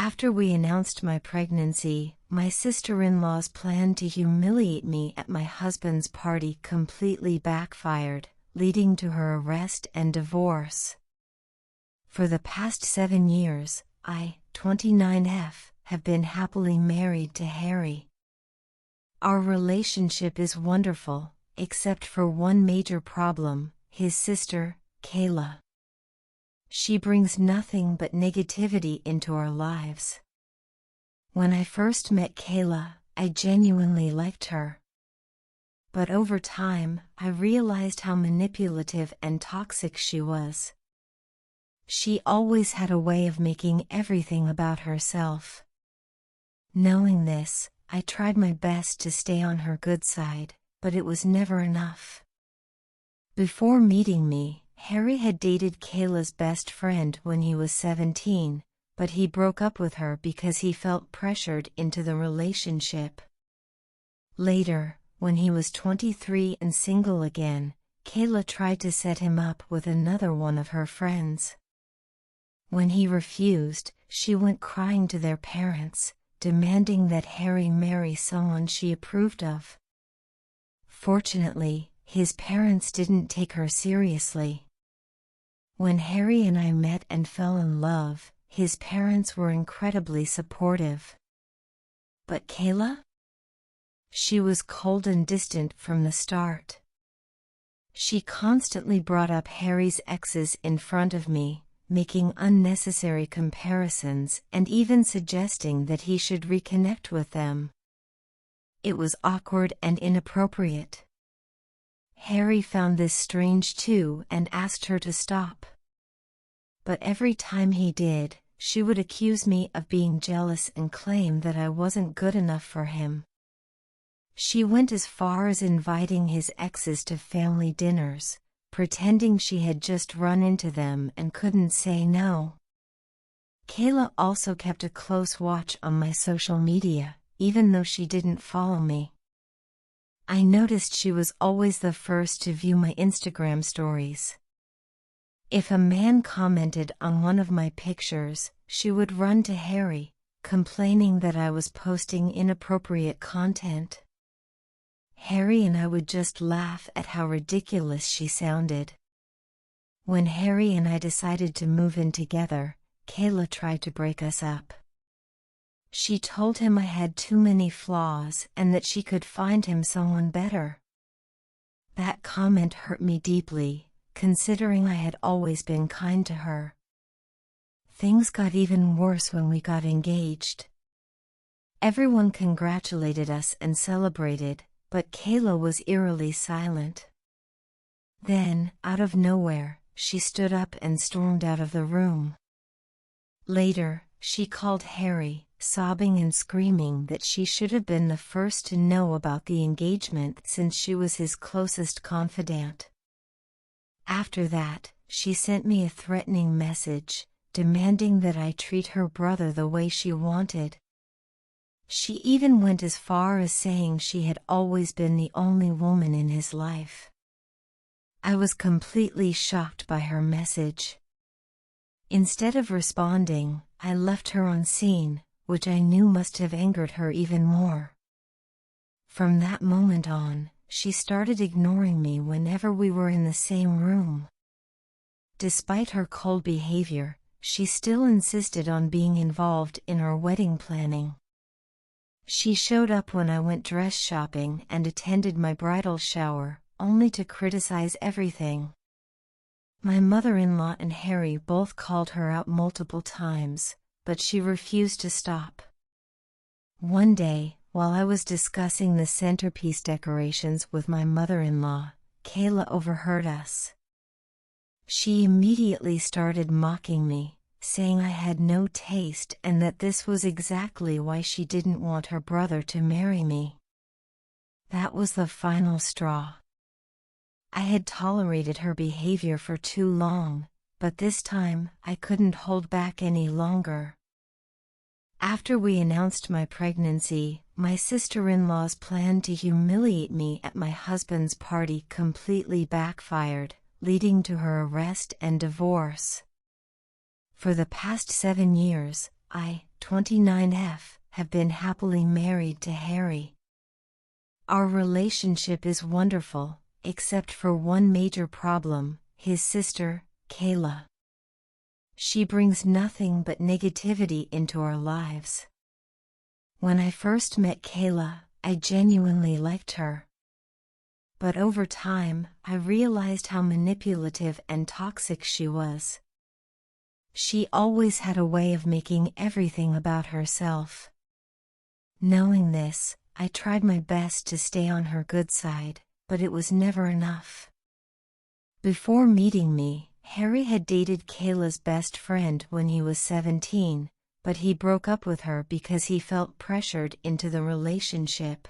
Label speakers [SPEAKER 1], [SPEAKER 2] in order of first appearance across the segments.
[SPEAKER 1] After we announced my pregnancy, my sister-in-law's plan to humiliate me at my husband's party completely backfired, leading to her arrest and divorce. For the past 7 years, I, 29F, have been happily married to Harry. Our relationship is wonderful, except for one major problem: his sister, Kayla. She brings nothing but negativity into our lives. When I first met Kayla, I genuinely liked her. But over time, I realized how manipulative and toxic she was. She always had a way of making everything about herself. Knowing this, I tried my best to stay on her good side, but it was never enough. Before meeting me, Harry had dated Kayla's best friend when he was 17, but he broke up with her because he felt pressured into the relationship. Later, when he was 23 and single again, Kayla tried to set him up with another one of her friends. When he refused, she went crying to their parents, demanding that Harry marry someone she approved of. Fortunately, his parents didn't take her seriously. When Harry and I met and fell in love, his parents were incredibly supportive. But Kayla? She was cold and distant from the start. She constantly brought up Harry's exes in front of me, making unnecessary comparisons and even suggesting that he should reconnect with them. It was awkward and inappropriate. Harry found this strange too and asked her to stop. But every time he did, she would accuse me of being jealous and claim that I wasn't good enough for him. She went as far as inviting his exes to family dinners, pretending she had just run into them and couldn't say no. Kayla also kept a close watch on my social media, even though she didn't follow me. I noticed she was always the first to view my Instagram stories. If a man commented on one of my pictures, she would run to Harry, complaining that I was posting inappropriate content. Harry and I would just laugh at how ridiculous she sounded. When Harry and I decided to move in together, Kayla tried to break us up. She told him I had too many flaws and that she could find him someone better. That comment hurt me deeply, considering I had always been kind to her. Things got even worse when we got engaged. Everyone congratulated us and celebrated, but Kayla was eerily silent. Then, out of nowhere, she stood up and stormed out of the room. Later, she called Harry, sobbing and screaming that she should have been the first to know about the engagement since she was his closest confidant. After that, she sent me a threatening message, demanding that I treat her brother the way she wanted. She even went as far as saying she had always been the only woman in his life. I was completely shocked by her message. Instead of responding, I left her on scene, which I knew must have angered her even more. From that moment on, she started ignoring me whenever we were in the same room. Despite her cold behavior, she still insisted on being involved in our wedding planning. She showed up when I went dress shopping and attended my bridal shower, only to criticize everything. My mother-in-law and Harry both called her out multiple times, but she refused to stop. One day, while I was discussing the centerpiece decorations with my mother-in-law, Kayla overheard us. She immediately started mocking me, saying I had no taste and that this was exactly why she didn't want her brother to marry me. That was the final straw. I had tolerated her behavior for too long, but this time I couldn't hold back any longer. After we announced my pregnancy, my sister-in-law's plan to humiliate me at my husband's party completely backfired, leading to her arrest and divorce. For the past 7 years, I, 29F, have been happily married to Harry. Our relationship is wonderful, except for one major problem: his sister, Kayla. She brings nothing but negativity into our lives. When I first met Kayla, I genuinely liked her. But over time, I realized how manipulative and toxic she was. She always had a way of making everything about herself. Knowing this, I tried my best to stay on her good side, but it was never enough. Before meeting me, Harry had dated Kayla's best friend when he was 17, but he broke up with her because he felt pressured into the relationship.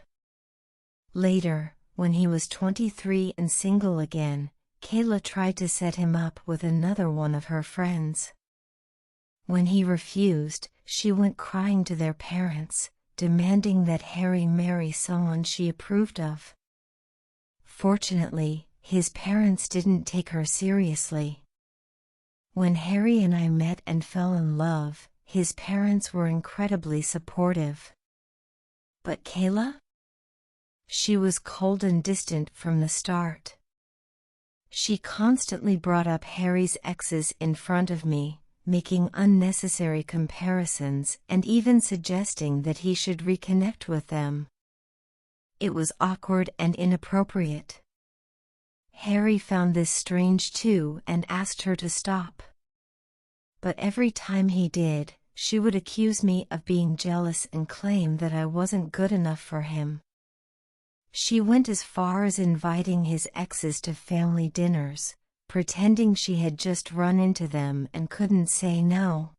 [SPEAKER 1] Later, when he was 23 and single again, Kayla tried to set him up with another one of her friends. When he refused, she went crying to their parents, demanding that Harry marry someone she approved of. Fortunately, his parents didn't take her seriously. When Harry and I met and fell in love, his parents were incredibly supportive. But Kayla? She was cold and distant from the start. She constantly brought up Harry's exes in front of me, making unnecessary comparisons and even suggesting that he should reconnect with them. It was awkward and inappropriate. Harry found this strange too and asked her to stop. But every time he did, she would accuse me of being jealous and claim that I wasn't good enough for him. She went as far as inviting his exes to family dinners, pretending she had just run into them and couldn't say no.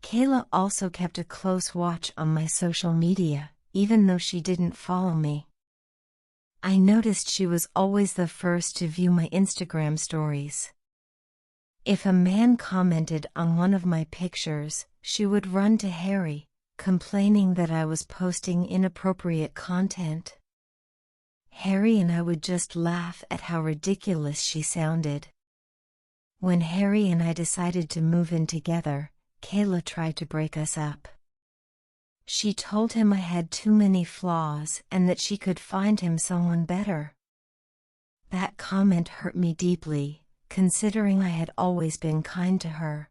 [SPEAKER 1] Kayla also kept a close watch on my social media, even though she didn't follow me. I noticed she was always the first to view my Instagram stories. If a man commented on one of my pictures, she would run to Harry, complaining that I was posting inappropriate content. Harry and I would just laugh at how ridiculous she sounded. When Harry and I decided to move in together, Kayla tried to break us up. She told him I had too many flaws and that she could find him someone better. That comment hurt me deeply, considering I had always been kind to her.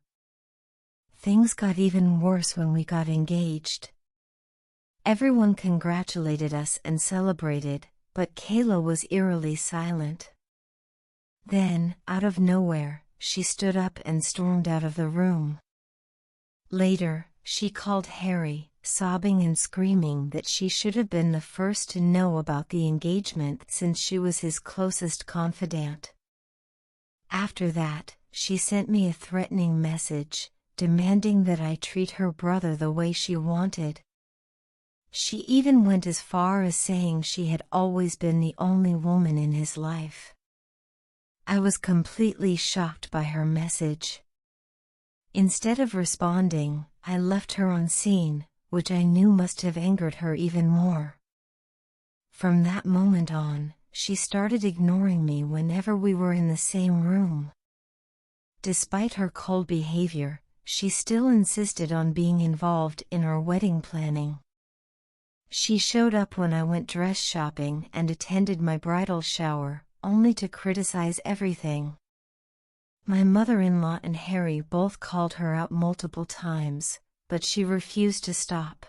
[SPEAKER 1] Things got even worse when we got engaged. Everyone congratulated us and celebrated, but Kayla was eerily silent. Then, out of nowhere, she stood up and stormed out of the room. Later, she called Harry, sobbing and screaming that she should have been the first to know about the engagement since she was his closest confidant. After that, she sent me a threatening message, demanding that I treat her brother the way she wanted. She even went as far as saying she had always been the only woman in his life. I was completely shocked by her message. Instead of responding, I left her on scene, which I knew must have angered her even more. From that moment on, she started ignoring me whenever we were in the same room. Despite her cold behavior, she still insisted on being involved in our wedding planning. She showed up when I went dress shopping and attended my bridal shower, only to criticize everything. My mother-in-law and Harry both called her out multiple times, but she refused to stop.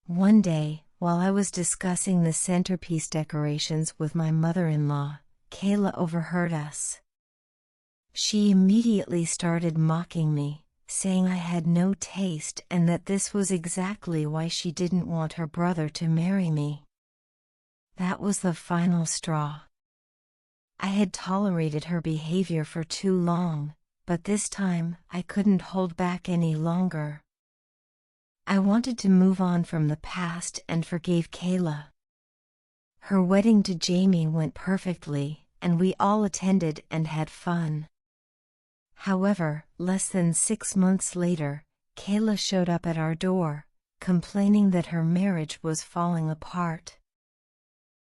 [SPEAKER 1] One day, while I was discussing the centerpiece decorations with my mother-in-law, Kayla overheard us. She immediately started mocking me, saying I had no taste and that this was exactly why she didn't want her brother to marry me. That was the final straw. I had tolerated her behavior for too long, but this time I couldn't hold back any longer. I wanted to move on from the past and forgave Kayla. Her wedding to Jamie went perfectly, and we all attended and had fun. However, less than 6 months later, Kayla showed up at our door, complaining that her marriage was falling apart.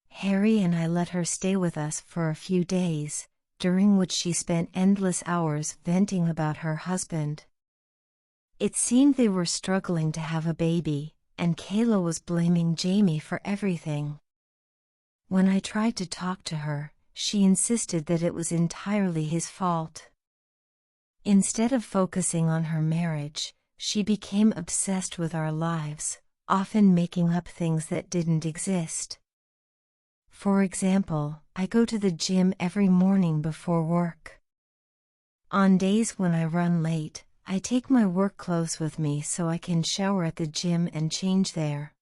[SPEAKER 1] Harry and I let her stay with us for a few days, during which she spent endless hours venting about her husband. It seemed they were struggling to have a baby, and Kayla was blaming Jamie for everything. When I tried to talk to her, she insisted that it was entirely his fault. Instead of focusing on her marriage, she became obsessed with our lives, often making up things that didn't exist. For example, I go to the gym every morning before work. On days when I run late, I take my work clothes with me so I can shower at the gym and change there.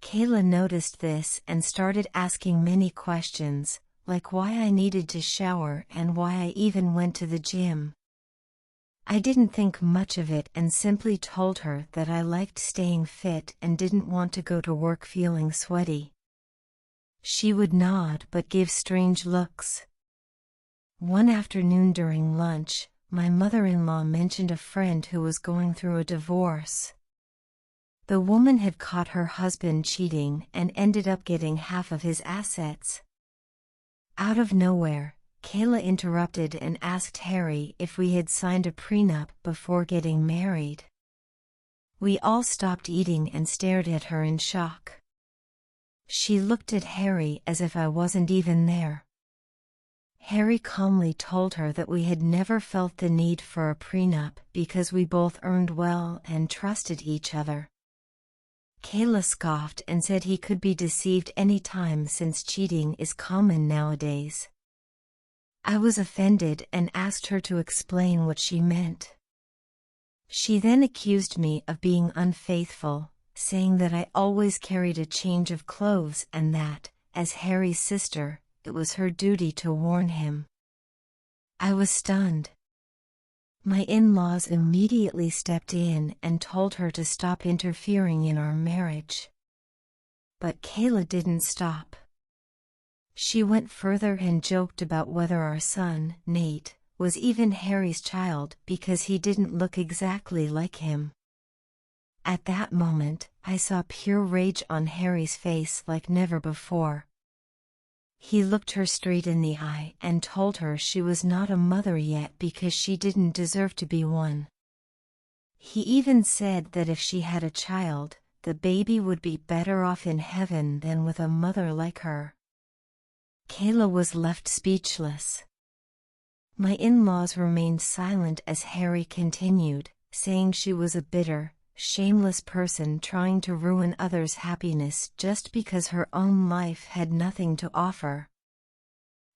[SPEAKER 1] Kayla noticed this and started asking many questions, like why I needed to shower and why I even went to the gym. I didn't think much of it and simply told her that I liked staying fit and didn't want to go to work feeling sweaty. She would nod but give strange looks. One afternoon during lunch, my mother-in-law mentioned a friend who was going through a divorce. The woman had caught her husband cheating and ended up getting half of his assets. Out of nowhere, Kayla interrupted and asked Harry if we had signed a prenup before getting married. We all stopped eating and stared at her in shock. She looked at Harry as if I wasn't even there. Harry calmly told her that we had never felt the need for a prenup because we both earned well and trusted each other. Kayla scoffed and said he could be deceived any time since cheating is common nowadays. I was offended and asked her to explain what she meant. She then accused me of being unfaithful, saying that I always carried a change of clothes and that, as Harry's sister, it was her duty to warn him. I was stunned. My in-laws immediately stepped in and told her to stop interfering in our marriage. But Kayla didn't stop. She went further and joked about whether our son, Nate, was even Harry's child because he didn't look exactly like him. At that moment, I saw pure rage on Harry's face like never before. He looked her straight in the eye and told her she was not a mother yet because she didn't deserve to be one. He even said that if she had a child, the baby would be better off in heaven than with a mother like her. Kayla was left speechless. My in-laws remained silent as Harry continued, saying she was a bitter, shameless person trying to ruin others' happiness just because her own life had nothing to offer.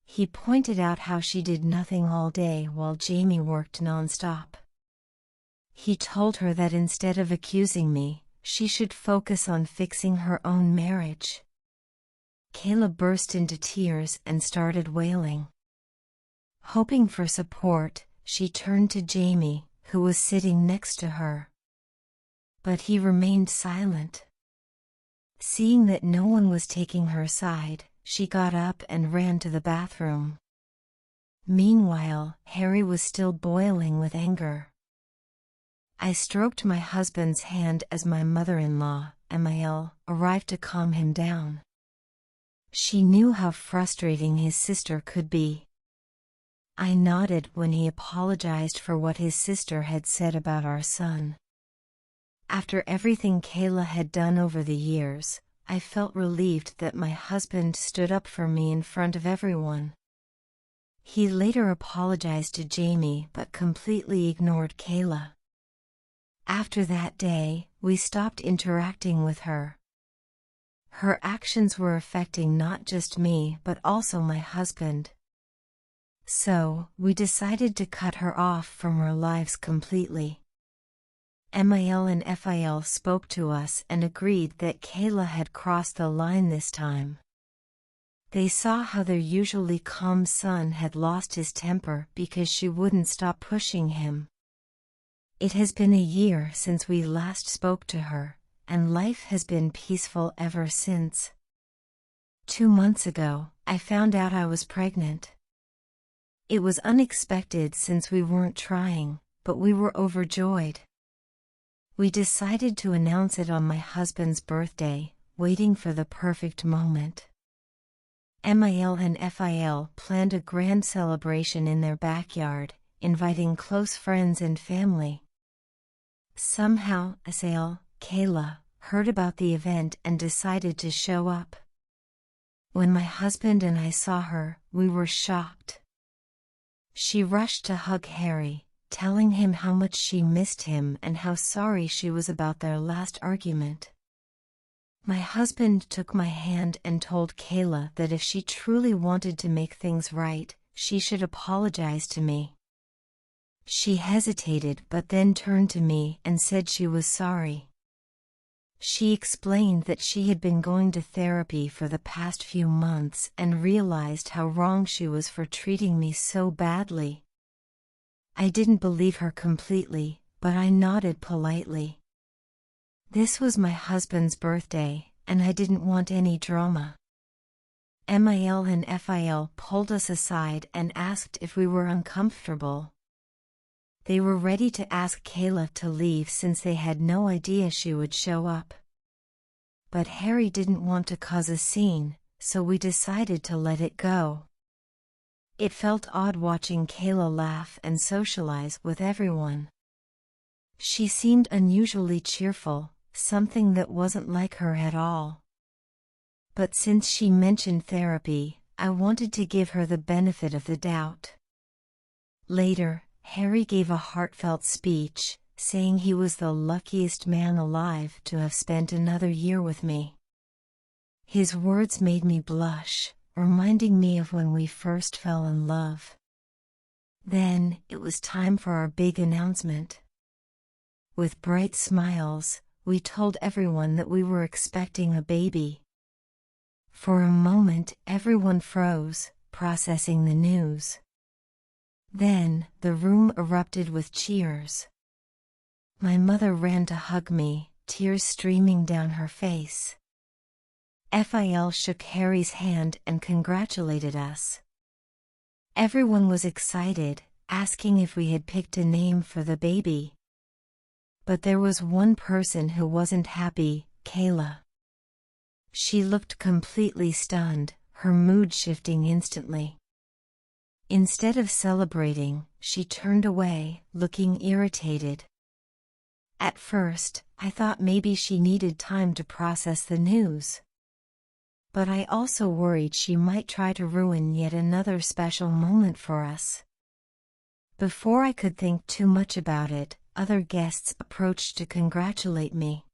[SPEAKER 1] He pointed out how she did nothing all day while Jamie worked non-stop. He told her that instead of accusing me, she should focus on fixing her own marriage. Kayla burst into tears and started wailing. Hoping for support, she turned to Jamie, who was sitting next to her. But he remained silent. Seeing that no one was taking her side, she got up and ran to the bathroom. Meanwhile, Harry was still boiling with anger. I stroked my husband's hand as my mother-in-law, Emile, arrived to calm him down. She knew how frustrating his sister could be. I nodded when he apologized for what his sister had said about our son. After everything Kayla had done over the years, I felt relieved that my husband stood up for me in front of everyone. He later apologized to Jamie but completely ignored Kayla. After that day, we stopped interacting with her. Her actions were affecting not just me but also my husband. So, we decided to cut her off from our lives completely. Emile and Phil spoke to us and agreed that Kayla had crossed the line this time. They saw how their usually calm son had lost his temper because she wouldn't stop pushing him. It has been a year since we last spoke to her, and life has been peaceful ever since. 2 months ago, I found out I was pregnant. It was unexpected since we weren't trying, but we were overjoyed. We decided to announce it on my husband's birthday, waiting for the perfect moment. Emile and Phil planned a grand celebration in their backyard, inviting close friends and family. Somehow, Asael, Kayla, heard about the event and decided to show up. When my husband and I saw her, we were shocked. She rushed to hug Harry, telling him how much she missed him and how sorry she was about their last argument. My husband took my hand and told Kayla that if she truly wanted to make things right, she should apologize to me. She hesitated but then turned to me and said she was sorry. She explained that she had been going to therapy for the past few months and realized how wrong she was for treating me so badly. I didn't believe her completely, but I nodded politely. This was my husband's birthday, and I didn't want any drama. Mil and Fil pulled us aside and asked if we were uncomfortable. They were ready to ask Kayla to leave since they had no idea she would show up. But Harry didn't want to cause a scene, so we decided to let it go. It felt odd watching Kayla laugh and socialize with everyone. She seemed unusually cheerful, something that wasn't like her at all. But since she mentioned therapy, I wanted to give her the benefit of the doubt. Later, Harry gave a heartfelt speech, saying he was the luckiest man alive to have spent another year with me. His words made me blush, reminding me of when we first fell in love. Then, it was time for our big announcement. With bright smiles, we told everyone that we were expecting a baby. For a moment, everyone froze, processing the news. Then, the room erupted with cheers. My mother ran to hug me, tears streaming down her face. Fil shook Harry's hand and congratulated us. Everyone was excited, asking if we had picked a name for the baby. But there was one person who wasn't happy, Kayla. She looked completely stunned, her mood shifting instantly. Instead of celebrating, she turned away, looking irritated. At first, I thought maybe she needed time to process the news. But I also worried she might try to ruin yet another special moment for us. Before I could think too much about it, other guests approached to congratulate me.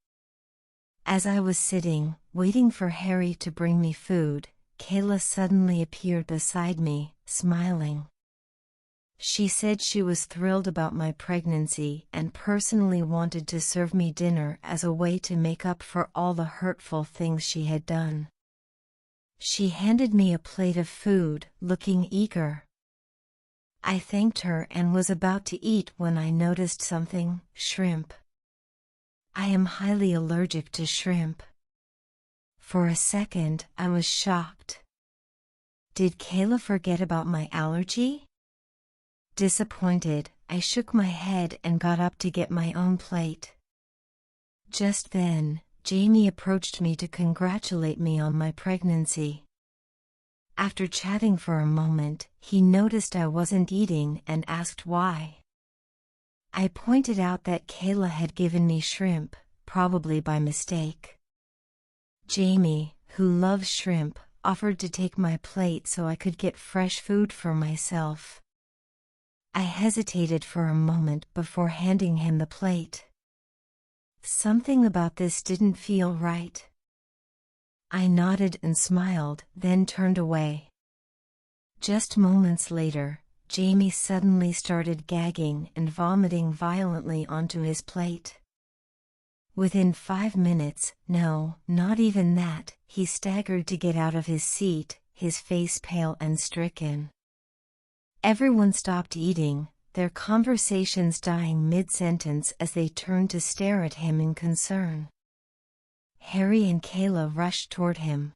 [SPEAKER 1] As I was sitting, waiting for Harry to bring me food, Kayla suddenly appeared beside me, smiling. She said she was thrilled about my pregnancy and personally wanted to serve me dinner as a way to make up for all the hurtful things she had done. She handed me a plate of food, looking eager. I thanked her and was about to eat when I noticed something: shrimp. I am highly allergic to shrimp. For a second, I was shocked. Did Kayla forget about my allergy? Disappointed, I shook my head and got up to get my own plate. Just then, Jamie approached me to congratulate me on my pregnancy. After chatting for a moment, he noticed I wasn't eating and asked why. I pointed out that Kayla had given me shrimp, probably by mistake. Jamie, who loves shrimp, offered to take my plate so I could get fresh food for myself. I hesitated for a moment before handing him the plate. Something about this didn't feel right. I nodded and smiled, then turned away. Just moments later, Jamie suddenly started gagging and vomiting violently onto his plate. Within 5 minutes, no, not even that, he staggered to get out of his seat, his face pale and stricken. Everyone stopped eating, their conversations dying mid-sentence as they turned to stare at him in concern. Harry and Kayla rushed toward him.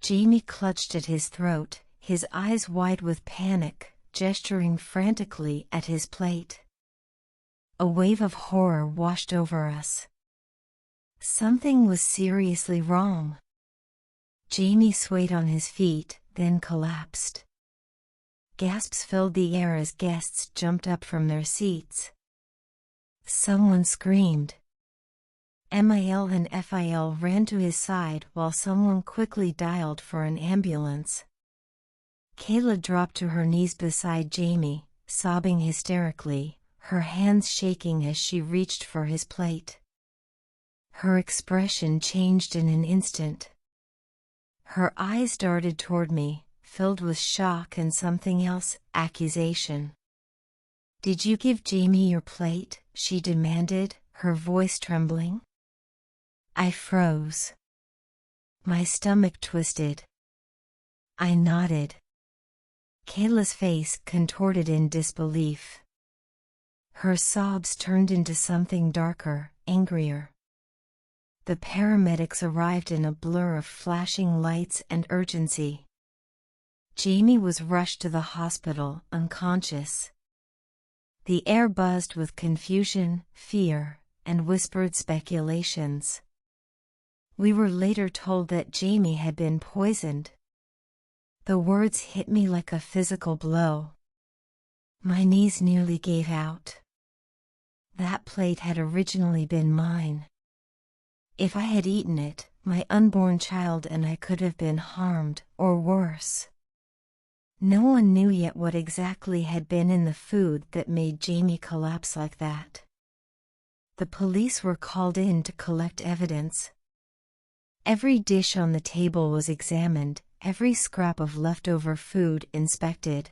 [SPEAKER 1] Jamie clutched at his throat, his eyes wide with panic, gesturing frantically at his plate. A wave of horror washed over us. Something was seriously wrong. Jamie swayed on his feet, then collapsed. Gasps filled the air as guests jumped up from their seats. someone screamed. Mil and Fil ran to his side while someone quickly dialed for an ambulance. Kayla dropped to her knees beside Jamie, sobbing hysterically, her hands shaking as she reached for his plate. Her expression changed in an instant. Her eyes darted toward me, filled with shock and something else, accusation. "Did you give Jamie your plate?" she demanded, her voice trembling. I froze. My stomach twisted. I nodded. Kayla's face contorted in disbelief. Her sobs turned into something darker, angrier. The paramedics arrived in a blur of flashing lights and urgency. Jamie was rushed to the hospital, unconscious. The air buzzed with confusion, fear, and whispered speculations. We were later told that Jamie had been poisoned. The words hit me like a physical blow. My knees nearly gave out. That plate had originally been mine. If I had eaten it, my unborn child and I could have been harmed, or worse. No one knew yet what exactly had been in the food that made Jamie collapse like that. The police were called in to collect evidence. Every dish on the table was examined, every scrap of leftover food inspected.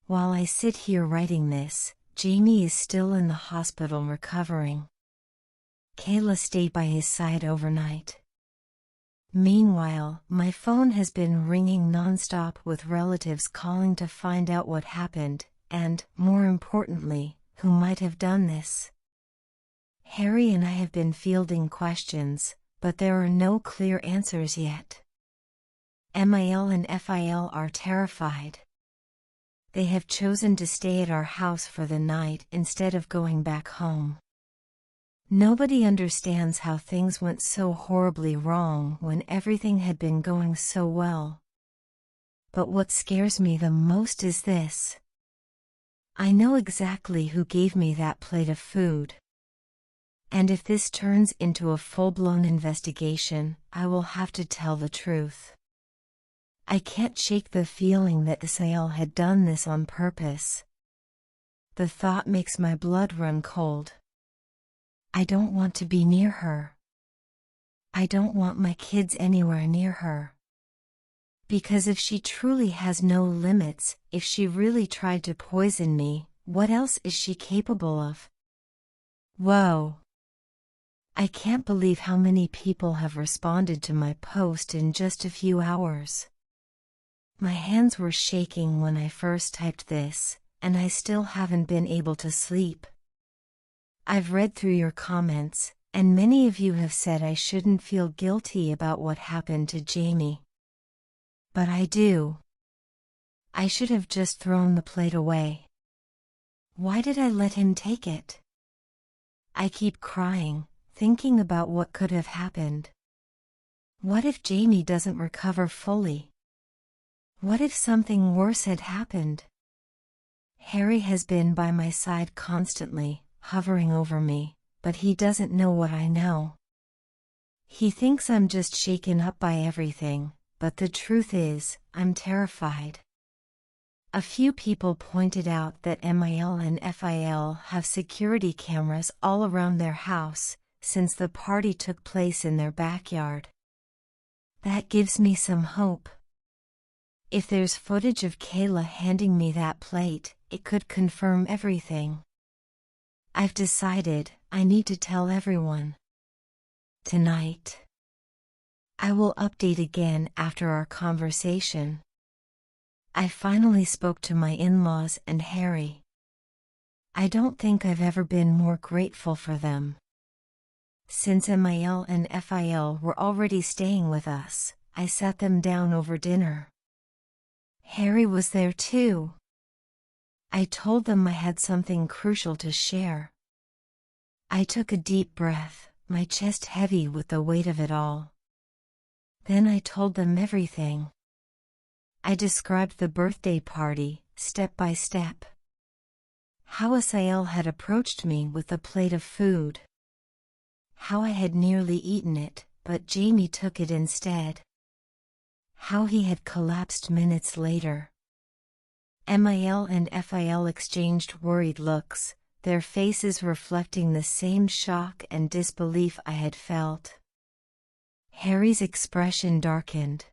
[SPEAKER 1] While I sit here writing this, Jamie is still in the hospital recovering. Kayla stayed by his side overnight. Meanwhile, my phone has been ringing nonstop with relatives calling to find out what happened, and, more importantly, who might have done this. Harry and I have been fielding questions, but there are no clear answers yet. Mil and Fil are terrified. They have chosen to stay at our house for the night instead of going back home. Nobody understands how things went so horribly wrong when everything had been going so well. But what scares me the most is this. I know exactly who gave me that plate of food. And if this turns into a full-blown investigation, I will have to tell the truth. I can't shake the feeling that Isael had done this on purpose. The thought makes my blood run cold. I don't want to be near her. I don't want my kids anywhere near her. Because if she truly has no limits, if she really tried to poison me, what else is she capable of? Whoa! I can't believe how many people have responded to my post in just a few hours. My hands were shaking when I first typed this, and I still haven't been able to sleep. I've read through your comments, and many of you have said I shouldn't feel guilty about what happened to Jamie. But I do. I should have just thrown the plate away. Why did I let him take it? I keep crying, thinking about what could have happened. What if Jamie doesn't recover fully? What if something worse had happened? Harry has been by my side constantly, hovering over me, but he doesn't know what I know. He thinks I'm just shaken up by everything, but the truth is, I'm terrified. A few people pointed out that Mil and Fil have security cameras all around their house, since the party took place in their backyard. That gives me some hope. If there's footage of Kayla handing me that plate, it could confirm everything. I've decided I need to tell everyone. Tonight. I will update again after our conversation. I finally spoke to my in-laws and Harry. I don't think I've ever been more grateful for them. Since Mil and Fil were already staying with us, I sat them down over dinner. Harry was there too. I told them I had something crucial to share. I took a deep breath, my chest heavy with the weight of it all. Then I told them everything. I described the birthday party, step by step. How Asael had approached me with a plate of food. How I had nearly eaten it, but Jamie took it instead. How he had collapsed minutes later. Emil and Fil exchanged worried looks, their faces reflecting the same shock and disbelief I had felt. Harry's expression darkened.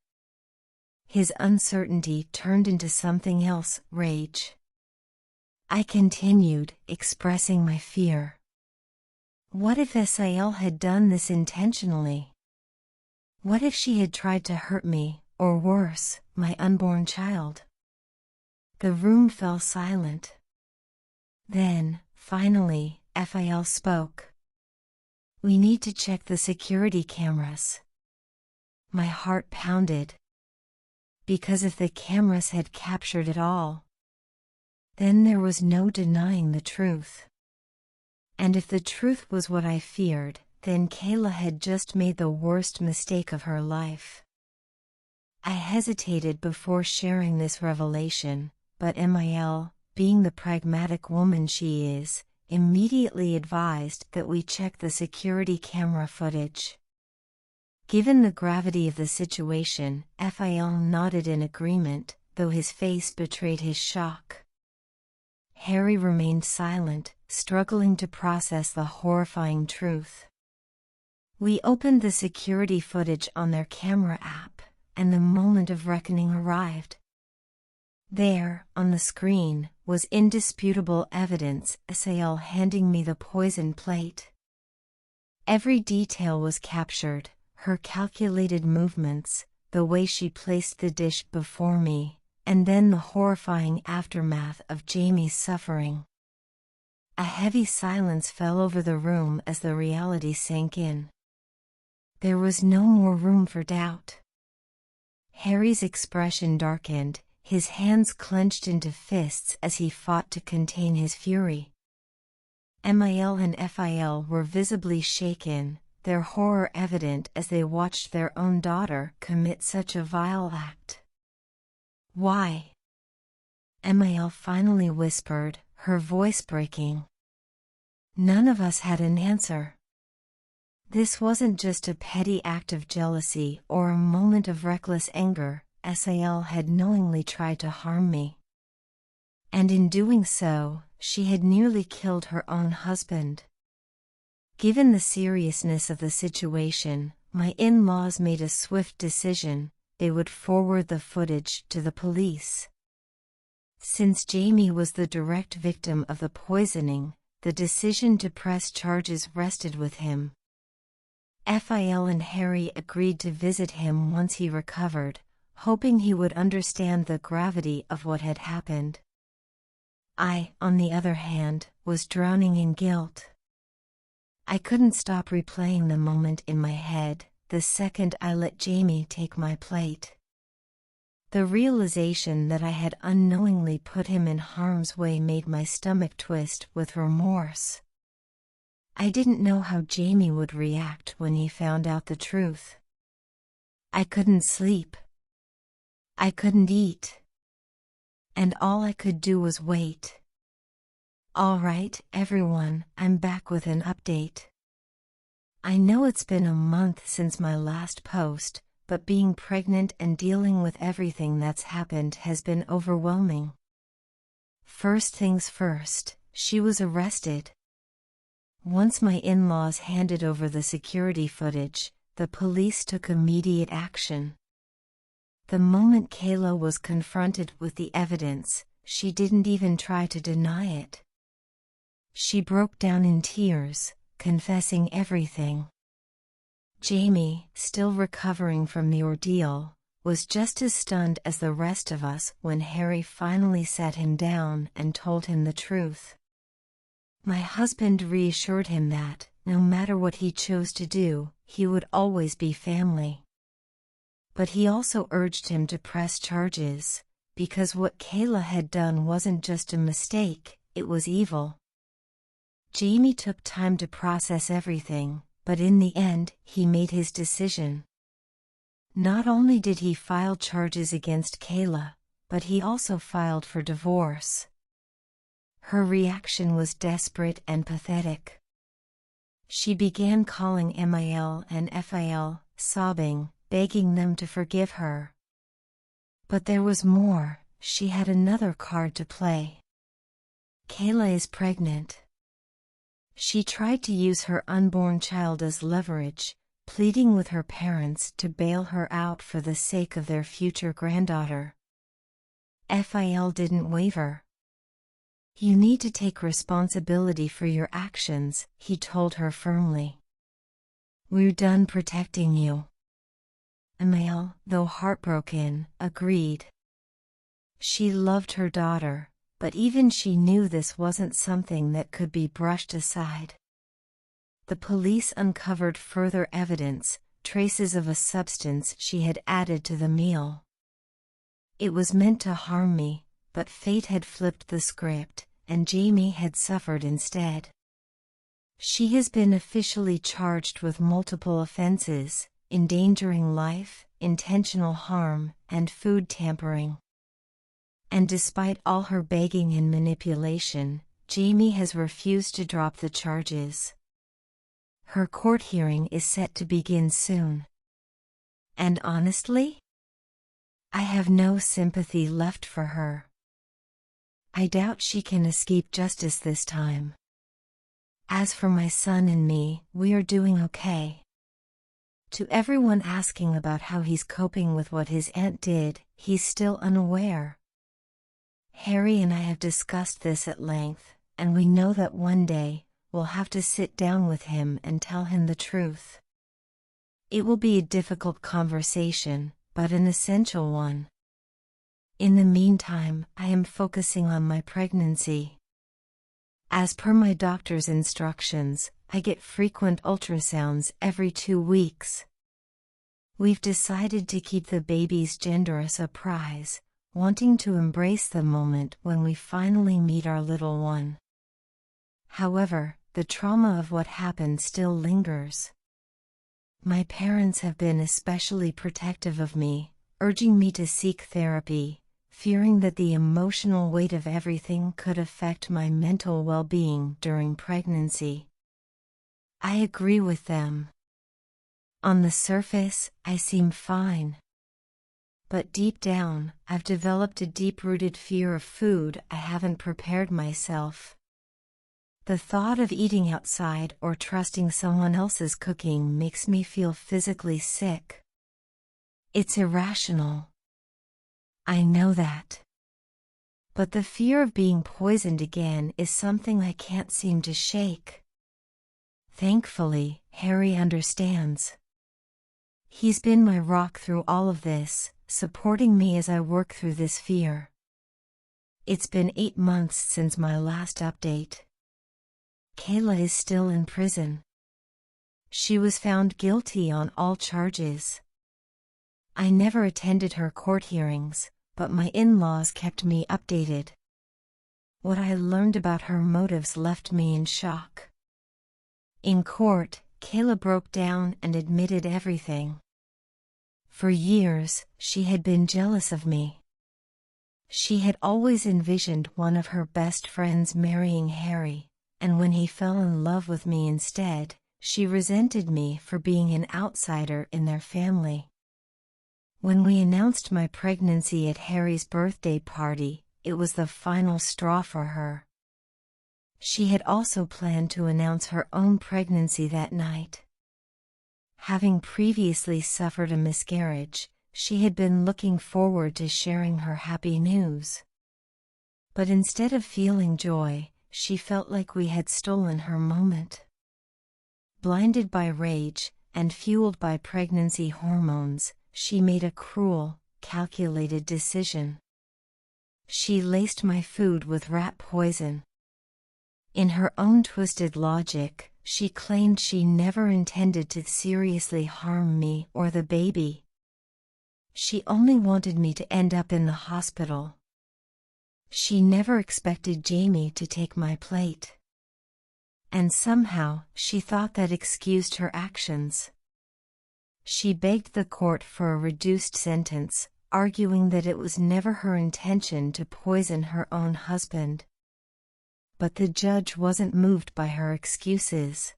[SPEAKER 1] His uncertainty turned into something else, rage. I continued, expressing my fear. What if Asael had done this intentionally? What if she had tried to hurt me, or worse, my unborn child? The room fell silent. Then, finally, Fil spoke. We need to check the security cameras. My heart pounded. Because if the cameras had captured it all, then there was no denying the truth. And if the truth was what I feared, then Kayla had just made the worst mistake of her life. I hesitated before sharing this revelation, but Emil, being the pragmatic woman she is, immediately advised that we check the security camera footage. Given the gravity of the situation, Fil nodded in agreement, though his face betrayed his shock. Harry remained silent, struggling to process the horrifying truth. We opened the security footage on their camera app, and the moment of reckoning arrived. There, on the screen, was indisputable evidence, Asael handing me the poison plate. Every detail was captured, her calculated movements, the way she placed the dish before me, and then the horrifying aftermath of Jamie's suffering. A heavy silence fell over the room as the reality sank in. There was no more room for doubt. Harry's expression darkened, his hands clenched into fists as he fought to contain his fury. Emil and Fil were visibly shaken, their horror evident as they watched their own daughter commit such a vile act. Why? Emil finally whispered, her voice breaking. None of us had an answer. This wasn't just a petty act of jealousy or a moment of reckless anger, Asael had knowingly tried to harm me. And in doing so, she had nearly killed her own husband. Given the seriousness of the situation, my in-laws made a swift decision: they would forward the footage to the police. Since Jamie was the direct victim of the poisoning, the decision to press charges rested with him. Fil and Harry agreed to visit him once he recovered, hoping he would understand the gravity of what had happened. I, on the other hand, was drowning in guilt. I couldn't stop replaying the moment in my head, the second I let Jamie take my plate. The realization that I had unknowingly put him in harm's way made my stomach twist with remorse. I didn't know how Jamie would react when he found out the truth. I couldn't sleep. I couldn't eat. And all I could do was wait. All right, everyone, I'm back with an update. I know it's been a month since my last post, but being pregnant and dealing with everything that's happened has been overwhelming. First things first, she was arrested. Once my in-laws handed over the security footage, the police took immediate action. The moment Kayla was confronted with the evidence, she didn't even try to deny it. She broke down in tears, confessing everything. Jamie, still recovering from the ordeal, was just as stunned as the rest of us when Harry finally sat him down and told him the truth. My husband reassured him that, no matter what he chose to do, he would always be family. But he also urged him to press charges, because what Kayla had done wasn't just a mistake, it was evil. Jamie took time to process everything, but in the end, he made his decision. Not only did he file charges against Kayla, but he also filed for divorce. Her reaction was desperate and pathetic. She began calling Mil and Fil, sobbing, begging them to forgive her. But there was more. She had another card to play. Kayla is pregnant. She tried to use her unborn child as leverage, pleading with her parents to bail her out for the sake of their future granddaughter. Fil didn't waver. You need to take responsibility for your actions, he told her firmly. We're done protecting you. Mil, though heartbroken, agreed. She loved her daughter, but even she knew this wasn't something that could be brushed aside. The police uncovered further evidence, traces of a substance she had added to the meal. It was meant to harm me, but fate had flipped the script, and Jamie had suffered instead. She has been officially charged with multiple offenses: endangering life, intentional harm, and food tampering. And despite all her begging and manipulation, Jamie has refused to drop the charges. Her court hearing is set to begin soon. And honestly, I have no sympathy left for her. I doubt she can escape justice this time. As for my son and me, we are doing okay. To everyone asking about how he's coping with what his aunt did, he's still unaware. Harry and I have discussed this at length, and we know that one day, we'll have to sit down with him and tell him the truth. It will be a difficult conversation, but an essential one. In the meantime, I am focusing on my pregnancy. As per my doctor's instructions, I get frequent ultrasounds every 2 weeks. We've decided to keep the baby's gender a surprise, wanting to embrace the moment when we finally meet our little one. However, the trauma of what happened still lingers. My parents have been especially protective of me, urging me to seek therapy, fearing that the emotional weight of everything could affect my mental well-being during pregnancy. I agree with them. On the surface, I seem fine. But deep down, I've developed a deep-rooted fear of food I haven't prepared myself. The thought of eating outside or trusting someone else's cooking makes me feel physically sick. It's irrational. I know that. But the fear of being poisoned again is something I can't seem to shake. Thankfully, Harry understands. He's been my rock through all of this, supporting me as I work through this fear. It's been 8 months since my last update. Kayla is still in prison. She was found guilty on all charges. I never attended her court hearings, but my in-laws kept me updated. What I learned about her motives left me in shock. In court, Kayla broke down and admitted everything. For years, she had been jealous of me. She had always envisioned one of her best friends marrying Harry, and when he fell in love with me instead, she resented me for being an outsider in their family. When we announced my pregnancy at Harry's birthday party, it was the final straw for her. She had also planned to announce her own pregnancy that night. Having previously suffered a miscarriage, she had been looking forward to sharing her happy news. But instead of feeling joy, she felt like we had stolen her moment. Blinded by rage, and fueled by pregnancy hormones, she made a cruel, calculated decision. She laced my food with rat poison. In her own twisted logic, she claimed she never intended to seriously harm me or the baby. She only wanted me to end up in the hospital. She never expected Jamie to take my plate. And somehow, she thought that excused her actions. She begged the court for a reduced sentence, arguing that it was never her intention to poison her own husband. but the judge wasn't moved by her excuses.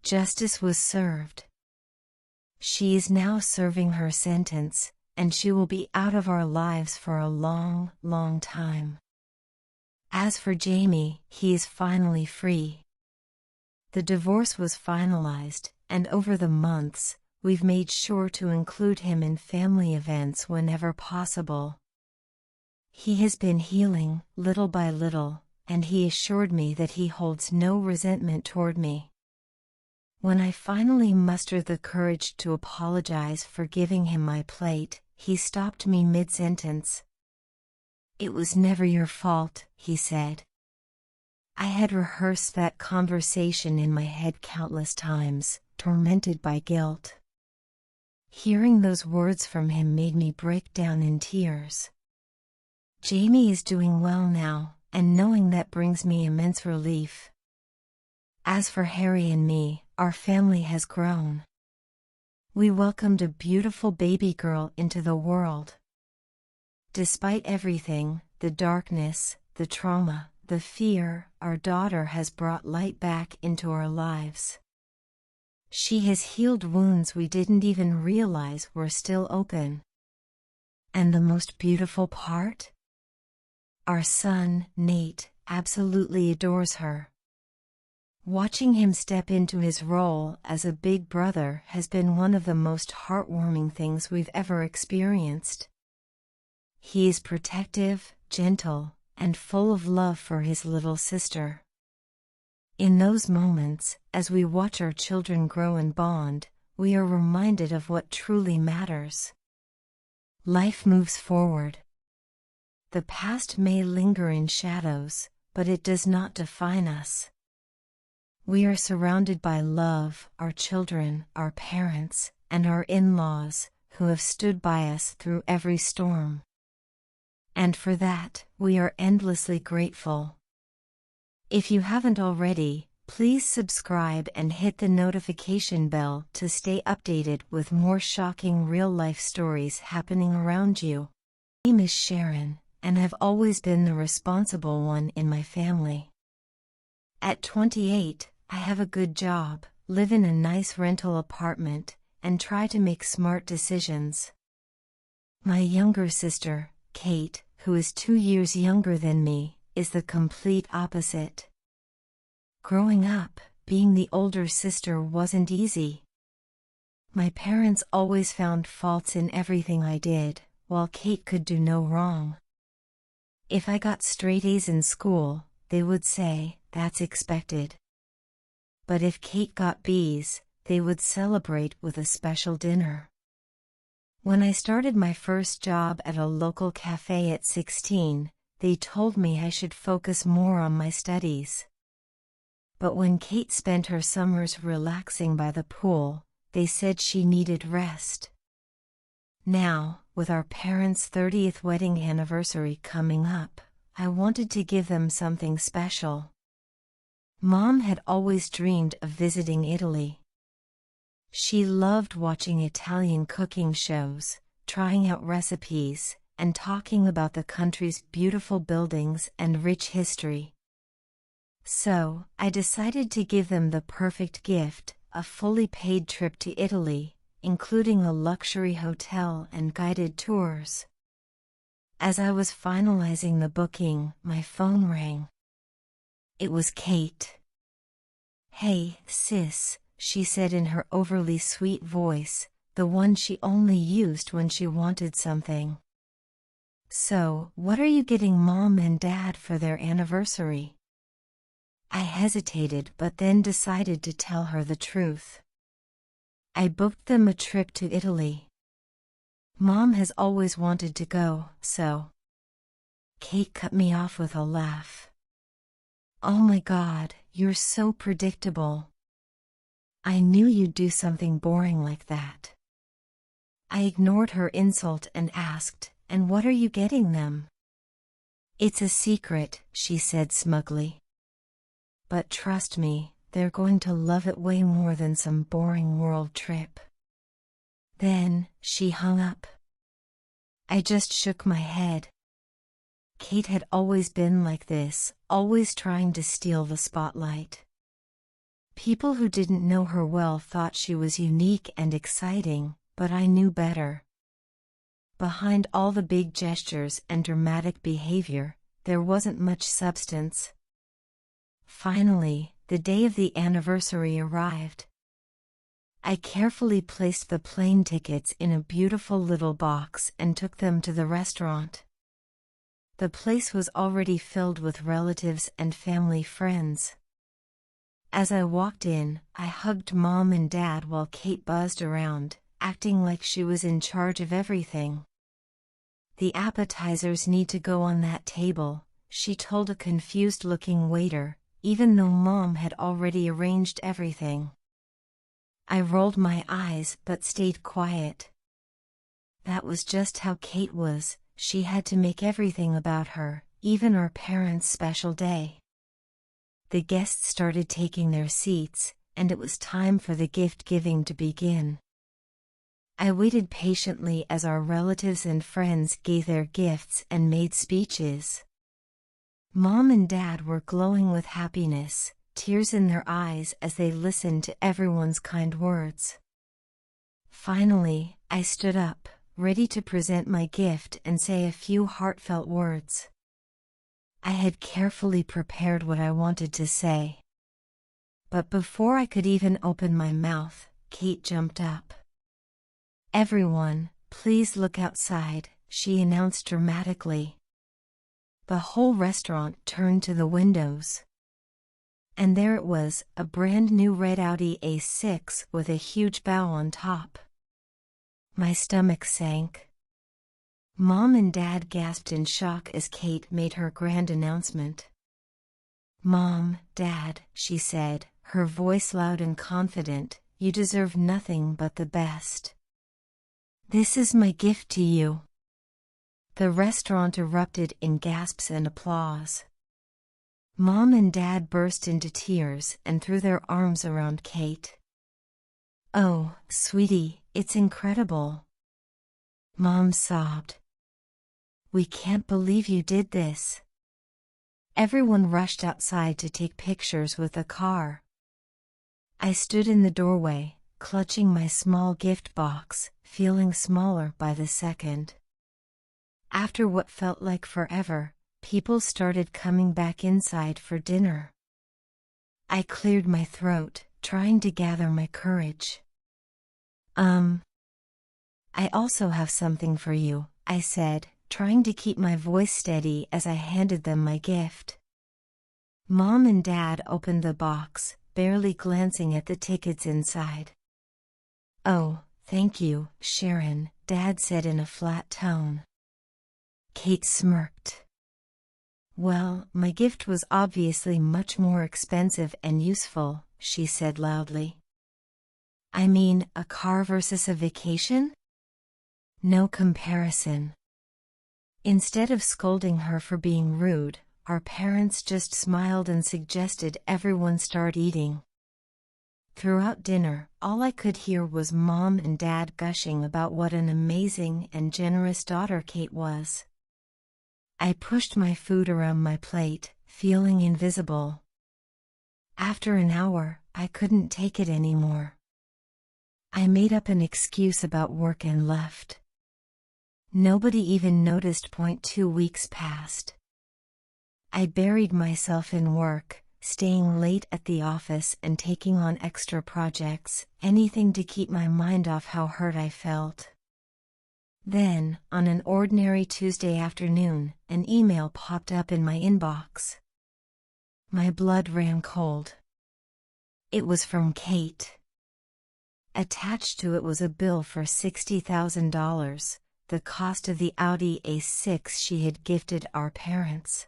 [SPEAKER 1] Justice was served. She is now serving her sentence, and she will be out of our lives for a long, long time. As for Jamie, he is finally free. The divorce was finalized, and over the months, we've made sure to include him in family events whenever possible. He has been healing, little by little, and he assured me that he holds no resentment toward me. When I finally mustered the courage to apologize for giving him my plate, he stopped me mid-sentence. "It was never your fault," he said. I had rehearsed that conversation in my head countless times, tormented by guilt. Hearing those words from him made me break down in tears. Jamie is doing well now, and knowing that brings me immense relief. As for Harry and me, our family has grown. We welcomed a beautiful baby girl into the world. Despite everything, the darkness, the trauma, the fear, our daughter has brought light back into our lives. She has healed wounds we didn't even realize were still open. And the most beautiful part? Our son, Nate, absolutely adores her. Watching him step into his role as a big brother has been one of the most heartwarming things we've ever experienced. He is protective, gentle, and full of love for his little sister. In those moments, as we watch our children grow and bond, we are reminded of what truly matters. Life moves forward. The past may linger in shadows, but it does not define us. We are surrounded by love, our children, our parents, and our in-laws, who have stood by us through every storm. And for that, we are endlessly grateful. If you haven't already, please subscribe and hit the notification bell to stay updated with more shocking real-life stories happening around you. My name is Sharon, and I've always been the responsible one in my family. At 28, I have a good job, live in a nice rental apartment, and try to make smart decisions. My younger sister, Kate, who is 2 years younger than me, is the complete opposite. Growing up, being the older sister wasn't easy. My parents always found faults in everything I did, while Kate could do no wrong. If I got straight A's in school, they would say, "That's expected." But if Kate got B's, they would celebrate with a special dinner. When I started my first job at a local cafe at 16, they told me I should focus more on my studies. But when Kate spent her summers relaxing by the pool, they said she needed rest. Now, with our parents' 30th wedding anniversary coming up, I wanted to give them something special. Mom had always dreamed of visiting Italy. She loved watching Italian cooking shows, trying out recipes, and talking about the country's beautiful buildings and rich history. So, I decided to give them the perfect gift, a fully paid trip to Italy, including a luxury hotel and guided tours. As I was finalizing the booking, my phone rang. It was Kate. "Hey, sis," she said in her overly sweet voice, the one she only used when she wanted something. "So, what are you getting Mom and Dad for their anniversary?" I hesitated but then decided to tell her the truth. I booked them a trip to Italy. Mom has always wanted to go, so. Kate cut me off with a laugh. "Oh my God, you're so predictable. I knew you'd do something boring like that." I ignored her insult and asked, "And what are you getting them?" "It's a secret," she said smugly. "But trust me, they're going to love it way more than some boring world trip." Then, she hung up. I just shook my head. Kate had always been like this, always trying to steal the spotlight. People who didn't know her well thought she was unique and exciting, but I knew better. Behind all the big gestures and dramatic behavior, there wasn't much substance. Finally, the day of the anniversary arrived. I carefully placed the plane tickets in a beautiful little box and took them to the restaurant. The place was already filled with relatives and family friends. As I walked in, I hugged Mom and Dad while Kate buzzed around, acting like she was in charge of everything. "The appetizers need to go on that table," she told a confused-looking waiter, even though Mom had already arranged everything. I rolled my eyes but stayed quiet. That was just how Kate was. She had to make everything about her, even our parents' special day. The guests started taking their seats, and it was time for the gift-giving to begin. I waited patiently as our relatives and friends gave their gifts and made speeches. Mom and Dad were glowing with happiness, tears in their eyes as they listened to everyone's kind words. Finally, I stood up, ready to present my gift and say a few heartfelt words. I had carefully prepared what I wanted to say. But before I could even open my mouth, Kate jumped up. "Everyone, please look outside," she announced dramatically. The whole restaurant turned to the windows. And there it was, a brand new red Audi A6 with a huge bow on top. My stomach sank. Mom and Dad gasped in shock as Kate made her grand announcement. "Mom, Dad," she said, her voice loud and confident, "you deserve nothing but the best. This is my gift to you." The restaurant erupted in gasps and applause. Mom and Dad burst into tears and threw their arms around Kate. "Oh, sweetie, it's incredible." Mom sobbed. "We can't believe you did this." Everyone rushed outside to take pictures with the car. I stood in the doorway, clutching my small gift box, feeling smaller by the second. After what felt like forever, people started coming back inside for dinner. I cleared my throat, trying to gather my courage. "I also have something for you," I said, trying to keep my voice steady as I handed them my gift. Mom and Dad opened the box, barely glancing at the tickets inside. "Oh, thank you, Sharon," Dad said in a flat tone. Kate smirked. "Well, my gift was obviously much more expensive and useful," she said loudly. "I mean, a car versus a vacation? No comparison." Instead of scolding her for being rude, our parents just smiled and suggested everyone start eating. Throughout dinner, all I could hear was Mom and Dad gushing about what an amazing and generous daughter Kate was. I pushed my food around my plate, feeling invisible. After an hour, I couldn't take it anymore. I made up an excuse about work and left. Nobody even noticed. 2 weeks passed. I buried myself in work, staying late at the office and taking on extra projects, anything to keep my mind off how hurt I felt. Then, on an ordinary Tuesday afternoon, an email popped up in my inbox. My blood ran cold. It was from Kate. Attached to it was a bill for $60,000, the cost of the Audi A6 she had gifted our parents.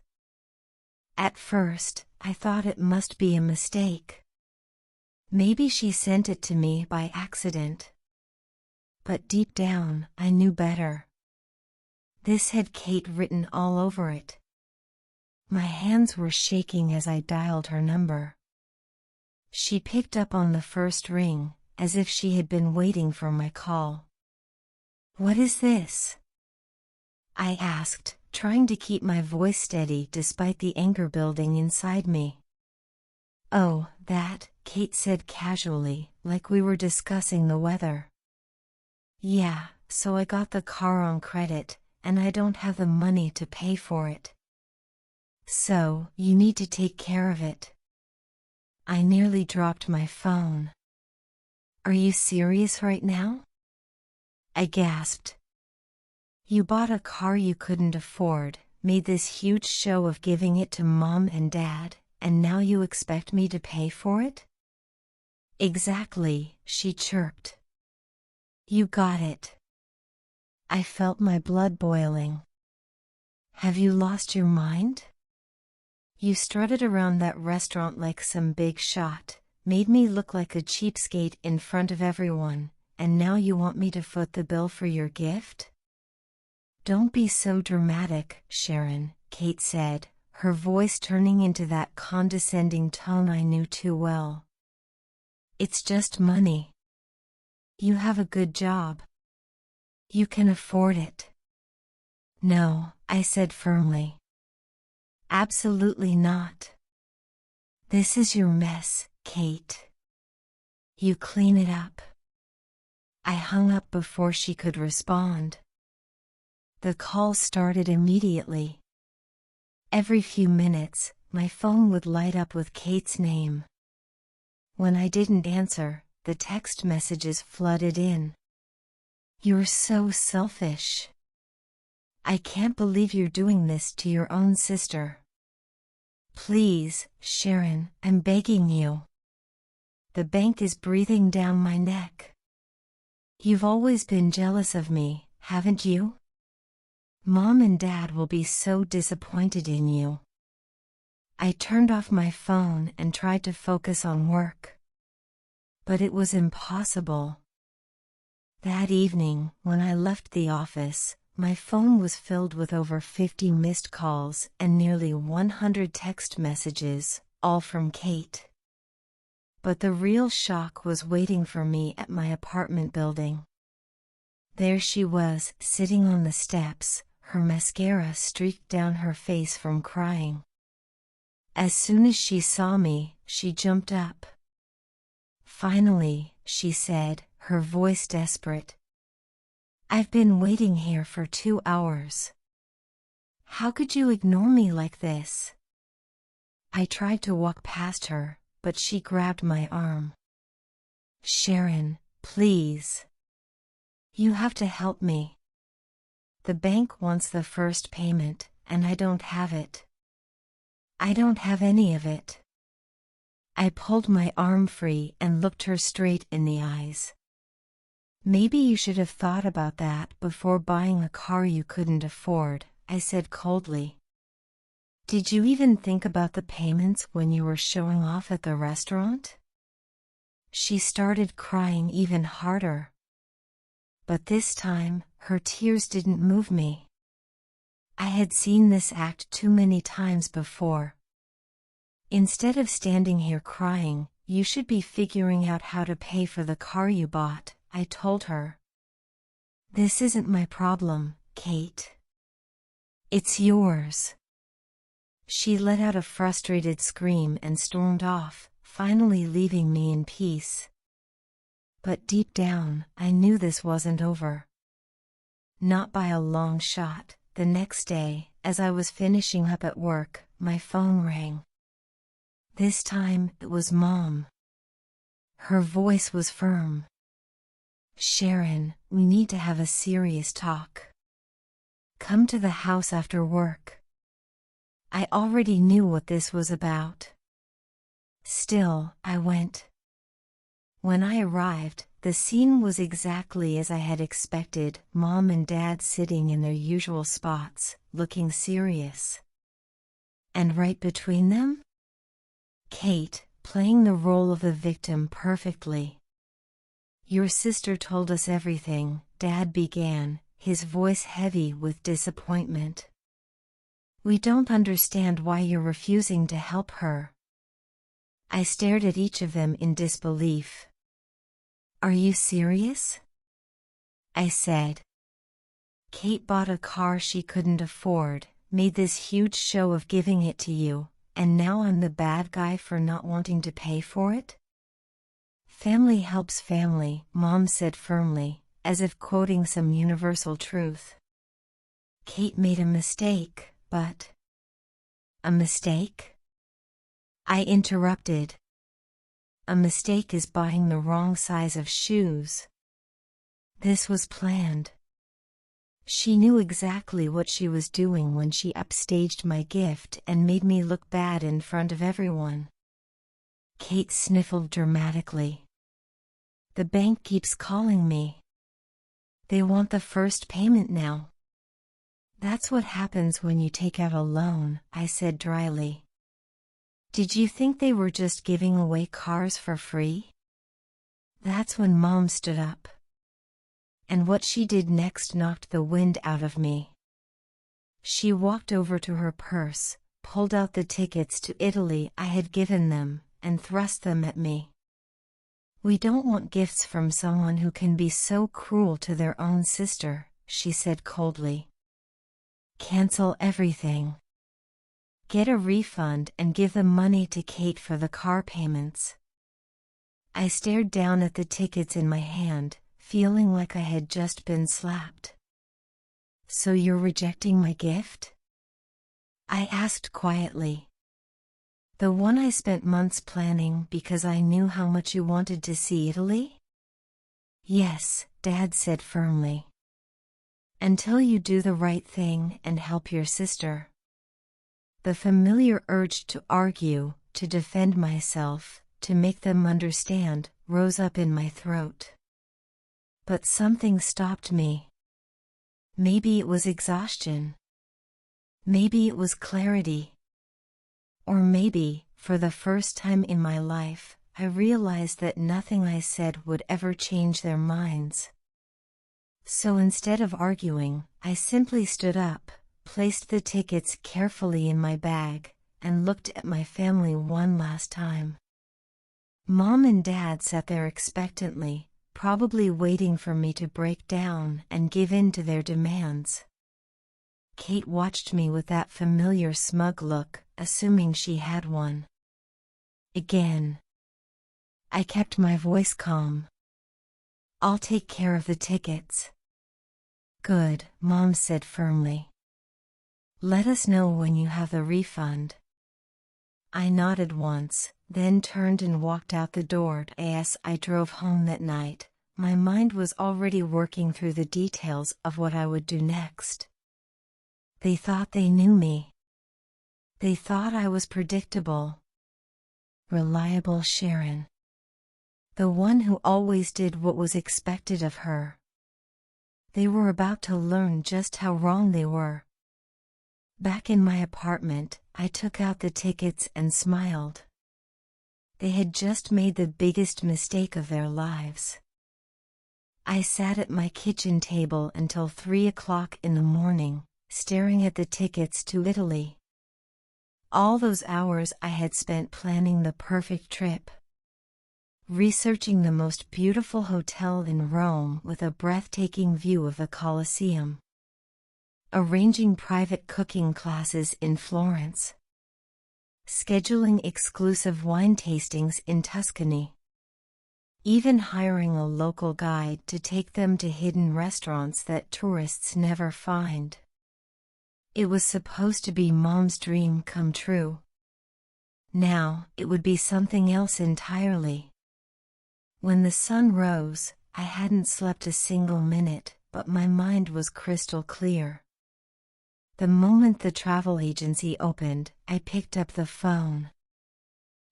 [SPEAKER 1] At first, I thought it must be a mistake. Maybe she sent it to me by accident. But deep down, I knew better. This had Kate written all over it. My hands were shaking as I dialed her number. She picked up on the first ring, as if she had been waiting for my call. "What is this?" I asked, trying to keep my voice steady despite the anger building inside me. "Oh, that," Kate said casually, like we were discussing the weather. "Yeah, so I got the car on credit, and I don't have the money to pay for it. So, you need to take care of it." I nearly dropped my phone. "Are you serious right now?" I gasped. "You bought a car you couldn't afford, made this huge show of giving it to Mom and Dad, and now you expect me to pay for it?" "Exactly," she chirped. "You got it." I felt my blood boiling. "Have you lost your mind? You strutted around that restaurant like some big shot, made me look like a cheapskate in front of everyone, and now you want me to foot the bill for your gift?" "Don't be so dramatic, Sharon," Kate said, her voice turning into that condescending tone I knew too well. "It's just money. You have a good job. You can afford it." "No," I said firmly. "Absolutely not. This is your mess, Kate. You clean it up." I hung up before she could respond. The call started immediately. Every few minutes, my phone would light up with Kate's name. When I didn't answer, the text messages flooded in. "You're so selfish. I can't believe you're doing this to your own sister. Please, Sharon, I'm begging you. The bank is breathing down my neck. You've always been jealous of me, haven't you? Mom and Dad will be so disappointed in you." I turned off my phone and tried to focus on work. But it was impossible. That evening, when I left the office, my phone was filled with over 50 missed calls and nearly 100 text messages, all from Kate. But the real shock was waiting for me at my apartment building. There she was, sitting on the steps, her mascara streaked down her face from crying. As soon as she saw me, she jumped up. "Finally," she said, her voice desperate. "I've been waiting here for 2 hours. How could you ignore me like this?" I tried to walk past her, but she grabbed my arm. "Sharon, please. You have to help me. The bank wants the first payment, and I don't have it. I don't have any of it." I pulled my arm free and looked her straight in the eyes. "Maybe you should have thought about that before buying a car you couldn't afford," I said coldly. "Did you even think about the payments when you were showing off at the restaurant?" She started crying even harder. But this time, her tears didn't move me. I had seen this act too many times before. "Instead of standing here crying, you should be figuring out how to pay for the car you bought," I told her. "This isn't my problem, Kate. It's yours." She let out a frustrated scream and stormed off, finally leaving me in peace. But deep down, I knew this wasn't over. Not by a long shot. The next day, as I was finishing up at work, my phone rang. This time, it was Mom. Her voice was firm. "Sharon, we need to have a serious talk. Come to the house after work." I already knew what this was about. Still, I went. When I arrived, the scene was exactly as I had expected, Mom and Dad sitting in their usual spots, looking serious. And right between them? Kate, playing the role of the victim perfectly. "Your sister told us everything," Dad began, his voice heavy with disappointment. "We don't understand why you're refusing to help her." I stared at each of them in disbelief. "Are you serious?" I said. Kate bought a car she couldn't afford, made this huge show of giving it to you, and now I'm the bad guy for not wanting to pay for it? Family helps family, Mom said firmly, as if quoting some universal truth. Kate made a mistake, but... A mistake? I interrupted. A mistake is buying the wrong size of shoes. This was planned. She knew exactly what she was doing when she upstaged my gift and made me look bad in front of everyone. Kate sniffled dramatically. The bank keeps calling me. They want the first payment now. That's what happens when you take out a loan, I said dryly. Did you think they were just giving away cars for free? That's when Mom stood up. And what she did next knocked the wind out of me. She walked over to her purse, pulled out the tickets to Italy I had given them, and thrust them at me. We don't want gifts from someone who can be so cruel to their own sister, she said coldly. Cancel everything. Get a refund and give the money to Kate for the car payments. I stared down at the tickets in my hand, feeling like I had just been slapped. So you're rejecting my gift? I asked quietly. The one I spent months planning because I knew how much you wanted to see Italy? Yes, Dad said firmly. Until you do the right thing and help your sister. The familiar urge to argue, to defend myself, to make them understand, rose up in my throat. But something stopped me. Maybe it was exhaustion. Maybe it was clarity. Or maybe, for the first time in my life, I realized that nothing I said would ever change their minds. So instead of arguing, I simply stood up, placed the tickets carefully in my bag, and looked at my family one last time. Mom and Dad sat there expectantly, probably waiting for me to break down and give in to their demands. Kate watched me with that familiar smug look, assuming she had one. Again. I kept my voice calm. I'll take care of the tickets. Good, Mom said firmly. Let us know when you have the refund. I nodded once, then turned and walked out the door. As I drove home that night, my mind was already working through the details of what I would do next. They thought they knew me. They thought I was predictable. Reliable Sharon. The one who always did what was expected of her. They were about to learn just how wrong they were. Back in my apartment, I took out the tickets and smiled. They had just made the biggest mistake of their lives. I sat at my kitchen table until 3 o'clock in the morning, staring at the tickets to Italy. All those hours I had spent planning the perfect trip. Researching the most beautiful hotel in Rome with a breathtaking view of the Colosseum. Arranging private cooking classes in Florence. Scheduling exclusive wine tastings in Tuscany. Even hiring a local guide to take them to hidden restaurants that tourists never find. It was supposed to be Mom's dream come true. Now, it would be something else entirely. When the sun rose, I hadn't slept a single minute, but my mind was crystal clear. The moment the travel agency opened, I picked up the phone.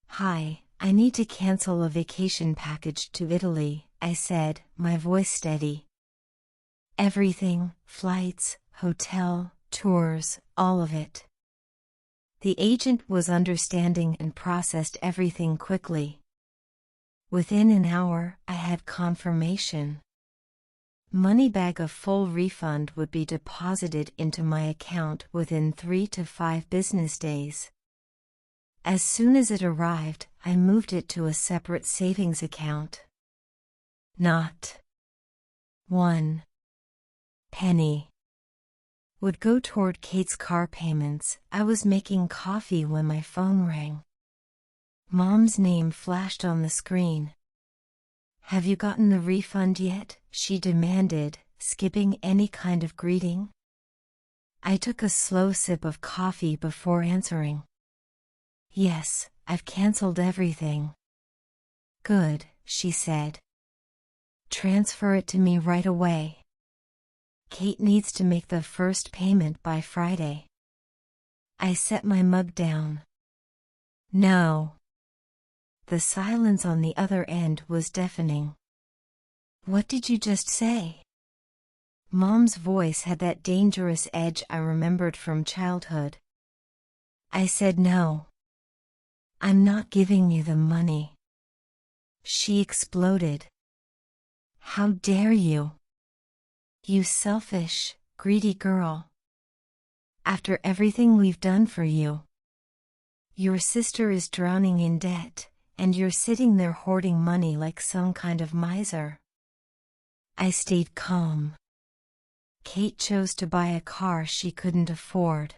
[SPEAKER 1] Hi, I need to cancel a vacation package to Italy, I said, my voice steady. Everything, flights, hotel, tours, all of it. The agent was understanding and processed everything quickly. Within an hour, I had confirmation. Money bag of full refund would be deposited into my account within 3 to 5 business days. As soon as it arrived, I moved it to a separate savings account. Not 1 penny would go toward Kate's car payments. I was making coffee when my phone rang. Mom's name flashed on the screen. "Have you gotten the refund yet?" she demanded, skipping any kind of greeting. I took a slow sip of coffee before answering. "Yes, I've canceled everything." "Good," she said. "Transfer it to me right away. Kate needs to make the first payment by Friday." I set my mug down. "No." The silence on the other end was deafening. "What did you just say?" Mom's voice had that dangerous edge I remembered from childhood. I said no. "I'm not giving you the money." She exploded. "How dare you? You selfish, greedy girl. After everything we've done for you. Your sister is drowning in debt, and you're sitting there hoarding money like some kind of miser." I stayed calm. Kate chose to buy a car she couldn't afford.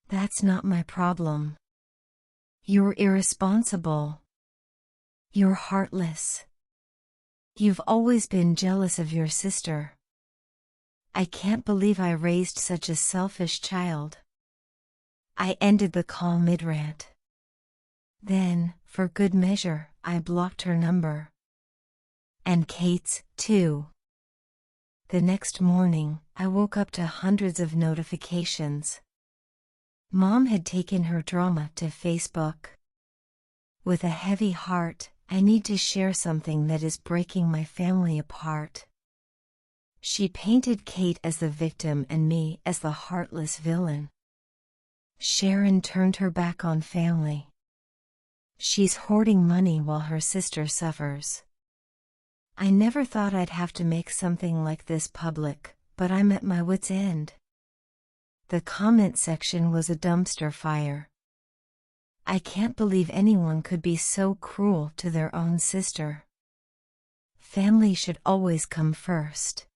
[SPEAKER 1] That's not my problem. You're irresponsible. You're heartless. You've always been jealous of your sister. I can't believe I raised such a selfish child." I ended the call mid-rant. Then, for good measure, I blocked her number. And Kate's, too. The next morning, I woke up to hundreds of notifications. Mom had taken her drama to Facebook. With a heavy heart, I need to share something that is breaking my family apart. She painted Kate as the victim and me as the heartless villain. Sharon turned her back on family. She's hoarding money while her sister suffers. I never thought I'd have to make something like this public, but I'm at my wit's end. The comment section was a dumpster fire. I can't believe anyone could be so cruel to their own sister. Family should always come first.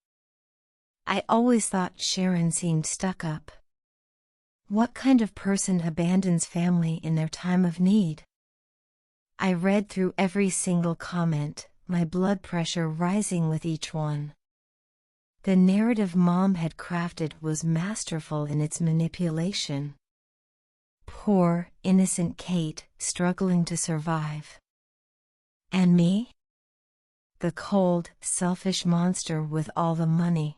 [SPEAKER 1] I always thought Sharon seemed stuck up. What kind of person abandons family in their time of need? I read through every single comment, my blood pressure rising with each one. The narrative Mom had crafted was masterful in its manipulation. Poor, innocent Kate, struggling to survive. And me? The cold, selfish monster with all the money.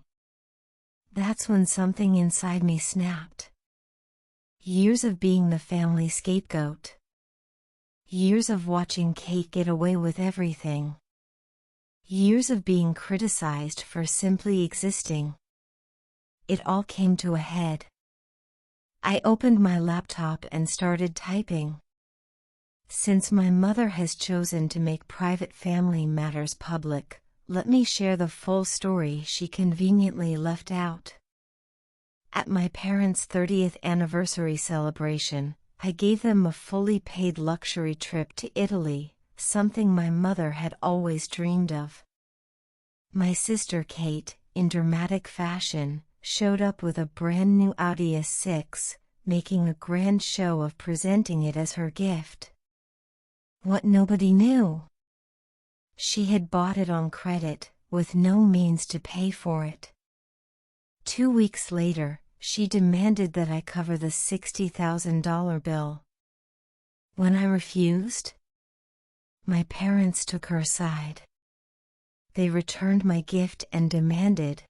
[SPEAKER 1] That's when something inside me snapped. Years of being the family scapegoat. Years of watching Kate get away with everything. Years of being criticized for simply existing. It all came to a head. I opened my laptop and started typing. Since my mother has chosen to make private family matters public, let me share the full story she conveniently left out. At my parents' 30th anniversary celebration, I gave them a fully paid luxury trip to Italy, something my mother had always dreamed of. My sister Kate, in dramatic fashion, showed up with a brand new Audi S6, making a grand show of presenting it as her gift. What nobody knew. She had bought it on credit, with no means to pay for it. 2 weeks later, she demanded that I cover the $60,000 bill. When I refused, my parents took her aside. They returned my gift and demanded.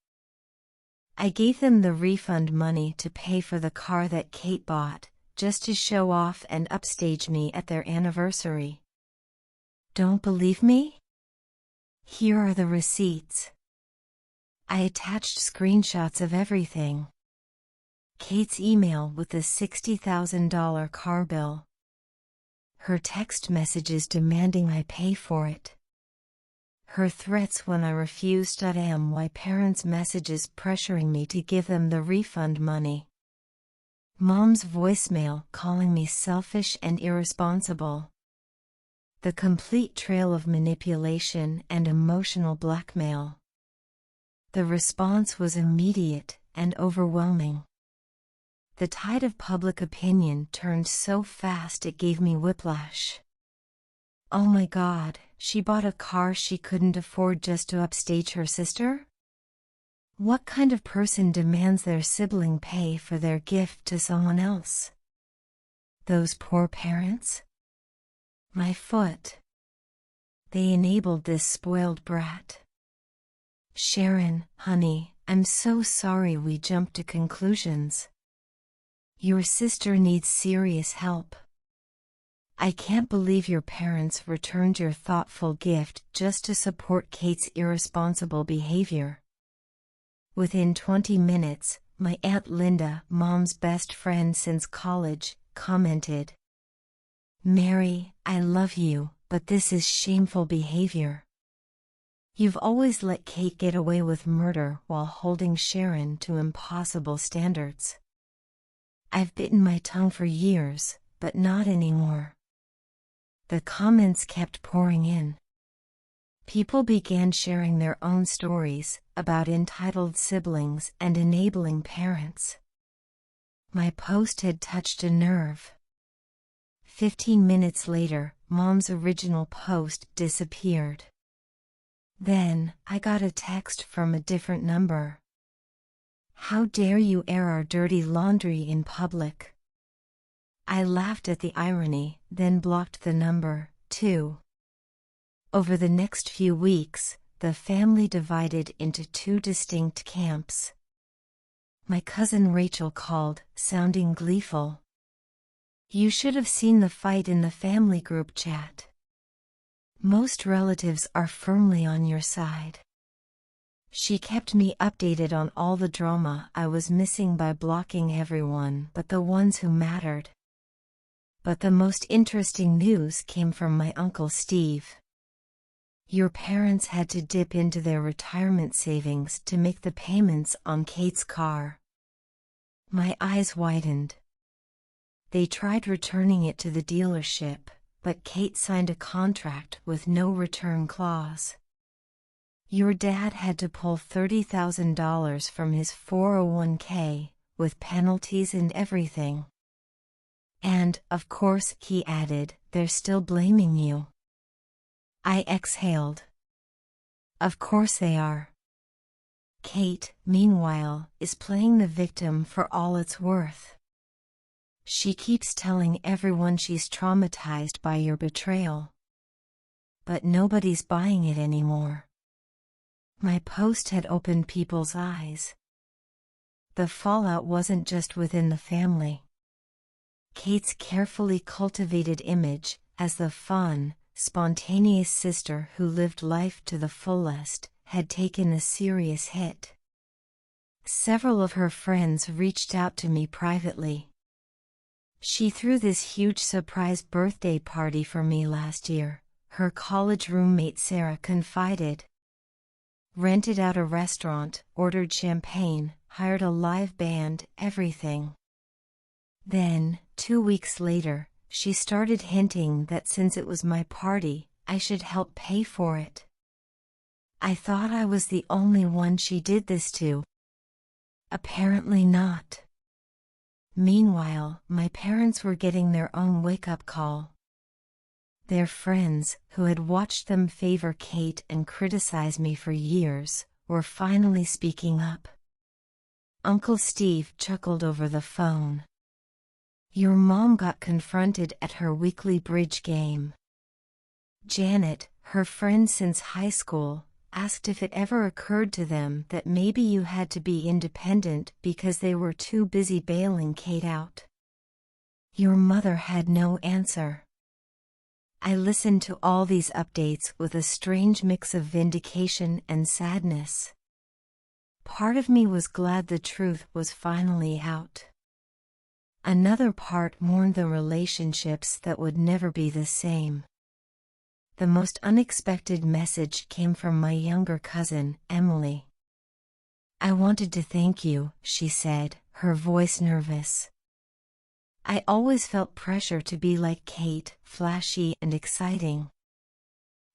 [SPEAKER 1] I gave them the refund money to pay for the car that Kate bought, just to show off and upstage me at their anniversary. Don't believe me? Here are the receipts. I attached screenshots of everything. Kate's email with the $60,000 car bill. Her text messages demanding I pay for it. Her threats when I refused. My parents' messages pressuring me to give them the refund money. Mom's voicemail calling me selfish and irresponsible. The complete trail of manipulation and emotional blackmail. The response was immediate, and overwhelming. The tide of public opinion turned so fast it gave me whiplash. Oh my God, she bought a car she couldn't afford just to upstage her sister? What kind of person demands their sibling pay for their gift to someone else? Those poor parents? My foot. They enabled this spoiled brat. Sharon, honey, I'm so sorry we jumped to conclusions. Your sister needs serious help. I can't believe your parents returned your thoughtful gift just to support Kate's irresponsible behavior. Within 20 minutes, my Aunt Linda, Mom's best friend since college, commented, "Mary, I love you, but this is shameful behavior. You've always let Kate get away with murder while holding Sharon to impossible standards. I've bitten my tongue for years, but not anymore." The comments kept pouring in. People began sharing their own stories about entitled siblings and enabling parents. My post had touched a nerve. 15 minutes later, Mom's original post disappeared. Then, I got a text from a different number. "How dare you air our dirty laundry in public?" I laughed at the irony, then blocked the number, too. Over the next few weeks, the family divided into two distinct camps. My cousin Rachel called, sounding gleeful. "You should have seen the fight in the family group chat. Most relatives are firmly on your side." She kept me updated on all the drama I was missing by blocking everyone but the ones who mattered. But the most interesting news came from my Uncle Steve. "Your parents had to dip into their retirement savings to make the payments on Kate's car." My eyes widened. They tried returning it to the dealership, but Kate signed a contract with no return clause. "Your dad had to pull $30,000 from his 401k, with penalties and everything. And, of course," he added, "they're still blaming you." I exhaled. Of course they are. Kate, meanwhile, is playing the victim for all it's worth. She keeps telling everyone she's traumatized by your betrayal. But nobody's buying it anymore. My post had opened people's eyes. The fallout wasn't just within the family. Kate's carefully cultivated image as the fun, spontaneous sister who lived life to the fullest had taken a serious hit. Several of her friends reached out to me privately. "She threw this huge surprise birthday party for me last year," her college roommate Sarah confided. "Rented out a restaurant, ordered champagne, hired a live band, everything." Then, 2 weeks later, she started hinting that since it was my party, I should help pay for it. I thought I was the only one she did this to. Apparently not. Meanwhile, my parents were getting their own wake-up call. Their friends, who had watched them favor Kate and criticize me for years, were finally speaking up. Uncle Steve chuckled over the phone. "Your mom got confronted at her weekly bridge game. Janet, her friend since high school, asked if it ever occurred to them that maybe you had to be independent because they were too busy bailing Kate out. Your mother had no answer." I listened to all these updates with a strange mix of vindication and sadness. Part of me was glad the truth was finally out. Another part mourned the relationships that would never be the same. The most unexpected message came from my younger cousin, Emily. "I wanted to thank you," she said, her voice nervous. "I always felt pressure to be like Kate, flashy and exciting.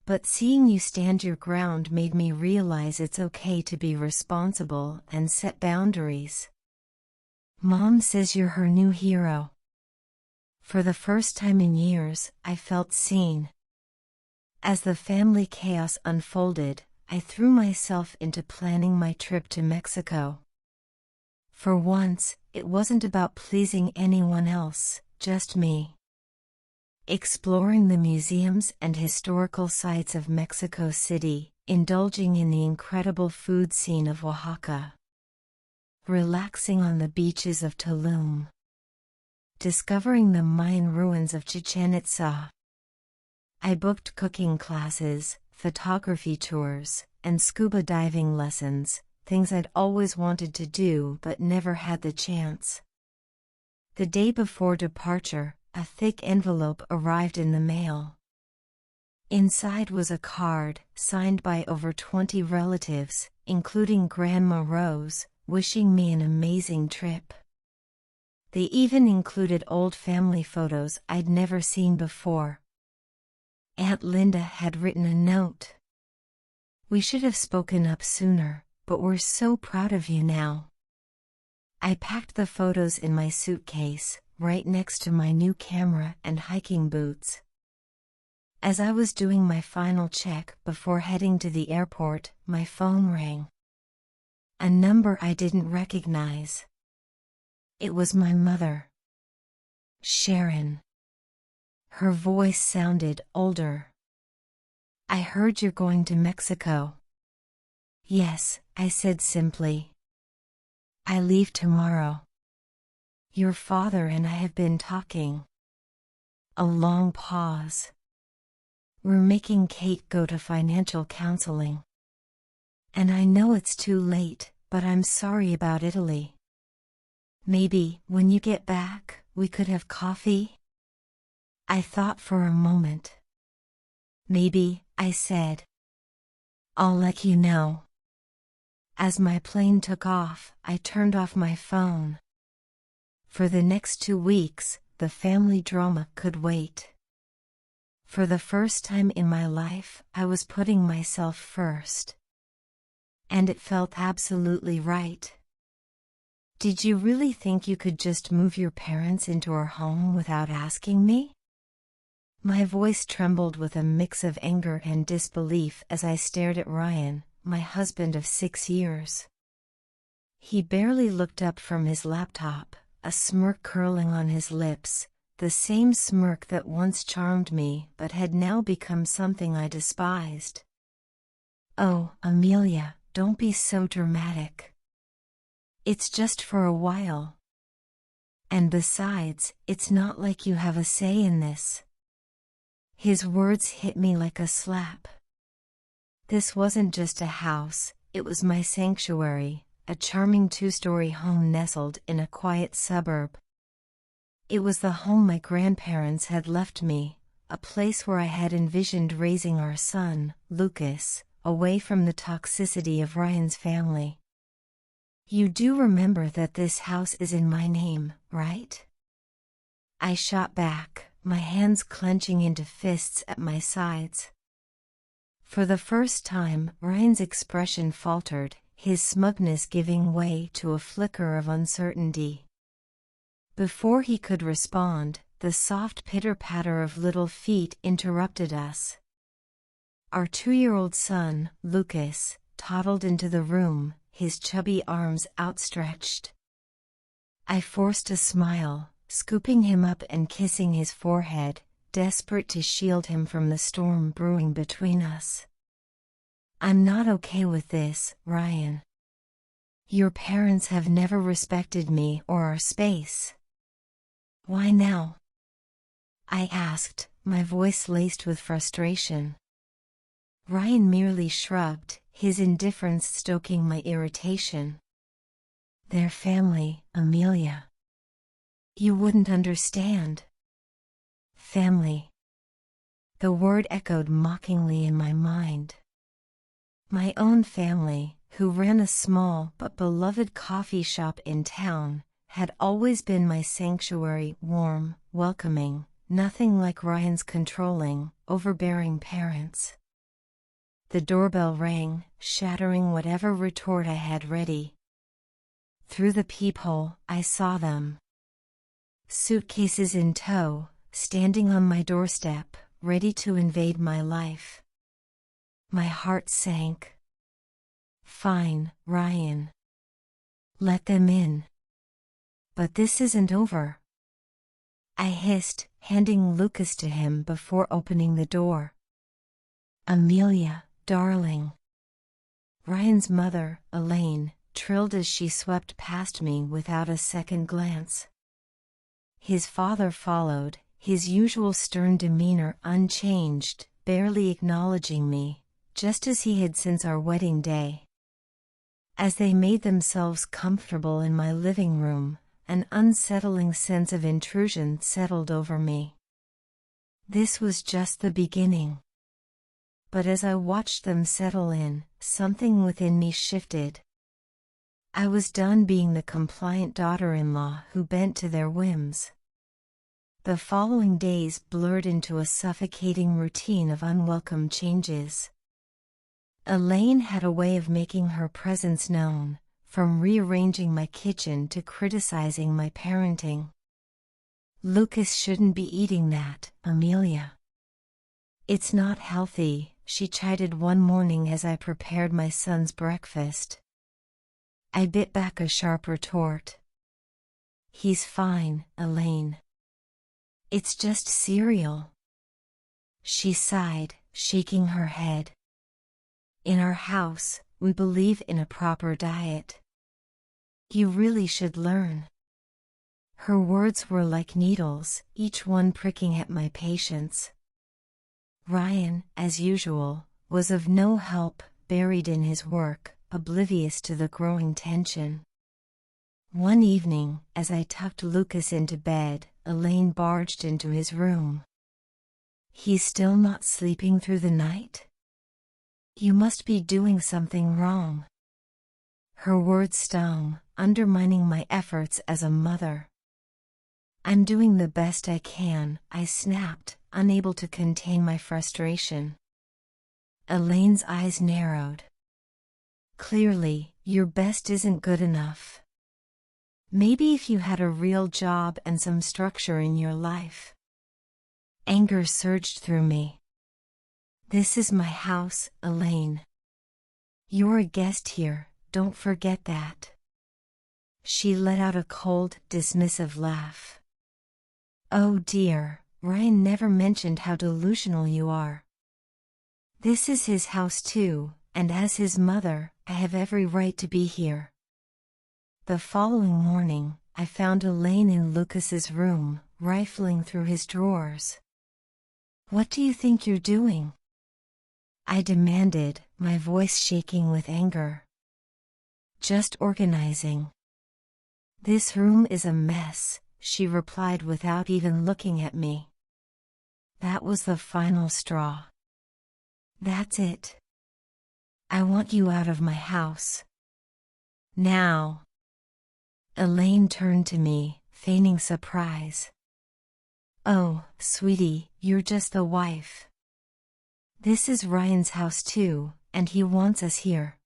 [SPEAKER 1] But seeing you stand your ground made me realize it's okay to be responsible and set boundaries. Mom says you're her new hero. For the first time in years, I felt seen. As the family chaos unfolded, I threw myself into planning my trip to Mexico. For once, it wasn't about pleasing anyone else, just me. Exploring the museums and historical sites of Mexico City, indulging in the incredible food scene of Oaxaca. Relaxing on the beaches of Tulum. Discovering the Mayan ruins of Chichen Itza. I booked cooking classes, photography tours, and scuba diving lessons, things I'd always wanted to do but never had the chance. The day before departure, a thick envelope arrived in the mail. Inside was a card, signed by over 20 relatives, including Grandma Rose, wishing me an amazing trip. They even included old family photos I'd never seen before. Aunt Linda had written a note. "We should have spoken up sooner, but we're so proud of you now." I packed the photos in my suitcase, right next to my new camera and hiking boots. As I was doing my final check before heading to the airport, my phone rang. A number I didn't recognize. It was my mother. Sharon. Her voice sounded older. "I heard you're going to Mexico." "Yes," I said simply. "I leave tomorrow. Your father and I have been talking." A long pause. "We're making Kate go to financial counseling. And I know it's too late, but I'm sorry about Italy. Maybe, when you get back, we could have coffee?" I thought for a moment. "Maybe," I said. "I'll let you know." As my plane took off, I turned off my phone. For the next 2 weeks, the family drama could wait. For the first time in my life, I was putting myself first. And it felt absolutely right. "Did you really think you could just move your parents into our home without asking me?" My voice trembled with a mix of anger and disbelief as I stared at Ryan, my husband of 6 years. He barely looked up from his laptop, a smirk curling on his lips, the same smirk that once charmed me but had now become something I despised. "Oh, Amelia, don't be so dramatic. It's just for a while. And besides, it's not like you have a say in this." His words hit me like a slap. This wasn't just a house, it was my sanctuary, a charming 2-story home nestled in a quiet suburb. It was the home my grandparents had left me, a place where I had envisioned raising our son, Lucas, away from the toxicity of Ryan's family. "You do remember that this house is in my name, right?" I shot back, my hands clenching into fists at my sides. For the first time, Ryan's expression faltered, his smugness giving way to a flicker of uncertainty. Before he could respond, the soft pitter-patter of little feet interrupted us. Our 2-year-old son, Lucas, toddled into the room, his chubby arms outstretched. I forced a smile, scooping him up and kissing his forehead, desperate to shield him from the storm brewing between us. "I'm not okay with this, Ryan. Your parents have never respected me or our space." "Why now?" I asked, my voice laced with frustration. Ryan merely shrugged, his indifference stoking my irritation. "Their family, Amelia. You wouldn't understand." Family. The word echoed mockingly in my mind. My own family, who ran a small but beloved coffee shop in town, had always been my sanctuary, warm, welcoming, nothing like Ryan's controlling, overbearing parents. The doorbell rang, shattering whatever retort I had ready. Through the peephole, I saw them. Suitcases in tow, standing on my doorstep, ready to invade my life. My heart sank. Fine, Ryan. Let them in. But this isn't over. I hissed, handing Lucas to him before opening the door. Amelia, darling. Ryan's mother, Elaine, trilled as she swept past me without a second glance. His father followed, his usual stern demeanor unchanged, barely acknowledging me, just as he had since our wedding day. As they made themselves comfortable in my living room, an unsettling sense of intrusion settled over me. This was just the beginning. But as I watched them settle in, something within me shifted. I was done being the compliant daughter-in-law who bent to their whims. The following days blurred into a suffocating routine of unwelcome changes. Elaine had a way of making her presence known, from rearranging my kitchen to criticizing my parenting. Lucas shouldn't be eating that, Amelia. It's not healthy, she chided one morning as I prepared my son's breakfast. I bit back a sharp retort. He's fine, Elaine. It's just cereal. She sighed, shaking her head. In our house, we believe in a proper diet. You really should learn. Her words were like needles, each one pricking at my patience. Ryan, as usual, was of no help, buried in his work, oblivious to the growing tension. One evening, as I tucked Lucas into bed, Elaine barged into his room. He's still not sleeping through the night? You must be doing something wrong. Her words stung, undermining my efforts as a mother. I'm doing the best I can, I snapped, unable to contain my frustration. Elaine's eyes narrowed. Clearly, your best isn't good enough. Maybe if you had a real job and some structure in your life. Anger surged through me. This is my house, Elaine. You're a guest here, don't forget that. She let out a cold, dismissive laugh. Oh dear, Ryan never mentioned how delusional you are. This is his house too, and as his mother, I have every right to be here. The following morning, I found Elaine in Lucas's room, rifling through his drawers. What do you think you're doing? I demanded, my voice shaking with anger. Just organizing. This room is a mess, she replied without even looking at me. That was the final straw. That's it. I want you out of my house. Now. Elaine turned to me, feigning surprise. Oh, sweetie, you're just the wife. This is Ryan's house too, and he wants us here.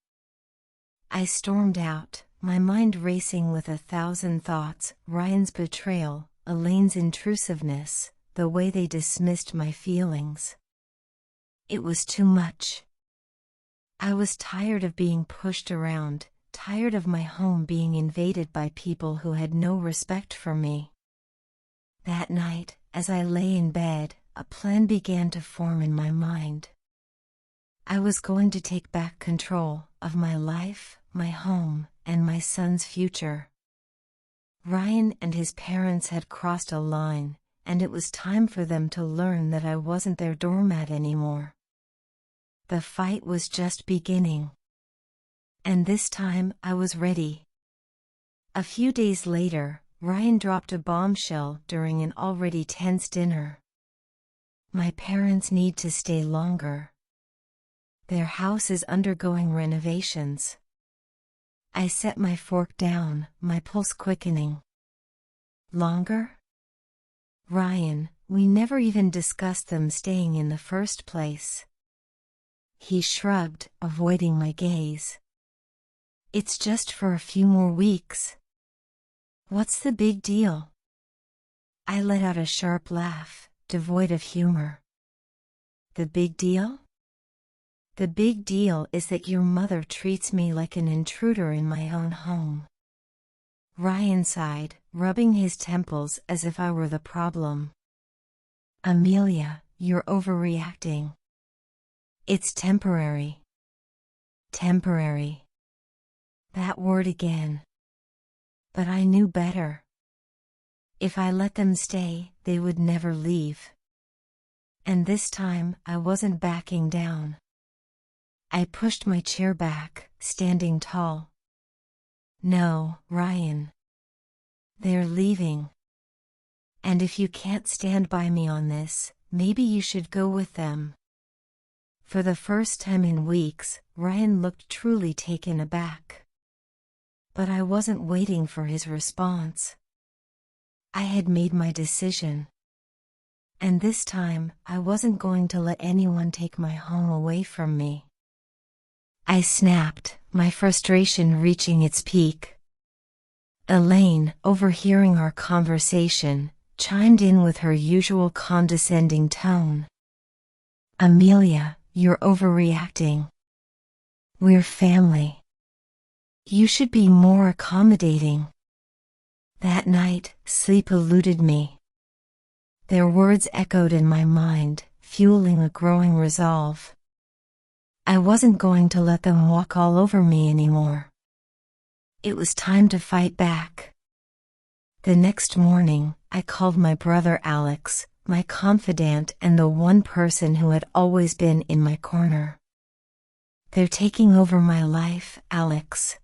[SPEAKER 1] I stormed out, my mind racing with 1,000 thoughts, Ryan's betrayal, Elaine's intrusiveness, the way they dismissed my feelings. It was too much. I was tired of being pushed around, tired of my home being invaded by people who had no respect for me. That night, as I lay in bed, a plan began to form in my mind. I was going to take back control of my life, my home, and my son's future. Ryan and his parents had crossed a line, and it was time for them to learn that I wasn't their doormat anymore. The fight was just beginning. And this time I was ready. A few days later, Ryan dropped a bombshell during an already tense dinner. My parents need to stay longer. Their house is undergoing renovations. I set my fork down, my pulse quickening. Longer? Ryan, we never even discussed them staying in the first place. He shrugged, avoiding my gaze. It's just for a few more weeks. What's the big deal? I let out a sharp laugh, devoid of humor. The big deal? The big deal is that your mother treats me like an intruder in my own home. Ryan sighed, rubbing his temples as if I were the problem. Amelia, you're overreacting. It's temporary. Temporary. That word again. But I knew better. If I let them stay, they would never leave. And this time, I wasn't backing down. I pushed my chair back, standing tall. No, Ryan. They're leaving. And if you can't stand by me on this, maybe you should go with them. For the first time in weeks, Ryan looked truly taken aback. But I wasn't waiting for his response. I had made my decision. And this time, I wasn't going to let anyone take my home away from me. I snapped, my frustration reaching its peak. Elaine, overhearing our conversation, chimed in with her usual condescending tone. Amelia, you're overreacting. We're family. You should be more accommodating. That night, sleep eluded me. Their words echoed in my mind, fueling a growing resolve. I wasn't going to let them walk all over me anymore. It was time to fight back. The next morning, I called my brother Alex, my confidant and the one person who had always been in my corner. They're taking over my life, Alex.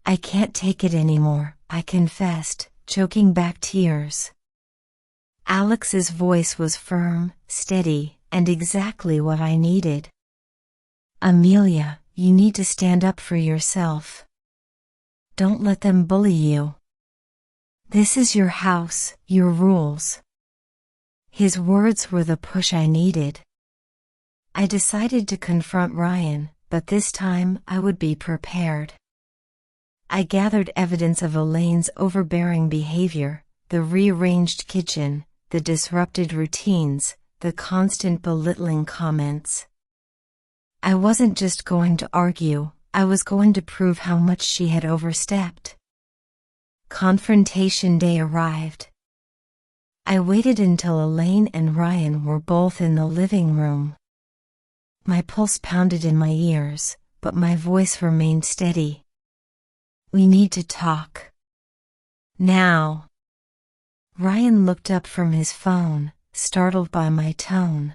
[SPEAKER 1] I can't take it anymore, I confessed, choking back tears. Alex's voice was firm, steady, and exactly what I needed. Amelia, you need to stand up for yourself. Don't let them bully you. This is your house, your rules. His words were the push I needed. I decided to confront Ryan, but this time I would be prepared. I gathered evidence of Elaine's overbearing behavior, the rearranged kitchen, the disrupted routines, the constant belittling comments. I wasn't just going to argue, I was going to prove how much she had overstepped. Confrontation day arrived. I waited until Elaine and Ryan were both in the living room. My pulse pounded in my ears, but my voice remained steady. We need to talk. Now. Ryan looked up from his phone, startled by my tone.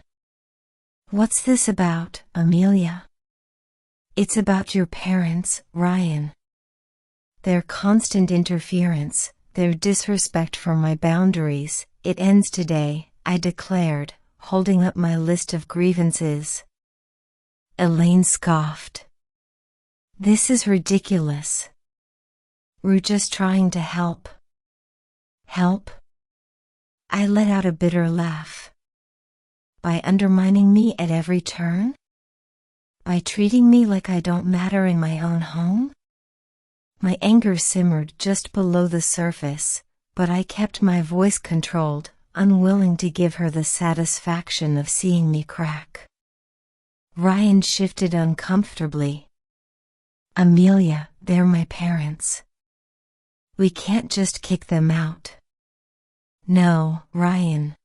[SPEAKER 1] What's this about, Amelia? It's about your parents, Ryan. Their constant interference, their disrespect for my boundaries. It ends today, I declared, holding up my list of grievances. Elaine scoffed. This is ridiculous. We're just trying to help. Help? I let out a bitter laugh. By undermining me at every turn? By treating me like I don't matter in my own home? My anger simmered just below the surface, but I kept my voice controlled, unwilling to give her the satisfaction of seeing me crack. Ryan shifted uncomfortably. Amelia, they're my parents. We can't just kick them out. No, Ryan.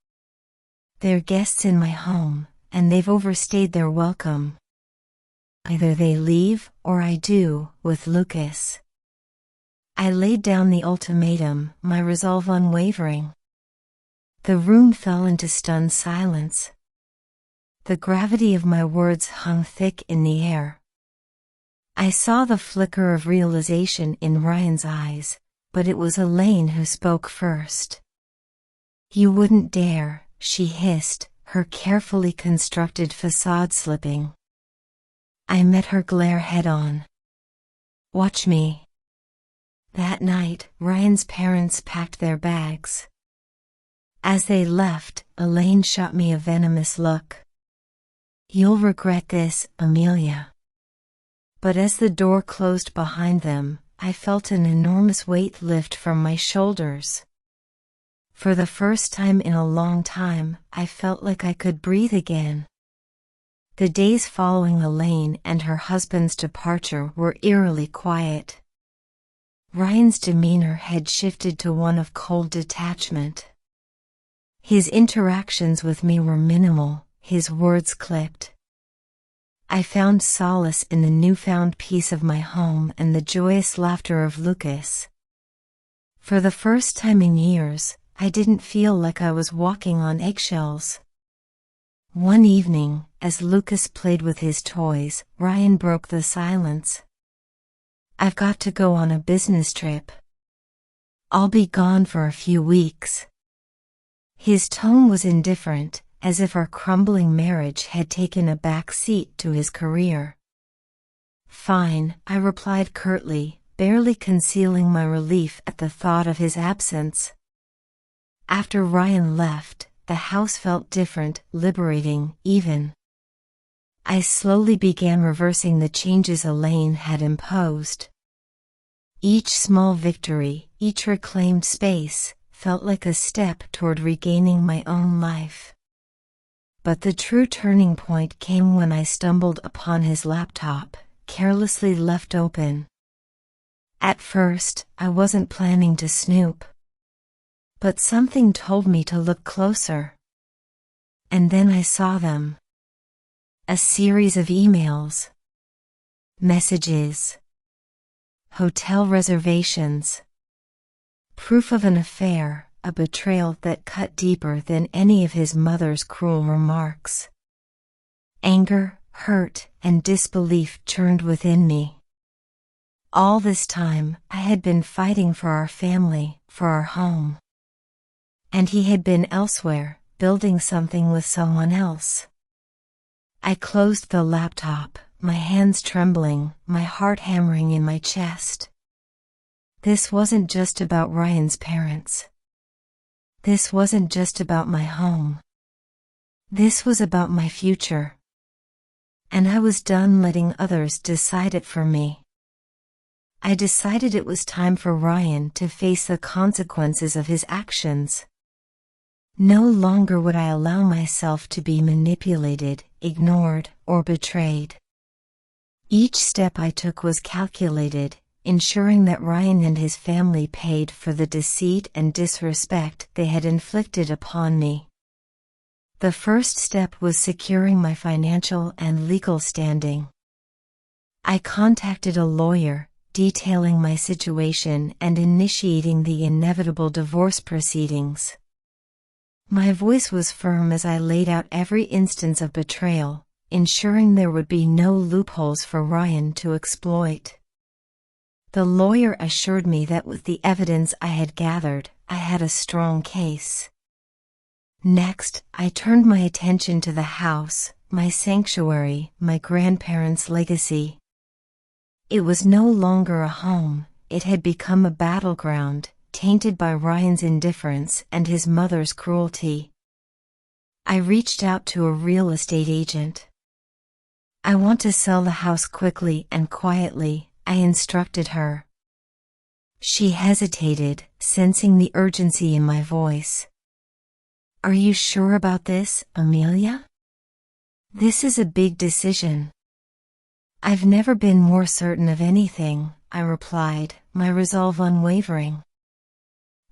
[SPEAKER 1] They're guests in my home, and they've overstayed their welcome. Either they leave, or I do, with Lucas. I laid down the ultimatum, my resolve unwavering. The room fell into stunned silence. The gravity of my words hung thick in the air. I saw the flicker of realization in Ryan's eyes, but it was Elaine who spoke first. You wouldn't dare, she hissed, her carefully constructed facade slipping. I met her glare head-on. Watch me. That night, Ryan's parents packed their bags. As they left, Elaine shot me a venomous look. "You'll regret this, Amelia." But as the door closed behind them, I felt an enormous weight lift from my shoulders. For the first time in a long time, I felt like I could breathe again. The days following Elaine and her husband's departure were eerily quiet. Ryan's demeanor had shifted to one of cold detachment. His interactions with me were minimal, his words clipped. I found solace in the newfound peace of my home and the joyous laughter of Lucas. For the first time in years, I didn't feel like I was walking on eggshells. One evening, as Lucas played with his toys, Ryan broke the silence. "I've got to go on a business trip. I'll be gone for a few weeks." His tone was indifferent, as if our crumbling marriage had taken a back seat to his career. "Fine," I replied curtly, barely concealing my relief at the thought of his absence. After Ryan left, the house felt different, liberating, even. I slowly began reversing the changes Elaine had imposed. Each small victory, each reclaimed space, felt like a step toward regaining my own life. But the true turning point came when I stumbled upon his laptop, carelessly left open. At first, I wasn't planning to snoop. But something told me to look closer. And then I saw them. A series of emails, messages, hotel reservations, proof of an affair, a betrayal that cut deeper than any of his mother's cruel remarks. Anger, hurt, and disbelief churned within me. All this time, I had been fighting for our family, for our home. And he had been elsewhere, building something with someone else. I closed the laptop, my hands trembling, my heart hammering in my chest. This wasn't just about Ryan's parents. This wasn't just about my home. This was about my future. And I was done letting others decide it for me. I decided it was time for Ryan to face the consequences of his actions. No longer would I allow myself to be manipulated, ignored, or betrayed. Each step I took was calculated, ensuring that Ryan and his family paid for the deceit and disrespect they had inflicted upon me. The first step was securing my financial and legal standing. I contacted a lawyer, detailing my situation and initiating the inevitable divorce proceedings. My voice was firm as I laid out every instance of betrayal, ensuring there would be no loopholes for Ryan to exploit. The lawyer assured me that with the evidence I had gathered, I had a strong case. Next, I turned my attention to the house, my sanctuary, my grandparents' legacy. It was no longer a home, it had become a battleground, tainted by Ryan's indifference and his mother's cruelty. I reached out to a real estate agent. "I want to sell the house quickly and quietly," I instructed her. She hesitated, sensing the urgency in my voice. "Are you sure about this, Amelia? This is a big decision." "I've never been more certain of anything," I replied, my resolve unwavering.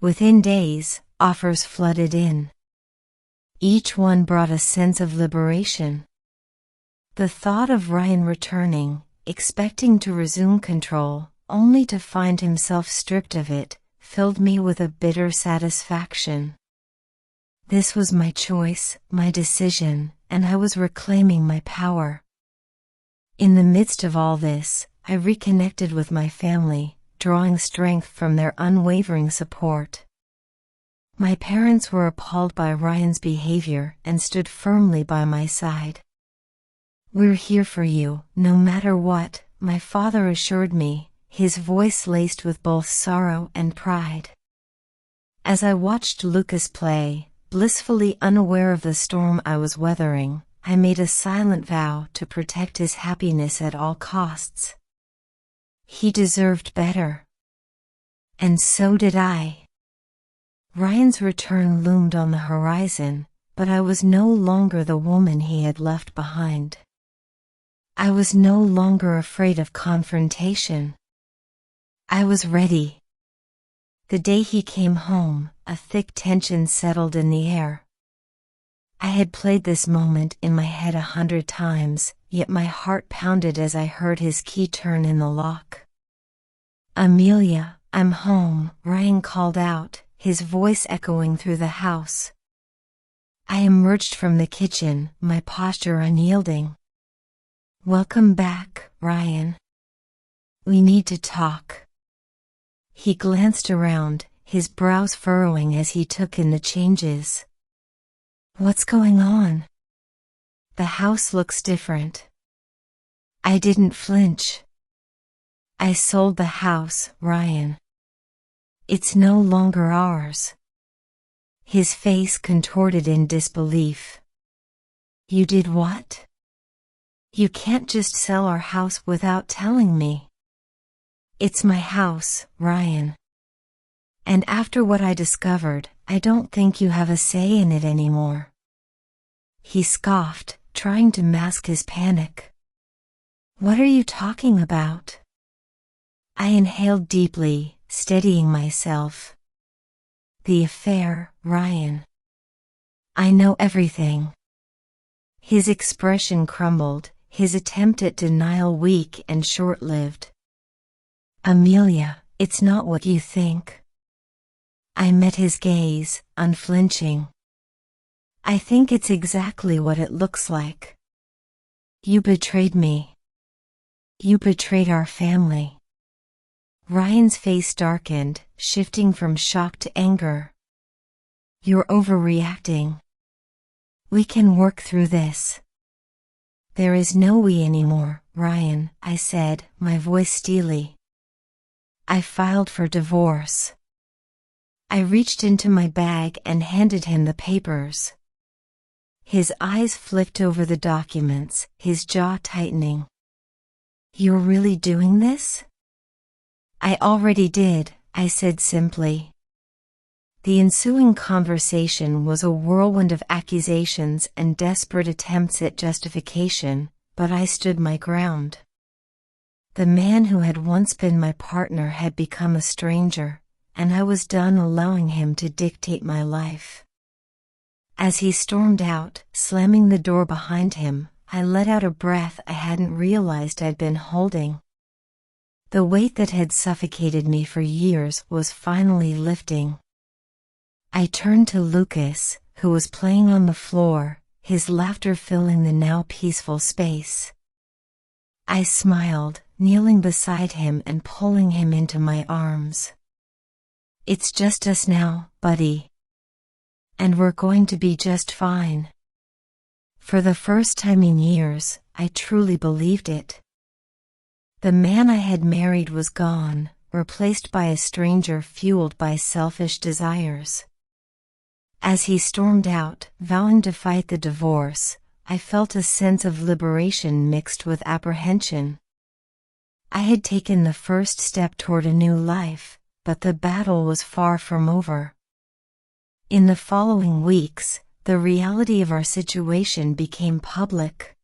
[SPEAKER 1] Within days, offers flooded in. Each one brought a sense of liberation. The thought of Ryan returning, expecting to resume control, only to find himself stripped of it, filled me with a bitter satisfaction. This was my choice, my decision, and I was reclaiming my power. In the midst of all this, I reconnected with my family, drawing strength from their unwavering support. My parents were appalled by Ryan's behavior and stood firmly by my side. "We're here for you, no matter what," my father assured me, his voice laced with both sorrow and pride. As I watched Lucas play, blissfully unaware of the storm I was weathering, I made a silent vow to protect his happiness at all costs. He deserved better. And so did I. Ryan's return loomed on the horizon, but I was no longer the woman he had left behind. I was no longer afraid of confrontation. I was ready. The day he came home, a thick tension settled in the air. I had played this moment in my head 100 times, yet my heart pounded as I heard his key turn in the lock. "Amelia, I'm home," Ryan called out, his voice echoing through the house. I emerged from the kitchen, my posture unyielding. "Welcome back, Ryan. We need to talk." He glanced around, his brows furrowing as he took in the changes. "What's going on?" "The house looks different." I didn't flinch. "I sold the house, Ryan. It's no longer ours." His face contorted in disbelief. "You did what?" "You can't just sell our house without telling me." "It's my house, Ryan. And after what I discovered, I don't think you have a say in it anymore." He scoffed, trying to mask his panic. "What are you talking about?" I inhaled deeply, steadying myself. "The affair, Ryan. I know everything." His expression crumbled, his attempt at denial weak and short-lived. "Amelia, it's not what you think." I met his gaze, unflinching. "I think it's exactly what it looks like. You betrayed me. You betrayed our family." Ryan's face darkened, shifting from shock to anger. "You're overreacting. We can work through this." "There is no we anymore, Ryan," I said, my voice steely. "I filed for divorce." I reached into my bag and handed him the papers. His eyes flicked over the documents, his jaw tightening. "You're really doing this?" "I already did," I said simply. The ensuing conversation was a whirlwind of accusations and desperate attempts at justification, but I stood my ground. The man who had once been my partner had become a stranger, and I was done allowing him to dictate my life. As he stormed out, slamming the door behind him, I let out a breath I hadn't realized I'd been holding. The weight that had suffocated me for years was finally lifting. I turned to Lucas, who was playing on the floor, his laughter filling the now peaceful space. I smiled, kneeling beside him and pulling him into my arms. "It's just us now, buddy. And we're going to be just fine." For the first time in years, I truly believed it. The man I had married was gone, replaced by a stranger fueled by selfish desires. As he stormed out, vowing to fight the divorce, I felt a sense of liberation mixed with apprehension. I had taken the first step toward a new life, but the battle was far from over. In the following weeks, the reality of our situation became public.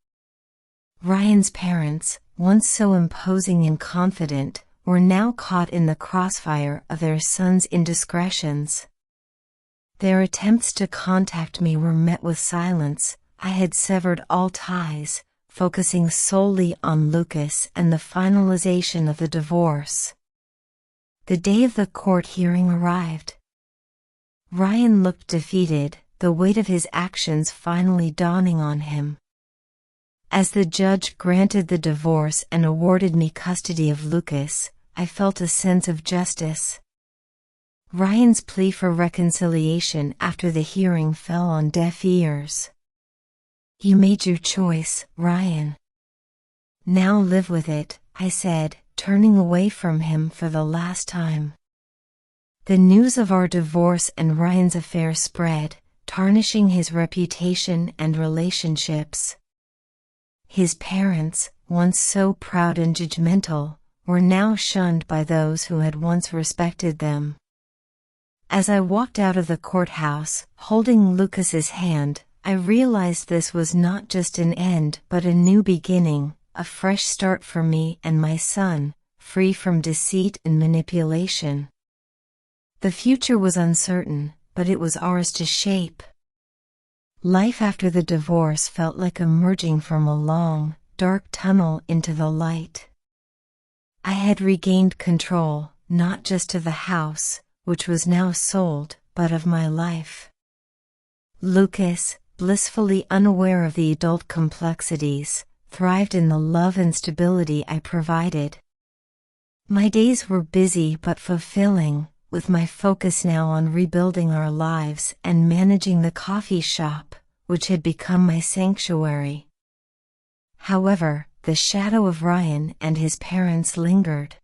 [SPEAKER 1] Ryan's parents, once so imposing and confident, were now caught in the crossfire of their son's indiscretions. Their attempts to contact me were met with silence. I had severed all ties, focusing solely on Lucas and the finalization of the divorce. The day of the court hearing arrived. Ryan looked defeated, the weight of his actions finally dawning on him. As the judge granted the divorce and awarded me custody of Lucas, I felt a sense of justice. Ryan's plea for reconciliation after the hearing fell on deaf ears. "You made your choice, Ryan. Now live with it," I said, turning away from him for the last time. The news of our divorce and Ryan's affair spread, tarnishing his reputation and relationships. His parents, once so proud and judgmental, were now shunned by those who had once respected them. As I walked out of the courthouse, holding Lucas's hand, I realized this was not just an end but a new beginning, a fresh start for me and my son, free from deceit and manipulation. The future was uncertain, but it was ours to shape. Life after the divorce felt like emerging from a long, dark tunnel into the light. I had regained control, not just of the house, which was now sold, but of my life. Lucas, blissfully unaware of the adult complexities, thrived in the love and stability I provided. My days were busy but fulfilling, with my focus now on rebuilding our lives and managing the coffee shop, which had become my sanctuary. However, the shadow of Ryan and his parents lingered.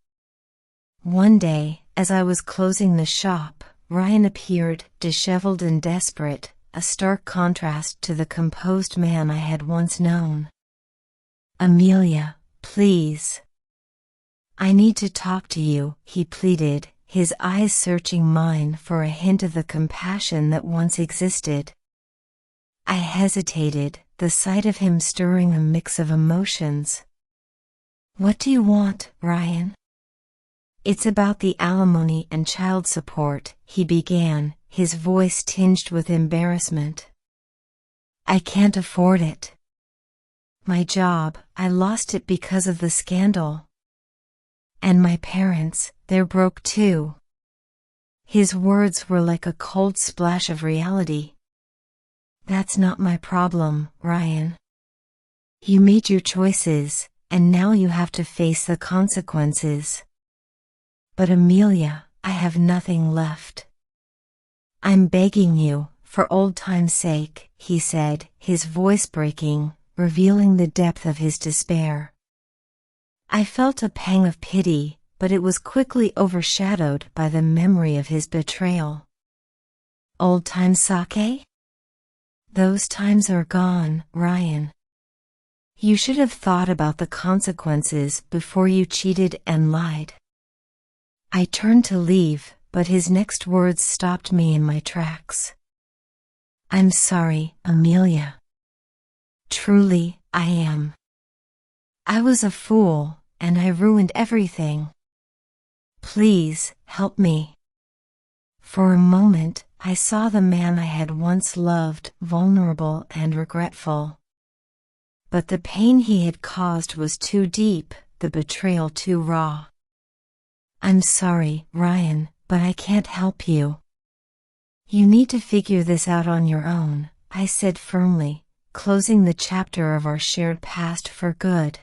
[SPEAKER 1] One day, as I was closing the shop, Ryan appeared, disheveled and desperate, a stark contrast to the composed man I had once known. "Amelia, please. I need to talk to you," he pleaded, his eyes searching mine for a hint of the compassion that once existed. I hesitated, the sight of him stirring a mix of emotions. "What do you want, Ryan?" "It's about the alimony and child support," he began, his voice tinged with embarrassment. "I can't afford it. My job, I lost it because of the scandal. And my parents, they're broke too." His words were like a cold splash of reality. "That's not my problem, Ryan. You made your choices, and now you have to face the consequences. But Amelia, I have nothing left. I'm begging you, for old time's sake," he said, his voice breaking, revealing the depth of his despair. I felt a pang of pity, but it was quickly overshadowed by the memory of his betrayal. "Old time sake? Those times are gone, Ryan. You should have thought about the consequences before you cheated and lied." I turned to leave, but his next words stopped me in my tracks. "I'm sorry, Amelia. Truly, I am. I was a fool, and I ruined everything. Please, help me." For a moment, I saw the man I had once loved, vulnerable and regretful. But the pain he had caused was too deep, the betrayal too raw. "I'm sorry, Ryan, but I can't help you. You need to figure this out on your own," I said firmly, closing the chapter of our shared past for good.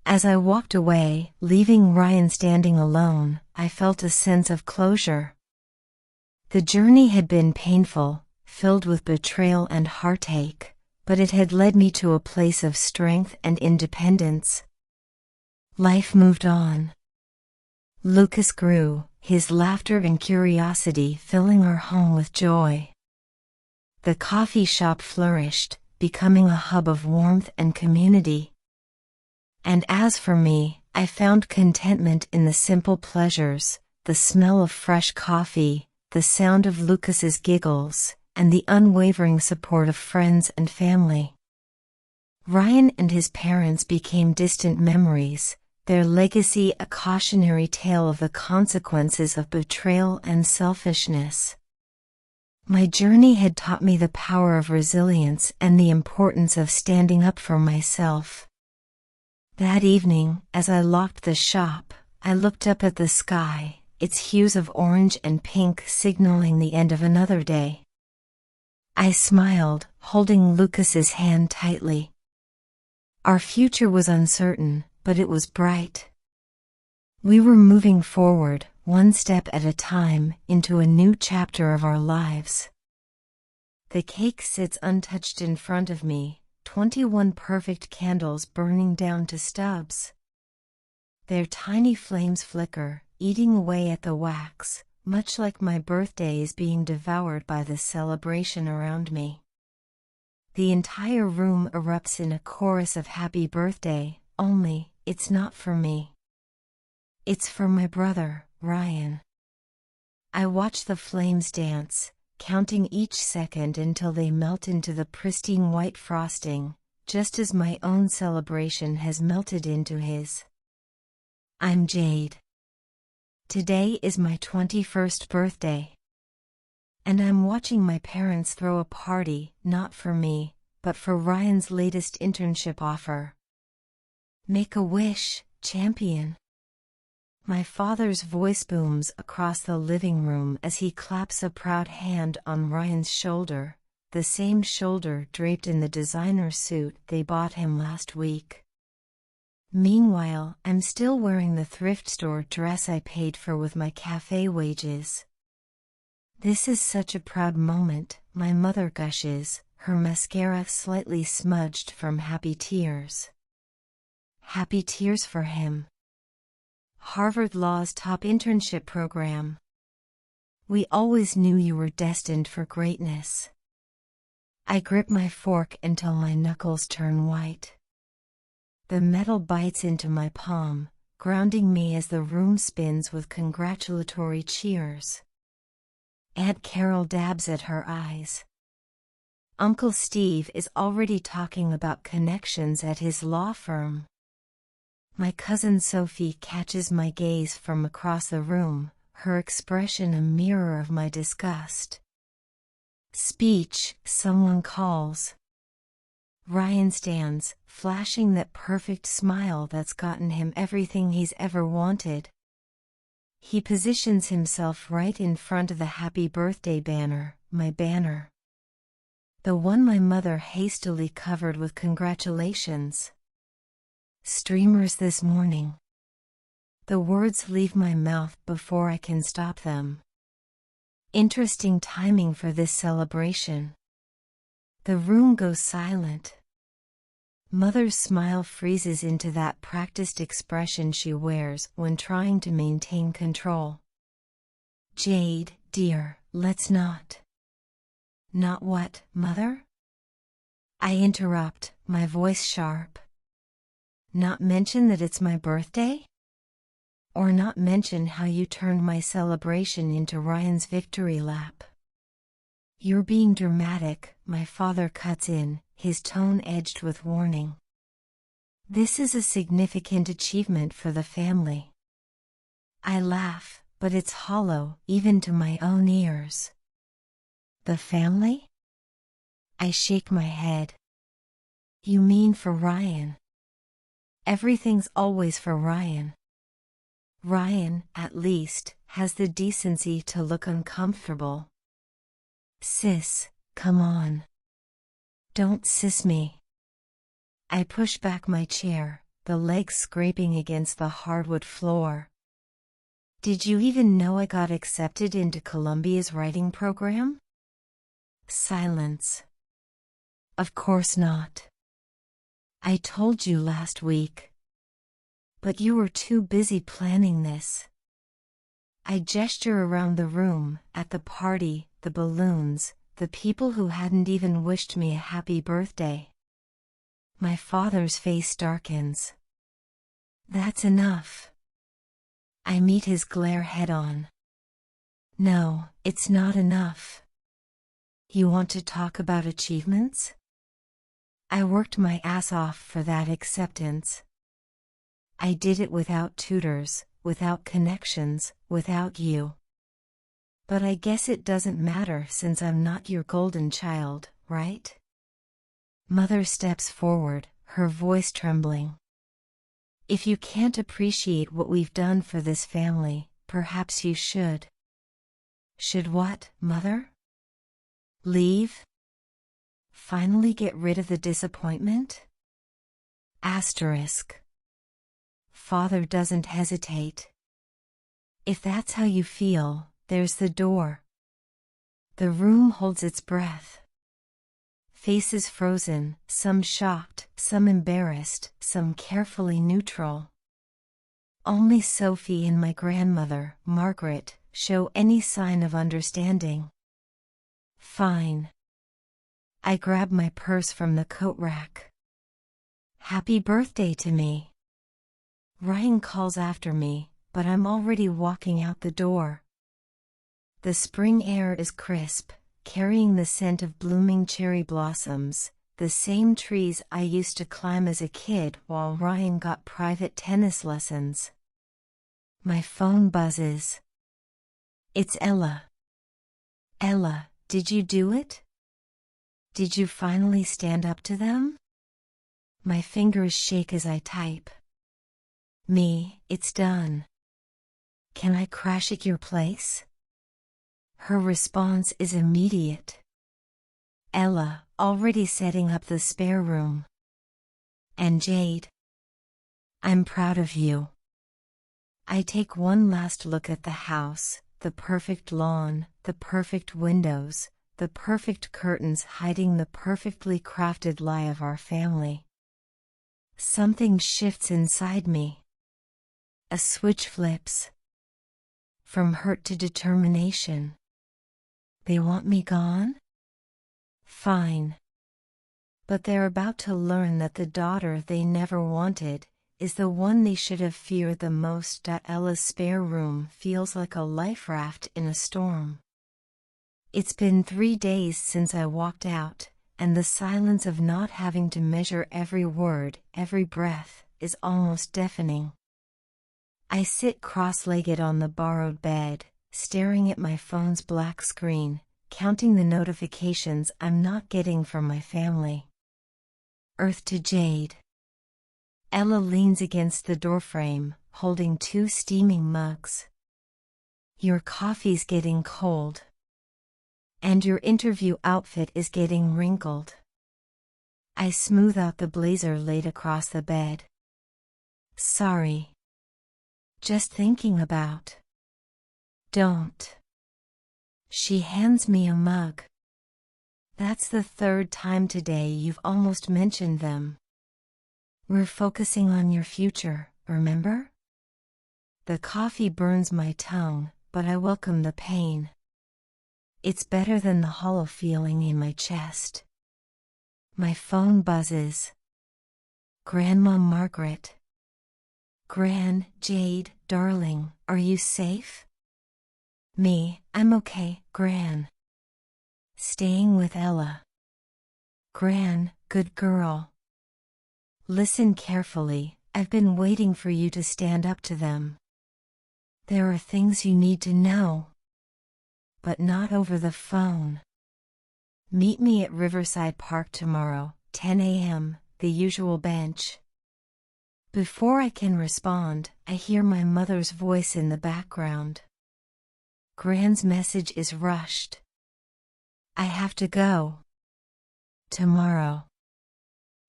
[SPEAKER 1] As I walked away, leaving Ryan standing alone, I felt a sense of closure. The journey had been painful, filled with betrayal and heartache, but it had led me to a place of strength and independence. Life moved on. Lucas grew, his laughter and curiosity filling our home with joy. The coffee shop flourished, becoming a hub of warmth and community. And as for me, I found contentment in the simple pleasures, the smell of fresh coffee, the sound of Lucas's giggles, and the unwavering support of friends and family. Ryan and his parents became distant memories, their legacy a cautionary tale of the consequences of betrayal and selfishness. My journey had taught me the power of resilience and the importance of standing up for myself. That evening, as I locked the shop, I looked up at the sky, its hues of orange and pink signaling the end of another day. I smiled, holding Lucas's hand tightly. Our future was uncertain, but it was bright. We were moving forward, one step at a time, into a new chapter of our lives. The cake sits untouched in front of me, 21 perfect candles burning down to stubs. Their tiny flames flicker, eating away at the wax, much like my birthday is being devoured by the celebration around me. The entire room erupts in a chorus of happy birthday, only, it's not for me. It's for my brother, Ryan. I watch the flames dance, counting each second until they melt into the pristine white frosting, just as my own celebration has melted into his. I'm Jade. Today is my 21st birthday. And I'm watching my parents throw a party, not for me, but for Ryan's latest internship offer. Make a wish, champion. My father's voice booms across the living room as he claps a proud hand on Ryan's shoulder, the same shoulder draped in the designer suit they bought him last week. Meanwhile, I'm still wearing the thrift store dress I paid for with my cafe wages. This is such a proud moment, my mother gushes, her mascara slightly smudged from happy tears. Happy tears for him. Harvard Law's top internship program. We always knew you were destined for greatness. I grip my fork until my knuckles turn white. The metal bites into my palm, grounding me as the room spins with congratulatory cheers. Aunt Carol dabs at her eyes. Uncle Steve is already talking about connections at his law firm. My cousin Sophie catches my gaze from across the room, her expression a mirror of my disgust. Speech, someone calls. Ryan stands, flashing that perfect smile that's gotten him everything he's ever wanted. He positions himself right in front of the happy birthday banner, my banner. The one my mother hastily covered with congratulations. Streamers this morning. The words leave my mouth before I can stop them. Interesting timing for this celebration. The room goes silent. Mother's smile freezes into that practiced expression she wears when trying to maintain control. Jade, dear, let's not. Not what, Mother? I interrupt, my voice sharp. Not mention that it's my birthday? Or not mention how you turned my celebration into Ryan's victory lap? You're being dramatic, my father cuts in, his tone edged with warning. This is a significant achievement for the family. I laugh, but it's hollow, even to my own ears. The family? I shake my head. You mean for Ryan? Everything's always for Ryan. Ryan, at least, has the decency to look uncomfortable. Sis, come on. Don't sis me. I push back my chair, the legs scraping against the hardwood floor. Did you even know I got accepted into Columbia's writing program? Silence. Of course not. I told you last week. But you were too busy planning this. I gesture around the room, at the party, the balloons, the people who hadn't even wished me a happy birthday. My father's face darkens. That's enough. I meet his glare head-on. No, it's not enough. You want to talk about achievements? I worked my ass off for that acceptance. I did it without tutors, without connections, without you. But I guess it doesn't matter since I'm not your golden child, right? Mother steps forward, her voice trembling. If you can't appreciate what we've done for this family, perhaps you should. Should what, Mother? Leave? Finally get rid of the disappointment? Asterisk. Father doesn't hesitate. If that's how you feel, there's the door. The room holds its breath. Faces frozen, some shocked, some embarrassed, some carefully neutral. Only Sophie and my grandmother, Margaret, show any sign of understanding. Fine. I grab my purse from the coat rack. Happy birthday to me. Ryan calls after me, but I'm already walking out the door. The spring air is crisp, carrying the scent of blooming cherry blossoms, the same trees I used to climb as a kid while Ryan got private tennis lessons. My phone buzzes. It's Ella. Ella, did you do it? Did you finally stand up to them? My fingers shake as I type. It's done. Can I crash at your place? Her response is immediate. Ella, already setting up the spare room. And Jade. I'm proud of you. I take one last look at the house, the perfect lawn, the perfect windows, the perfect curtains hiding the perfectly crafted lie of our family. Something shifts inside me. A switch flips. From hurt to determination. They want me gone? Fine. But they're about to learn that the daughter they never wanted is the one they should have feared the most. Ella's spare room feels like a life raft in a storm. It's been 3 days since I walked out, and the silence of not having to measure every word, every breath, is almost deafening. I sit cross-legged on the borrowed bed, staring at my phone's black screen, counting the notifications I'm not getting from my family. Earth to Jade. Ella leans against the doorframe, holding 2 steaming mugs. Your coffee's getting cold. And your interview outfit is getting wrinkled. I smooth out the blazer laid across the bed. Sorry. Just thinking about. Don't. She hands me a mug. That's the 3rd time today you've almost mentioned them. We're focusing on your future, remember? The coffee burns my tongue, but I welcome the pain. It's better than the hollow feeling in my chest. My phone buzzes. Grandma Margaret. Gran, Jade, darling, are you safe? I'm okay, Gran. Staying with Ella. Gran, good girl. Listen carefully, I've been waiting for you to stand up to them. There are things you need to know. But not over the phone. Meet me at Riverside Park tomorrow, 10 a.m., the usual bench. Before I can respond, I hear my mother's voice in the background. Gran's message is rushed. I have to go. Tomorrow.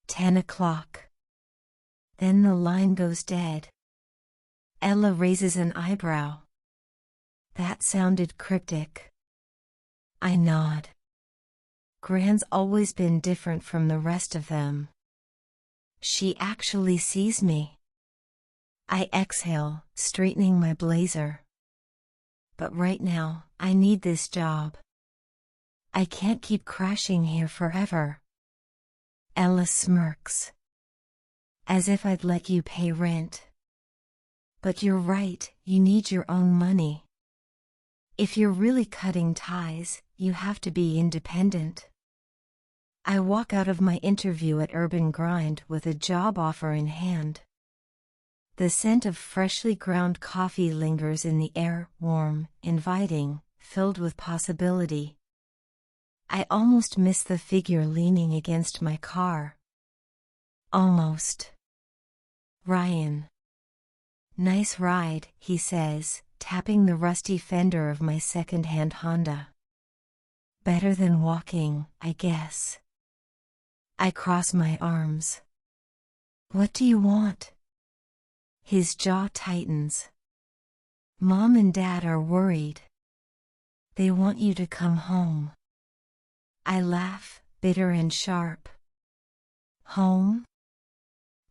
[SPEAKER 1] 10 o'clock. Then the line goes dead. Ella raises an eyebrow. That sounded cryptic. I nod. Gran's always been different from the rest of them. She actually sees me. I exhale, straightening my blazer. But right now, I need this job. I can't keep crashing here forever. Ella smirks. As if I'd let you pay rent. But you're right, you need your own money. If you're really cutting ties, you have to be independent. I walk out of my interview at Urban Grind with a job offer in hand. The scent of freshly ground coffee lingers in the air, warm, inviting, filled with possibility. I almost miss the figure leaning against my car. Almost. Ryan. Nice ride, he says, tapping the rusty fender of my second-hand Honda. Better than walking, I guess. I cross my arms. What do you want? His jaw tightens. Mom and Dad are worried. They want you to come home. I laugh, bitter and sharp. Home?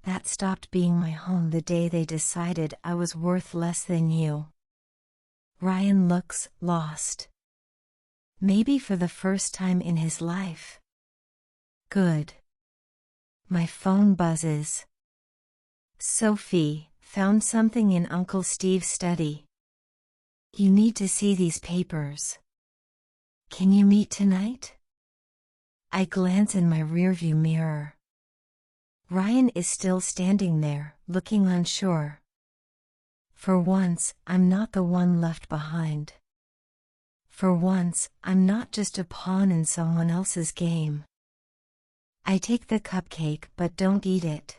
[SPEAKER 1] That stopped being my home the day they decided I was worth less than you. Ryan looks lost. Maybe for the first time in his life. Good. My phone buzzes. Sophie, found something in Uncle Steve's study. You need to see these papers. Can you meet tonight? I glance in my rearview mirror. Ryan is still standing there, looking unsure. For once, I'm not the one left behind. For once, I'm not just a pawn in someone else's game. I take the cupcake but don't eat it.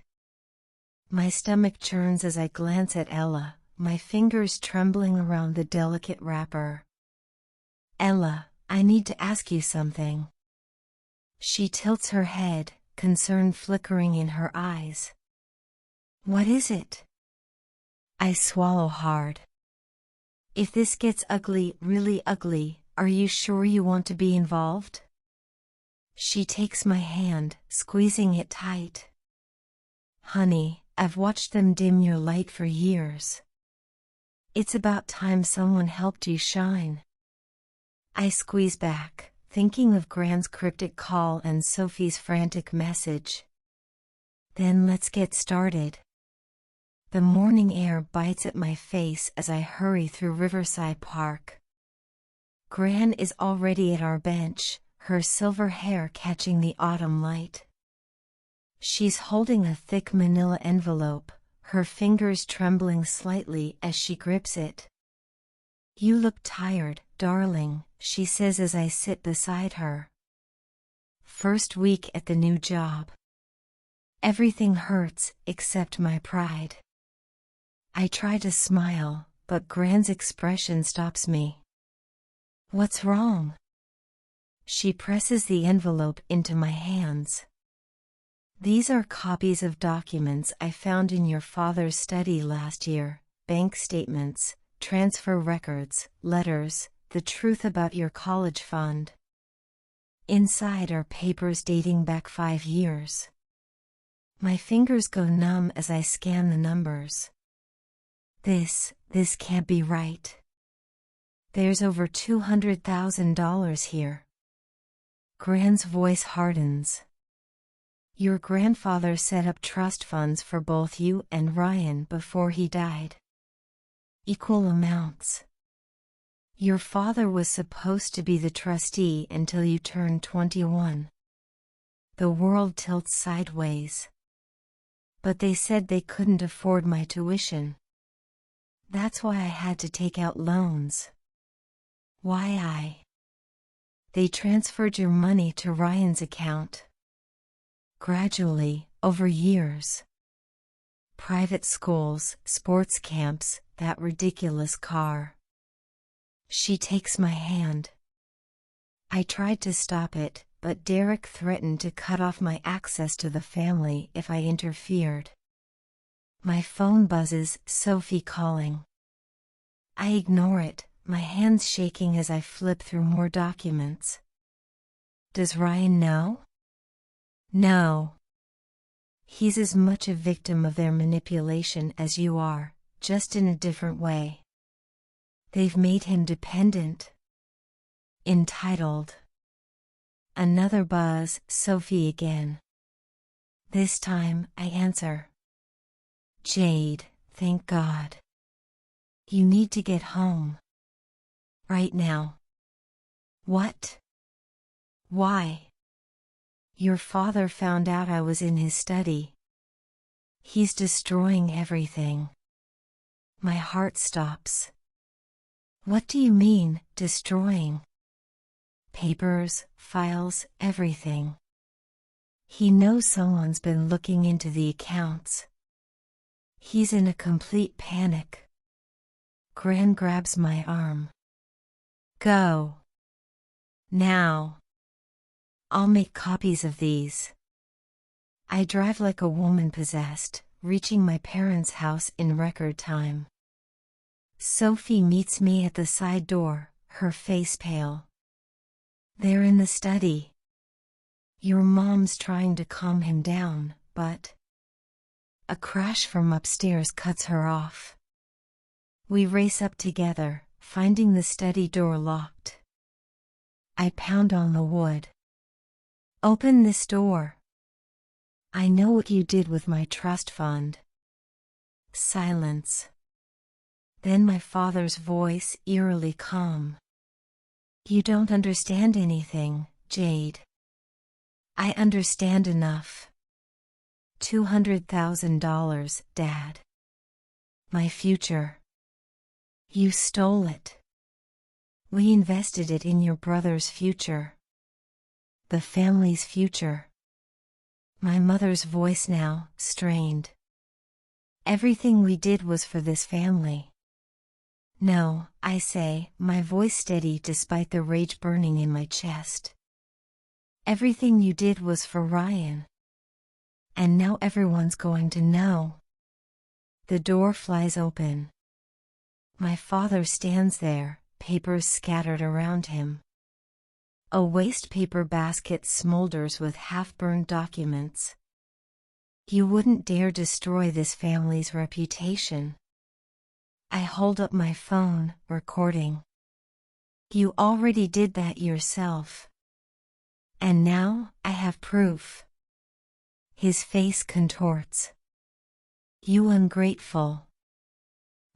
[SPEAKER 1] My stomach churns as I glance at Ella, my fingers trembling around the delicate wrapper. Ella, I need to ask you something. She tilts her head, concern flickering in her eyes. What is it? I swallow hard. If this gets ugly, really ugly, are you sure you want to be involved? She takes my hand, squeezing it tight. Honey, I've watched them dim your light for years. It's about time someone helped you shine. I squeeze back, thinking of Gran's cryptic call and Sophie's frantic message. Then let's get started. The morning air bites at my face as I hurry through Riverside Park. Gran is already at our bench, her silver hair catching the autumn light. She's holding a thick manila envelope, her fingers trembling slightly as she grips it. You look tired, darling, she says as I sit beside her. First week at the new job. Everything hurts except my pride. I try to smile, but Gran's expression stops me. What's wrong? She presses the envelope into my hands. These are copies of documents I found in your father's study last year, bank statements, transfer records, letters, the truth about your college fund. Inside are papers dating back 5 years. My fingers go numb as I scan the numbers. This can't be right. There's over $200,000 here. Gran's voice hardens. Your grandfather set up trust funds for both you and Ryan before he died. Equal amounts. Your father was supposed to be the trustee until you turned 21. The world tilts sideways. But they said they couldn't afford my tuition. That's why I had to take out loans. They transferred your money to Ryan's account. Gradually, over years. Private schools, sports camps, that ridiculous car. She takes my hand. I tried to stop it, but Derek threatened to cut off my access to the family if I interfered. My phone buzzes, Sophie calling. I ignore it, my hands shaking as I flip through more documents. Does Ryan know? No. He's as much a victim of their manipulation as you are, just in a different way. They've made him dependent. Entitled. Another buzz, Sophie again. This time, I answer. Jade, thank God. You need to get home. Right now. What? Why? Your father found out I was in his study. He's destroying everything. My heart stops. What do you mean, destroying? Papers, files, everything. He knows someone's been looking into the accounts. He's in a complete panic. Gran grabs my arm. Go. Now. I'll make copies of these. I drive like a woman possessed, reaching my parents' house in record time. Sophie meets me at the side door, her face pale. They're in the study. Your mom's trying to calm him down, but a crash from upstairs cuts her off. We race up together, finding the study door locked. I pound on the wood. Open this door. I know what you did with my trust fund. Silence. Then my father's voice, eerily calm. You don't understand anything, Jade. I understand enough. $200,000, Dad. My future. You stole it. We invested it in your brother's future. The family's future. My mother's voice now, strained. Everything we did was for this family. No, I say, my voice steady despite the rage burning in my chest. Everything you did was for Ryan. And now everyone's going to know. The door flies open. My father stands there, papers scattered around him. A waste paper basket smolders with half-burned documents. You wouldn't dare destroy this family's reputation. I hold up my phone, recording. You already did that yourself. And now, I have proof. His face contorts. You ungrateful.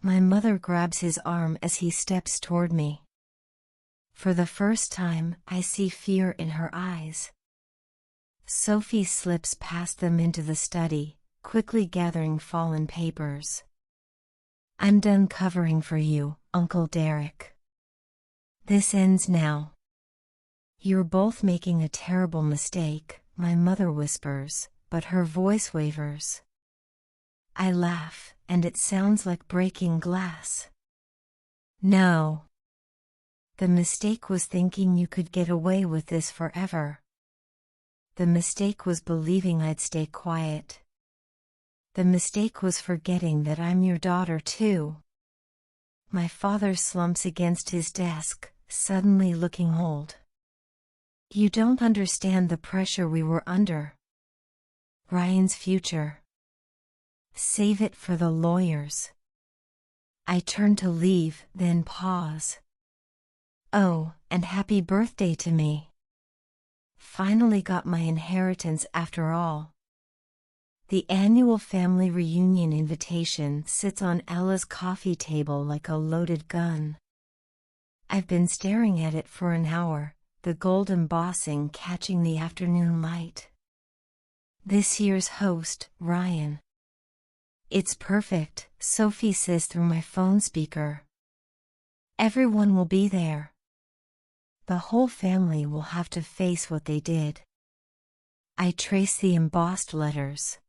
[SPEAKER 1] My mother grabs his arm as he steps toward me. For the first time, I see fear in her eyes. Sophie slips past them into the study, quickly gathering fallen papers. I'm done covering for you, Uncle Derek. This ends now. You're both making a terrible mistake, my mother whispers, but her voice wavers. I laugh, and it sounds like breaking glass. No. The mistake was thinking you could get away with this forever. The mistake was believing I'd stay quiet. The mistake was forgetting that I'm your daughter too. My father slumps against his desk, suddenly looking old. You don't understand the pressure we were under. Ryan's future. Save it for the lawyers. I turn to leave, then pause. Oh, and happy birthday to me. Finally got my inheritance after all. The annual family reunion invitation sits on Ella's coffee table like a loaded gun. I've been staring at it for an hour, the gold embossing catching the afternoon light. This year's host, Ryan. It's perfect, Sophie says through my phone speaker. Everyone will be there. The whole family will have to face what they did. I trace the embossed letters.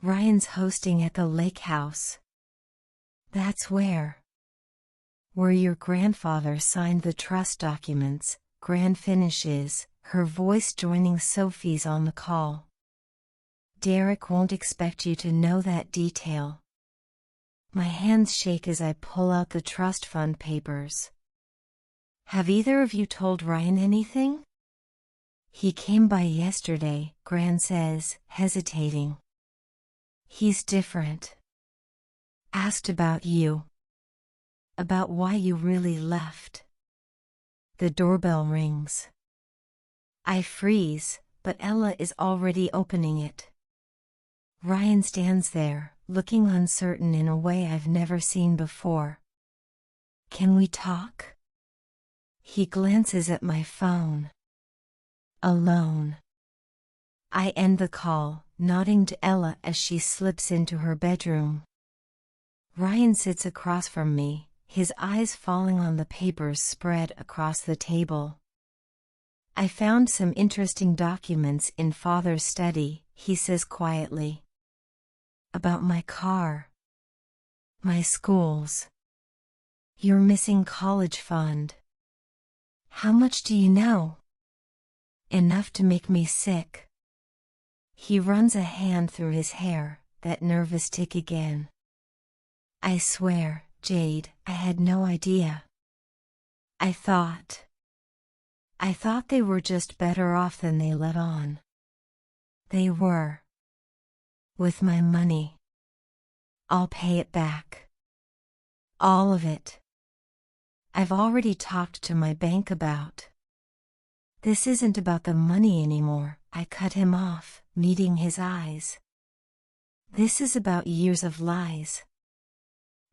[SPEAKER 1] Ryan's hosting at the lake house. That's where your grandfather signed the trust documents, grand finishes, her voice joining Sophie's on the call. Derek won't expect you to know that detail. My hands shake as I pull out the trust fund papers. Have either of you told Ryan anything? He came by yesterday, Gran says, hesitating. He's different. Asked about you. About why you really left. The doorbell rings. I freeze, but Ella is already opening it. Ryan stands there, looking uncertain in a way I've never seen before. Can we talk? He glances at my phone. Alone. I end the call, nodding to Ella as she slips into her bedroom. Ryan sits across from me, his eyes falling on the papers spread across the table. I found some interesting documents in Father's study, he says quietly. About my car. My schools. Your missing college fund. How much do you know? Enough to make me sick. He runs a hand through his hair, that nervous tick again. I swear, Jade, I had no idea. I thought they were just better off than they let on. They were. With my money. I'll pay it back. All of it. I've already talked to my bank about. This isn't about the money anymore, I cut him off, meeting his eyes. This is about years of lies.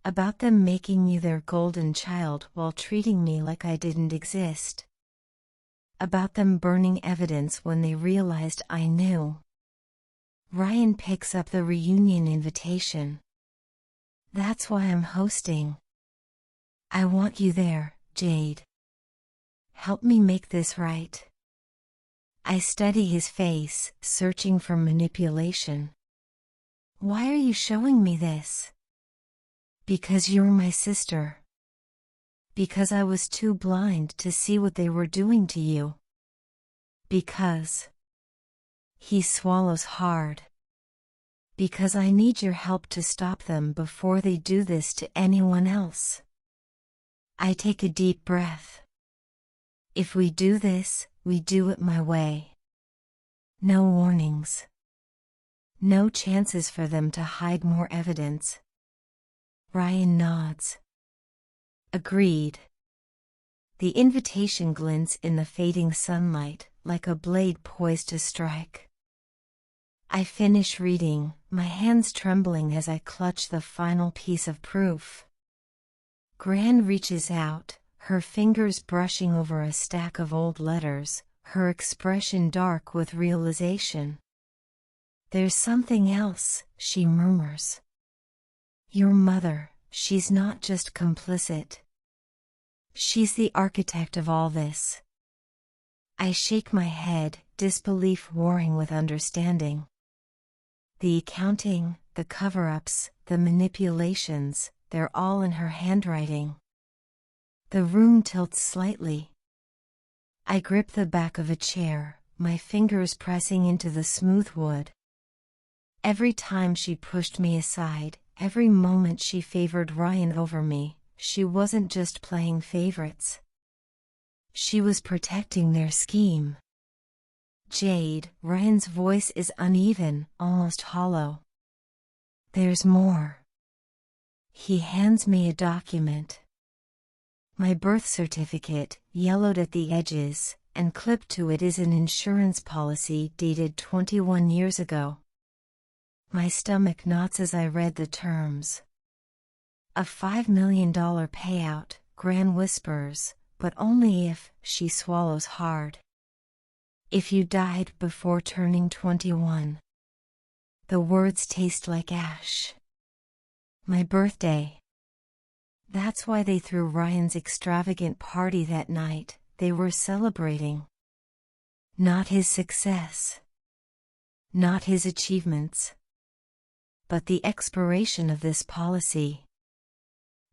[SPEAKER 1] About them making you their golden child while treating me like I didn't exist. About them burning evidence when they realized I knew. Ryan picks up the reunion invitation. That's why I'm hosting. I want you there, Jade. Help me make this right. I study his face, searching for manipulation. Why are you showing me this? Because you're my sister. Because I was too blind to see what they were doing to you. Because. He swallows hard. Because I need your help to stop them before they do this to anyone else. I take a deep breath. If we do this, we do it my way. No warnings. No chances for them to hide more evidence. Ryan nods. Agreed. The invitation glints in the fading sunlight, like a blade poised to strike. I finish reading, my hands trembling as I clutch the final piece of proof. Gran reaches out, her fingers brushing over a stack of old letters, her expression dark with realization. There's something else, she murmurs. Your mother, she's not just complicit. She's the architect of all this. I shake my head, disbelief warring with understanding. The accounting, the cover-ups, the manipulations, they're all in her handwriting. The room tilts slightly. I grip the back of a chair, my fingers pressing into the smooth wood. Every time she pushed me aside, every moment she favored Ryan over me, she wasn't just playing favorites. She was protecting their scheme. Jade, Ryan's voice is uneven, almost hollow. There's more. He hands me a document. My birth certificate, yellowed at the edges, and clipped to it is an insurance policy dated 21 years ago. My stomach knots as I read the terms. A $5 million payout, Gran whispers, but only if, she swallows hard. If you died before turning 21. The words taste like ash. My birthday. That's why they threw Ryan's extravagant party that night, they were celebrating. Not his success. Not his achievements. But the expiration of this policy.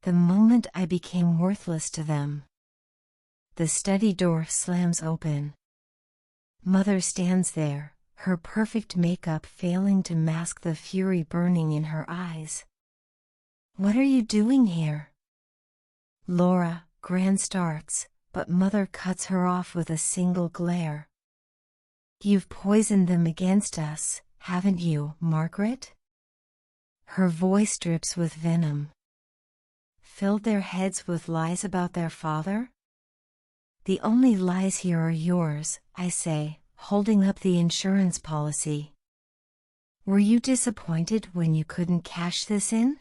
[SPEAKER 1] The moment I became worthless to them. The study door slams open. Mother stands there, her perfect makeup failing to mask the fury burning in her eyes. What are you doing here? Laura, Gran starts, but Mother cuts her off with a single glare. You've poisoned them against us, haven't you, Margaret? Her voice drips with venom. Filled their heads with lies about their father? The only lies here are yours, I say, holding up the insurance policy. Were you disappointed when you couldn't cash this in?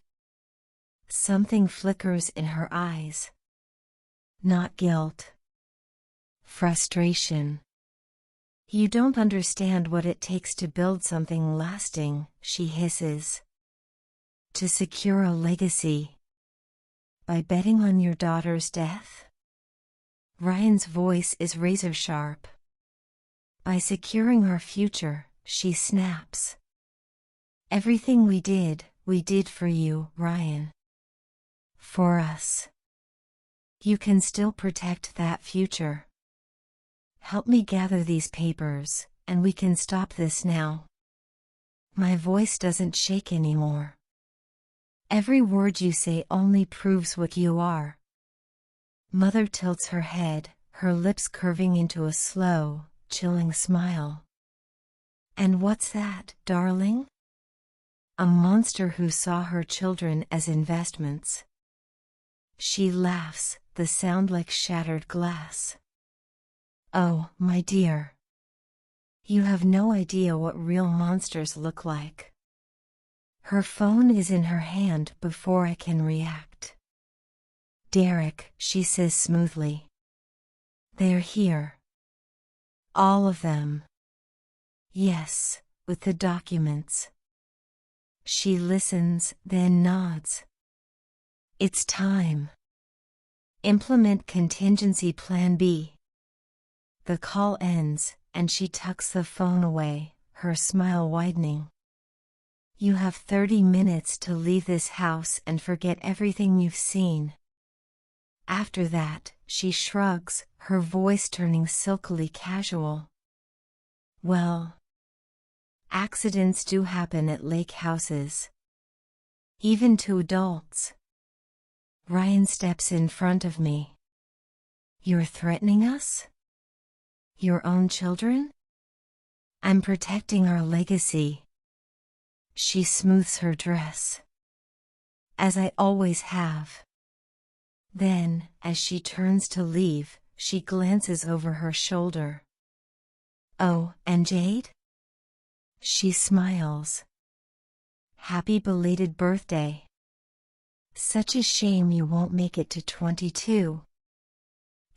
[SPEAKER 1] Something flickers in her eyes. Not guilt. Frustration. You don't understand what it takes to build something lasting, she hisses. To secure a legacy. By betting on your daughter's death? Ryan's voice is razor sharp. By securing our future, she snaps. Everything we did for you, Ryan. For us. You can still protect that future. Help me gather these papers, and we can stop this now. My voice doesn't shake anymore. Every word you say only proves what you are. Mother tilts her head, her lips curving into a slow, chilling smile. And what's that, darling? A monster who saw her children as investments. She laughs, the sound like shattered glass. Oh, my dear. You have no idea what real monsters look like. Her phone is in her hand before I can react. Derek, she says smoothly. They're here. All of them. Yes, with the documents. She listens, then nods. It's time. Implement contingency plan B. The call ends, and she tucks the phone away, her smile widening. You have 30 minutes to leave this house and forget everything you've seen. After that, she shrugs, her voice turning silkily casual. Well, accidents do happen at lake houses. Even to adults. Ryan steps in front of me. You're threatening us? Your own children? I'm protecting our legacy. She smooths her dress. As I always have. Then, as she turns to leave, she glances over her shoulder. Oh, and Jade? She smiles. Happy belated birthday. Such a shame you won't make it to 22.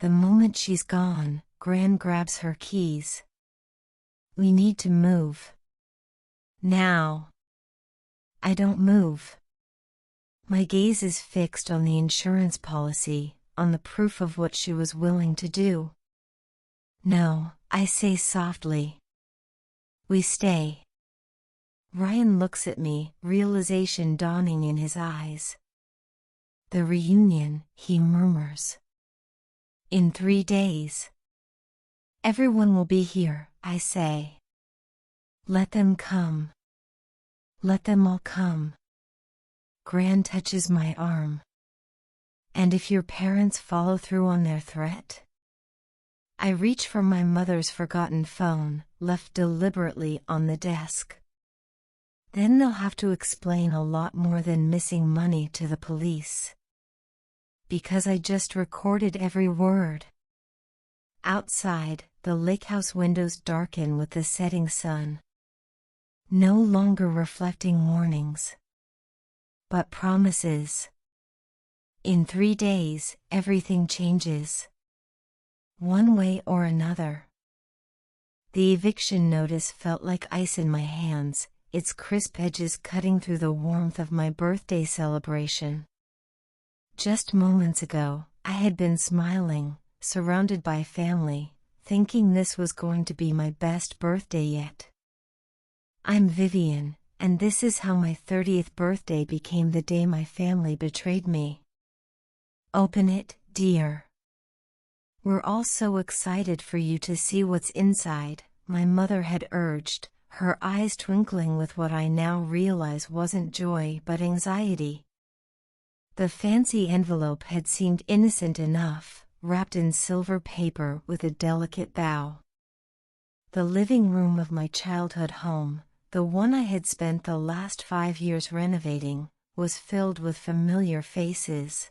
[SPEAKER 1] The moment she's gone, Gran grabs her keys. We need to move. Now. I don't move. My gaze is fixed on the insurance policy, on the proof of what she was willing to do. No, I say softly. We stay. Ryan looks at me, realization dawning in his eyes. The reunion, he murmurs. In 3 days. Everyone will be here, I say. Let them come. Let them all come. Gran touches my arm. And if your parents follow through on their threat? I reach for my mother's forgotten phone, left deliberately on the desk. Then they'll have to explain a lot more than missing money to the police. Because I just recorded every word. Outside, the lake house windows darken with the setting sun. No longer reflecting warnings. But promises. In 3 days, everything changes. One way or another. The eviction notice felt like ice in my hands, its crisp edges cutting through the warmth of my birthday celebration. Just moments ago, I had been smiling, surrounded by family, thinking this was going to be my best birthday yet. I'm Vivian, and this is how my 30th birthday became the day my family betrayed me. Open it, dear. We're all so excited for you to see what's inside, my mother had urged, her eyes twinkling with what I now realize wasn't joy but anxiety. The fancy envelope had seemed innocent enough, wrapped in silver paper with a delicate bow. The living room of my childhood home, the one I had spent the last 5 years renovating, was filled with familiar faces.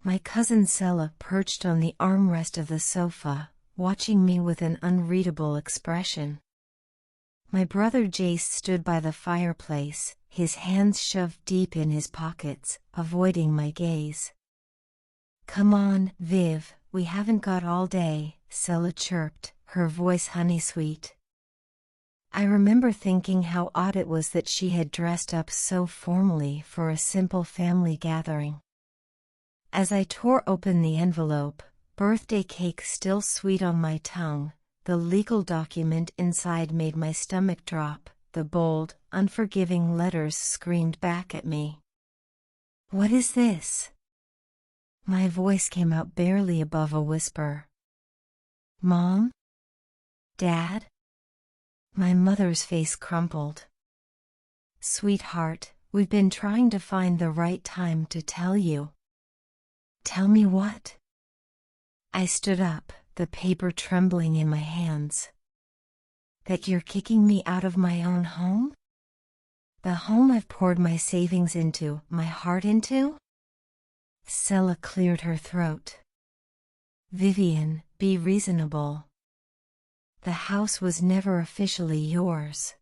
[SPEAKER 1] My cousin Sella perched on the armrest of the sofa, watching me with an unreadable expression. My brother Jace stood by the fireplace, his hands shoved deep in his pockets, avoiding my gaze. Come on, Viv, we haven't got all day, Sella chirped, her voice honey-sweet. I remember thinking how odd it was that she had dressed up so formally for a simple family gathering. As I tore open the envelope, birthday cake still sweet on my tongue, the legal document inside made my stomach drop, the bold, unforgiving letters screamed back at me. What is this? My voice came out barely above a whisper. Mom? Dad? My mother's face crumpled. Sweetheart, we've been trying to find the right time to tell you. Tell me what? I stood up, the paper trembling in my hands. That you're kicking me out of my own home? The home I've poured my savings into, my heart into? Sela cleared her throat. Vivian, be reasonable. The house was never officially yours.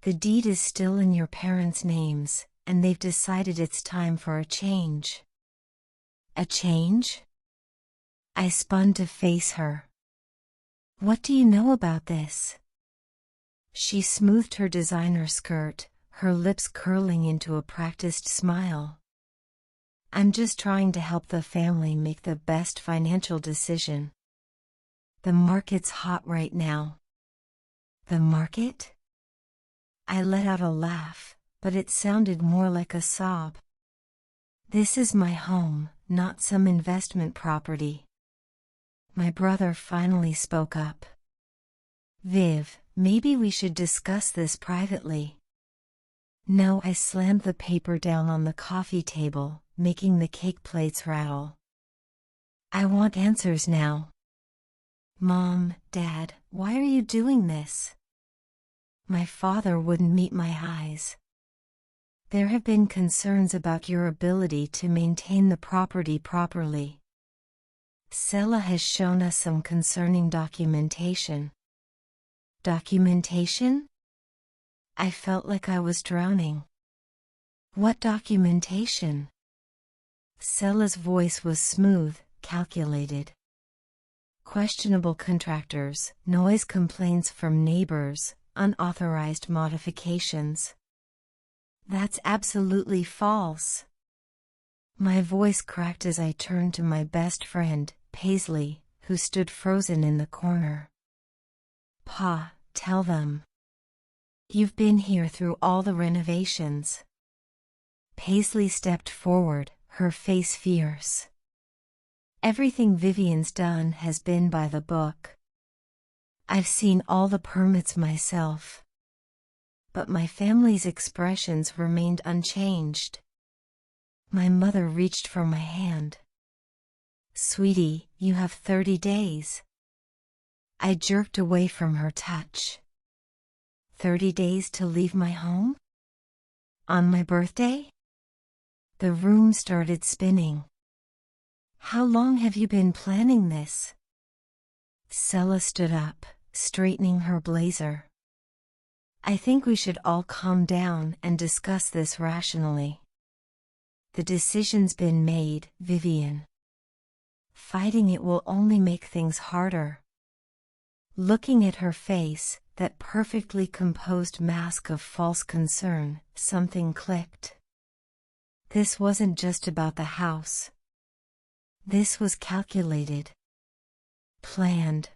[SPEAKER 1] The deed is still in your parents' names, and they've decided it's time for a change. A change? I spun to face her. What do you know about this? She smoothed her designer skirt, her lips curling into a practiced smile. I'm just trying to help the family make the best financial decision. The market's hot right now. The market? I let out a laugh, but it sounded more like a sob. This is my home, not some investment property. My brother finally spoke up. Viv, maybe we should discuss this privately. No, I slammed the paper down on the coffee table, making the cake plates rattle. I want answers now. Mom, Dad, why are you doing this? My father wouldn't meet my eyes. There have been concerns about your ability to maintain the property properly. Sela has shown us some concerning documentation. Documentation? I felt like I was drowning. What documentation? Sela's voice was smooth, calculated. Questionable contractors, noise complaints from neighbors, unauthorized modifications. That's absolutely false. My voice cracked as I turned to my best friend, Paisley, who stood frozen in the corner. Pa, tell them. You've been here through all the renovations. Paisley stepped forward, her face fierce. Everything Vivian's done has been by the book. I've seen all the permits myself. But my family's expressions remained unchanged. My mother reached for my hand. Sweetie, you have 30 days. I jerked away from her touch. 30 days to leave my home? On my birthday? The room started spinning. How long have you been planning this? Sela stood up, straightening her blazer. I think we should all calm down and discuss this rationally. The decision's been made, Vivian. Fighting it will only make things harder. Looking at her face, that perfectly composed mask of false concern, something clicked. This wasn't just about the house. This was calculated. Planned.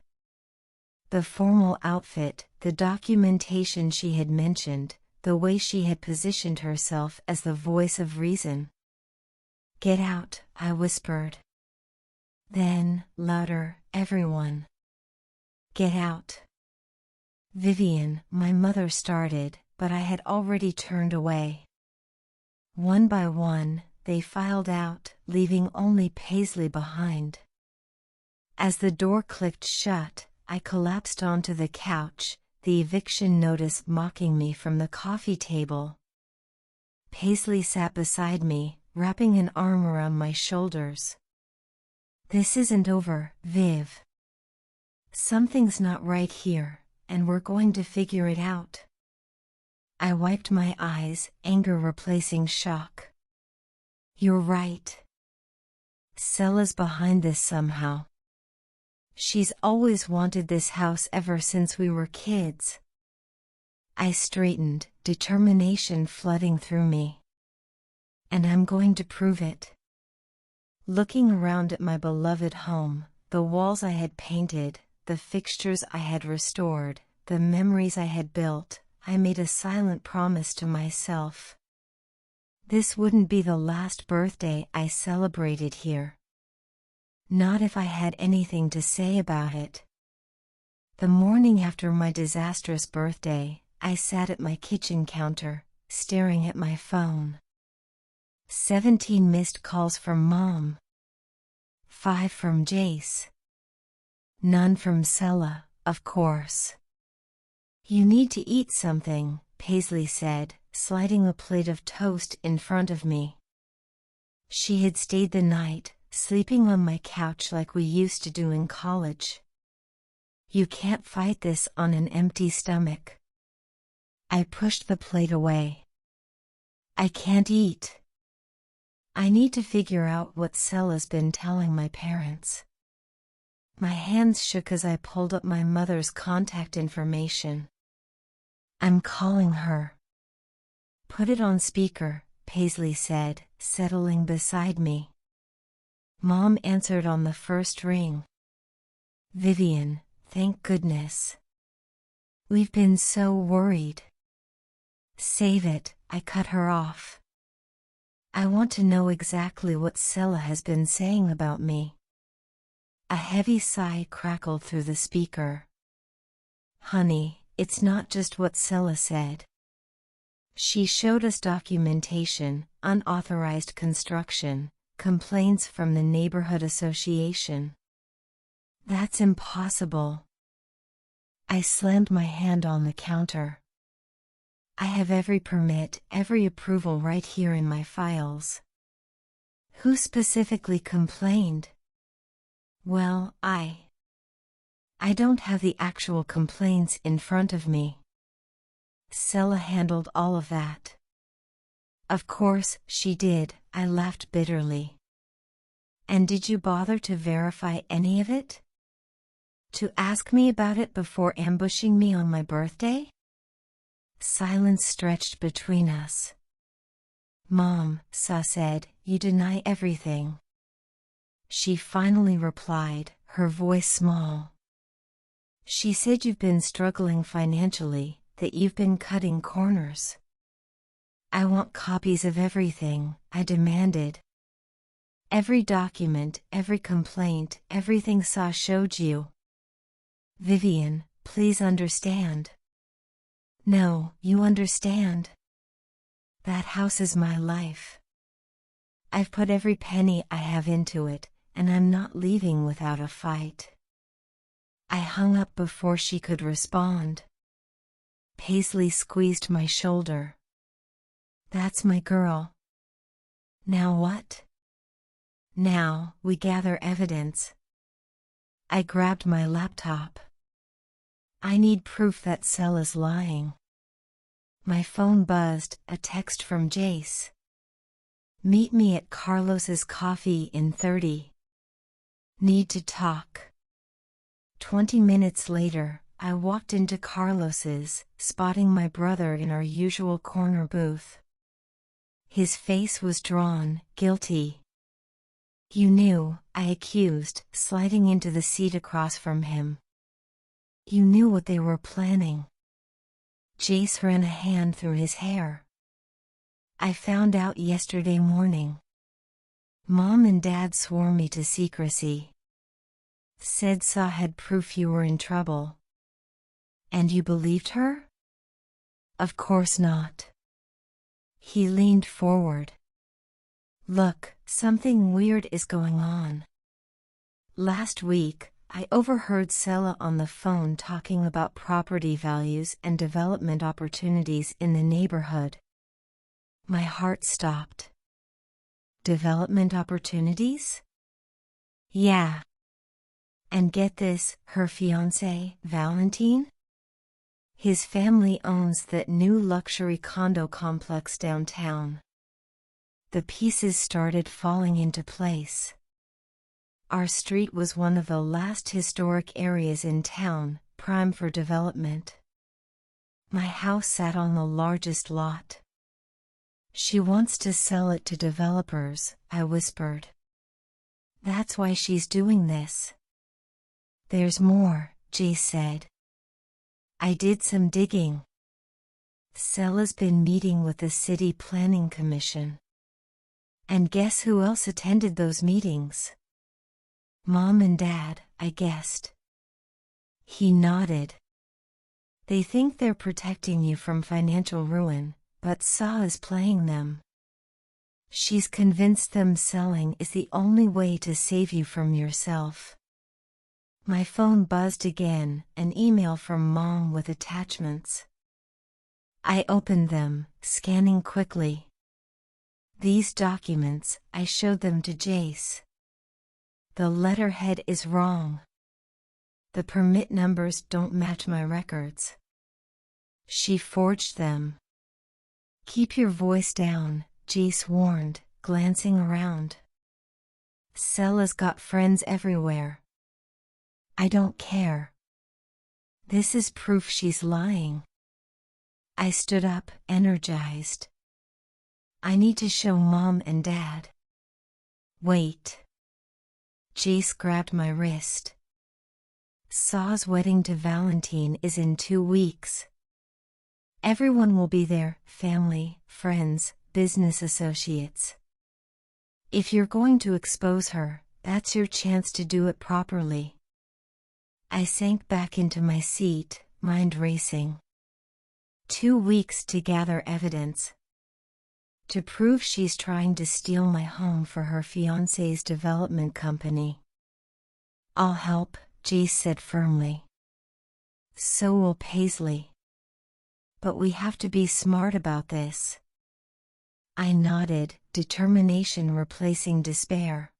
[SPEAKER 1] The formal outfit, the documentation she had mentioned, the way she had positioned herself as the voice of reason. Get out, I whispered. Then, louder, everyone. Get out. Vivian, my mother started, but I had already turned away. One by one, they filed out, leaving only Paisley behind. As the door clicked shut, I collapsed onto the couch, the eviction notice mocking me from the coffee table. Paisley sat beside me, wrapping an arm around my shoulders. This isn't over, Viv. Something's not right here, and we're going to figure it out. I wiped my eyes, anger replacing shock. You're right. Sela's behind this somehow. She's always wanted this house ever since we were kids. I straightened, determination flooding through me. And I'm going to prove it. Looking around at my beloved home, the walls I had painted, the fixtures I had restored, the memories I had built, I made a silent promise to myself. This wouldn't be the last birthday I celebrated here. Not if I had anything to say about it. The morning after my disastrous birthday, I sat at my kitchen counter, staring at my phone. 17 missed calls from Mom. 5 from Jace. None from Sela, of course. You need to eat something, Paisley said, sliding a plate of toast in front of me. She had stayed the night, sleeping on my couch like we used to do in college. You can't fight this on an empty stomach. I pushed the plate away. I can't eat. I need to figure out what Sella's been telling my parents. My hands shook as I pulled up my mother's contact information. I'm calling her. Put it on speaker, Paisley said, settling beside me. Mom answered on the first ring. Vivian, thank goodness. We've been so worried. Save it, I cut her off. I want to know exactly what Sella has been saying about me. A heavy sigh crackled through the speaker. Honey, it's not just what Sella said. She showed us documentation, unauthorized construction, complaints from the neighborhood association. That's impossible. I slammed my hand on the counter. I have every permit, every approval right here in my files. Who specifically complained? Well, I don't have the actual complaints in front of me. Sella handled all of that. Of course, she did, I laughed bitterly. And did you bother to verify any of it? To ask me about it before ambushing me on my birthday? Silence stretched between us. Mom, Sa said, you deny everything. She finally replied, her voice small. She said you've been struggling financially, that you've been cutting corners. I want copies of everything, I demanded. Every document, every complaint, everything Sa showed you. Vivian, please understand. No, you understand. That house is my life. I've put every penny I have into it, and I'm not leaving without a fight. I hung up before she could respond. Paisley squeezed my shoulder. That's my girl. Now what? Now, we gather evidence. I grabbed my laptop. I need proof that Sella's lying. My phone buzzed, a text from Jace. Meet me at Carlos's coffee in 30. Need to talk. 20 minutes later, I walked into Carlos's, spotting my brother in our usual corner booth. His face was drawn, guilty. You knew, I accused, sliding into the seat across from him. You knew what they were planning. Jace ran a hand through his hair. I found out yesterday morning. Mom and Dad swore me to secrecy. Said Sa had proof you were in trouble. And you believed her? Of course not. He leaned forward. Look, something weird is going on. Last week, I overheard Sella on the phone talking about property values and development opportunities in the neighborhood. My heart stopped. Development opportunities? Yeah. And get this, her fiancé, Valentine? His family owns that new luxury condo complex downtown. The pieces started falling into place. Our street was one of the last historic areas in town, prime for development. My house sat on the largest lot. She wants to sell it to developers, I whispered. That's why she's doing this. There's more, Jace said. I did some digging. Sella's been meeting with the City Planning Commission. And guess who else attended those meetings? Mom and Dad, I guessed. He nodded. They think they're protecting you from financial ruin, but Sa is playing them. She's convinced them selling is the only way to save you from yourself. My phone buzzed again, an email from Mom with attachments. I opened them, scanning quickly. These documents, I showed them to Jace. The letterhead is wrong. The permit numbers don't match my records. She forged them. Keep your voice down, Jace warned, glancing around. Sella's got friends everywhere. I don't care. This is proof she's lying. I stood up, energized. I need to show Mom and Dad. Wait. Jace grabbed my wrist. Saw's wedding to Valentine is in 2 weeks. Everyone will be there, family, friends, business associates. If you're going to expose her, that's your chance to do it properly. I sank back into my seat, mind racing. 2 weeks to gather evidence. To prove she's trying to steal my home for her fiancé's development company. I'll help, Jace said firmly. So will Paisley. But we have to be smart about this. I nodded, determination replacing despair.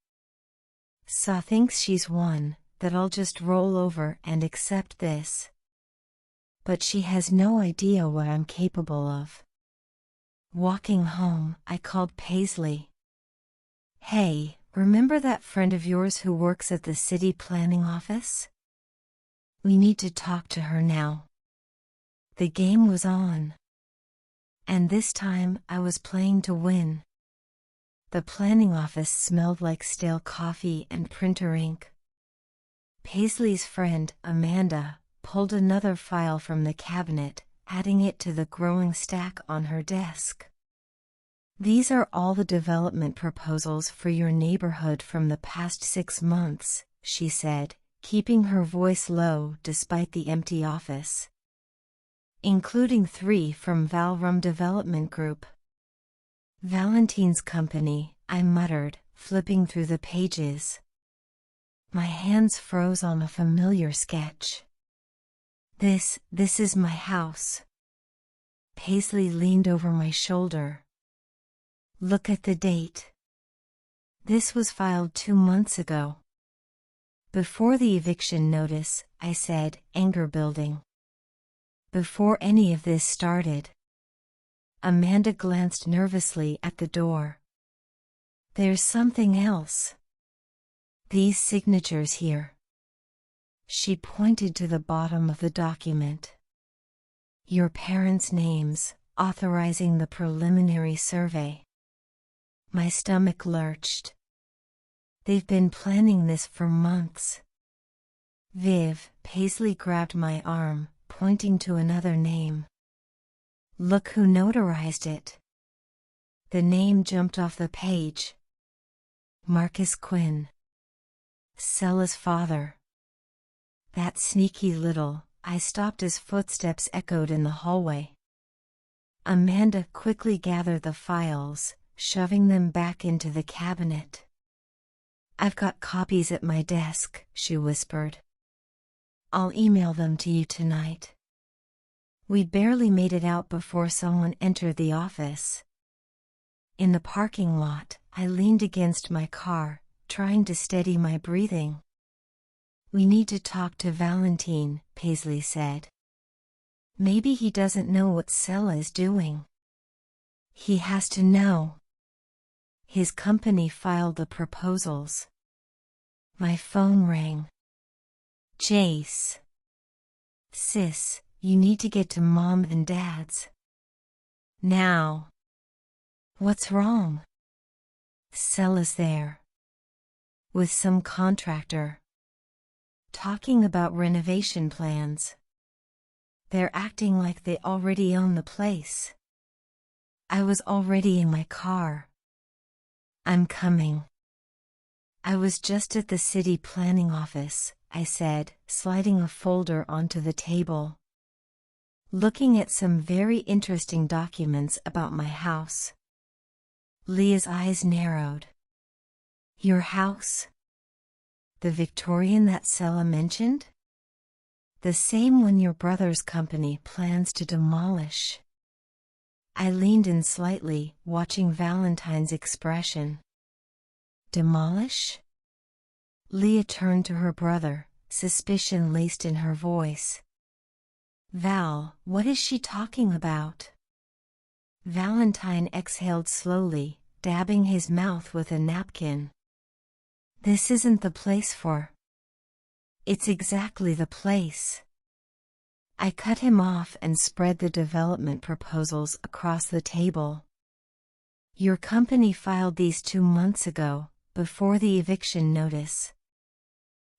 [SPEAKER 1] Saw thinks she's won, that I'll just roll over and accept this. But she has no idea what I'm capable of. Walking home, I called Paisley. Hey, remember that friend of yours who works at the city planning office? We need to talk to her now. The game was on. And this time I was playing to win. The planning office smelled like stale coffee and printer ink. Paisley's friend, Amanda, pulled another file from the cabinet, adding it to the growing stack on her desk. These are all the development proposals for your neighborhood from the past 6 months, she said, keeping her voice low despite the empty office. Including 3 from Valrum Development Group. Valentine's company, I muttered, flipping through the pages. My hands froze on a familiar sketch. This is my house. Paisley leaned over my shoulder. Look at the date. This was filed 2 months ago. Before the eviction notice, I said, anger building. Before any of this started. Amanda glanced nervously at the door. There's something else. These signatures here. She pointed to the bottom of the document. Your parents' names, authorizing the preliminary survey. My stomach lurched. They've been planning this for months. Viv, Paisley grabbed my arm, pointing to another name. Look who notarized it. The name jumped off the page. Marcus Quinn. Sella's father. That sneaky little. I stopped as footsteps echoed in the hallway. Amanda quickly gathered the files, shoving them back into the cabinet. I've got copies at my desk, she whispered. I'll email them to you tonight. We barely made it out before someone entered the office. In the parking lot, I leaned against my car, trying to steady my breathing. We need to talk to Valentine, Paisley said. Maybe he doesn't know what Sella is doing. He has to know. His company filed the proposals. My phone rang. Jace. Sis, you need to get to Mom and Dad's. Now. What's wrong? Sella's there. With some contractor. Talking about renovation plans. They're acting like they already own the place. I was already in my car. I'm coming. I was just at the city planning office, I said, sliding a folder onto the table. Looking at some very interesting documents about my house. Leah's eyes narrowed. Your house? The Victorian that Sella mentioned? The same one your brother's company plans to demolish. I leaned in slightly, watching Valentine's expression. Demolish? Leah turned to her brother, suspicion laced in her voice. Val, what is she talking about? Valentine exhaled slowly, dabbing his mouth with a napkin. This isn't the place for. It's exactly the place. I cut him off and spread the development proposals across the table. Your company filed these 2 months ago, before the eviction notice.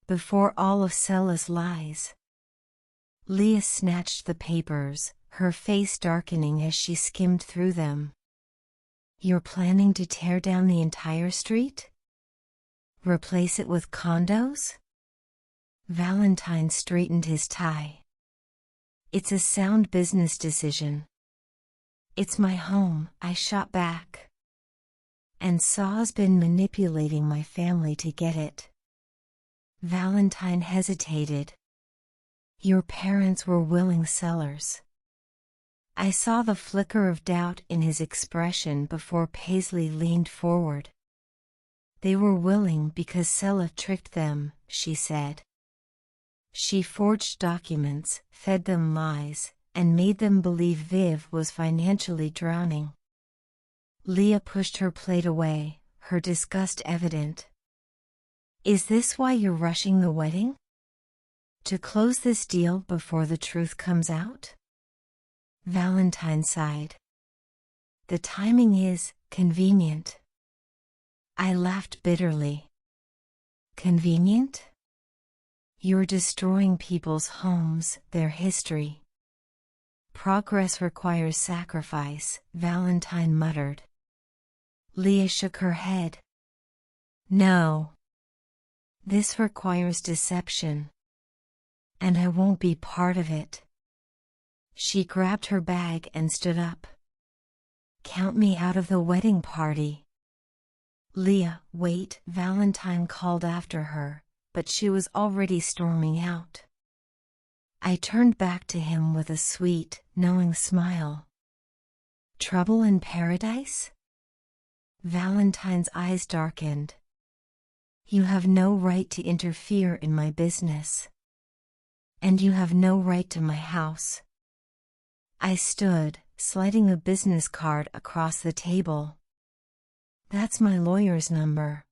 [SPEAKER 1] Before all of Sella's lies. Leah snatched the papers, her face darkening as she skimmed through them. You're planning to tear down the entire street? Replace it with condos? Valentine straightened his tie. It's a sound business decision. It's my home, I shot back. And Saw's been manipulating my family to get it. Valentine hesitated. Your parents were willing sellers. I saw the flicker of doubt in his expression before Paisley leaned forward. They were willing because Sella tricked them, she said. She forged documents, fed them lies, and made them believe Viv was financially drowning. Leah pushed her plate away, her disgust evident. Is this why you're rushing the wedding? To close this deal before the truth comes out? Valentine sighed. The timing is convenient. I laughed bitterly. Convenient? You're destroying people's homes, their history. Progress requires sacrifice, Valentine muttered. Leah shook her head. No. This requires deception. And I won't be part of it. She grabbed her bag and stood up. Count me out of the wedding party. Leah, wait, Valentine called after her, but she was already storming out. I turned back to him with a sweet, knowing smile. Trouble in paradise? Valentine's eyes darkened. You have no right to interfere in my business. And you have no right to my house. I stood, sliding a business card across the table. That's my lawyer's number.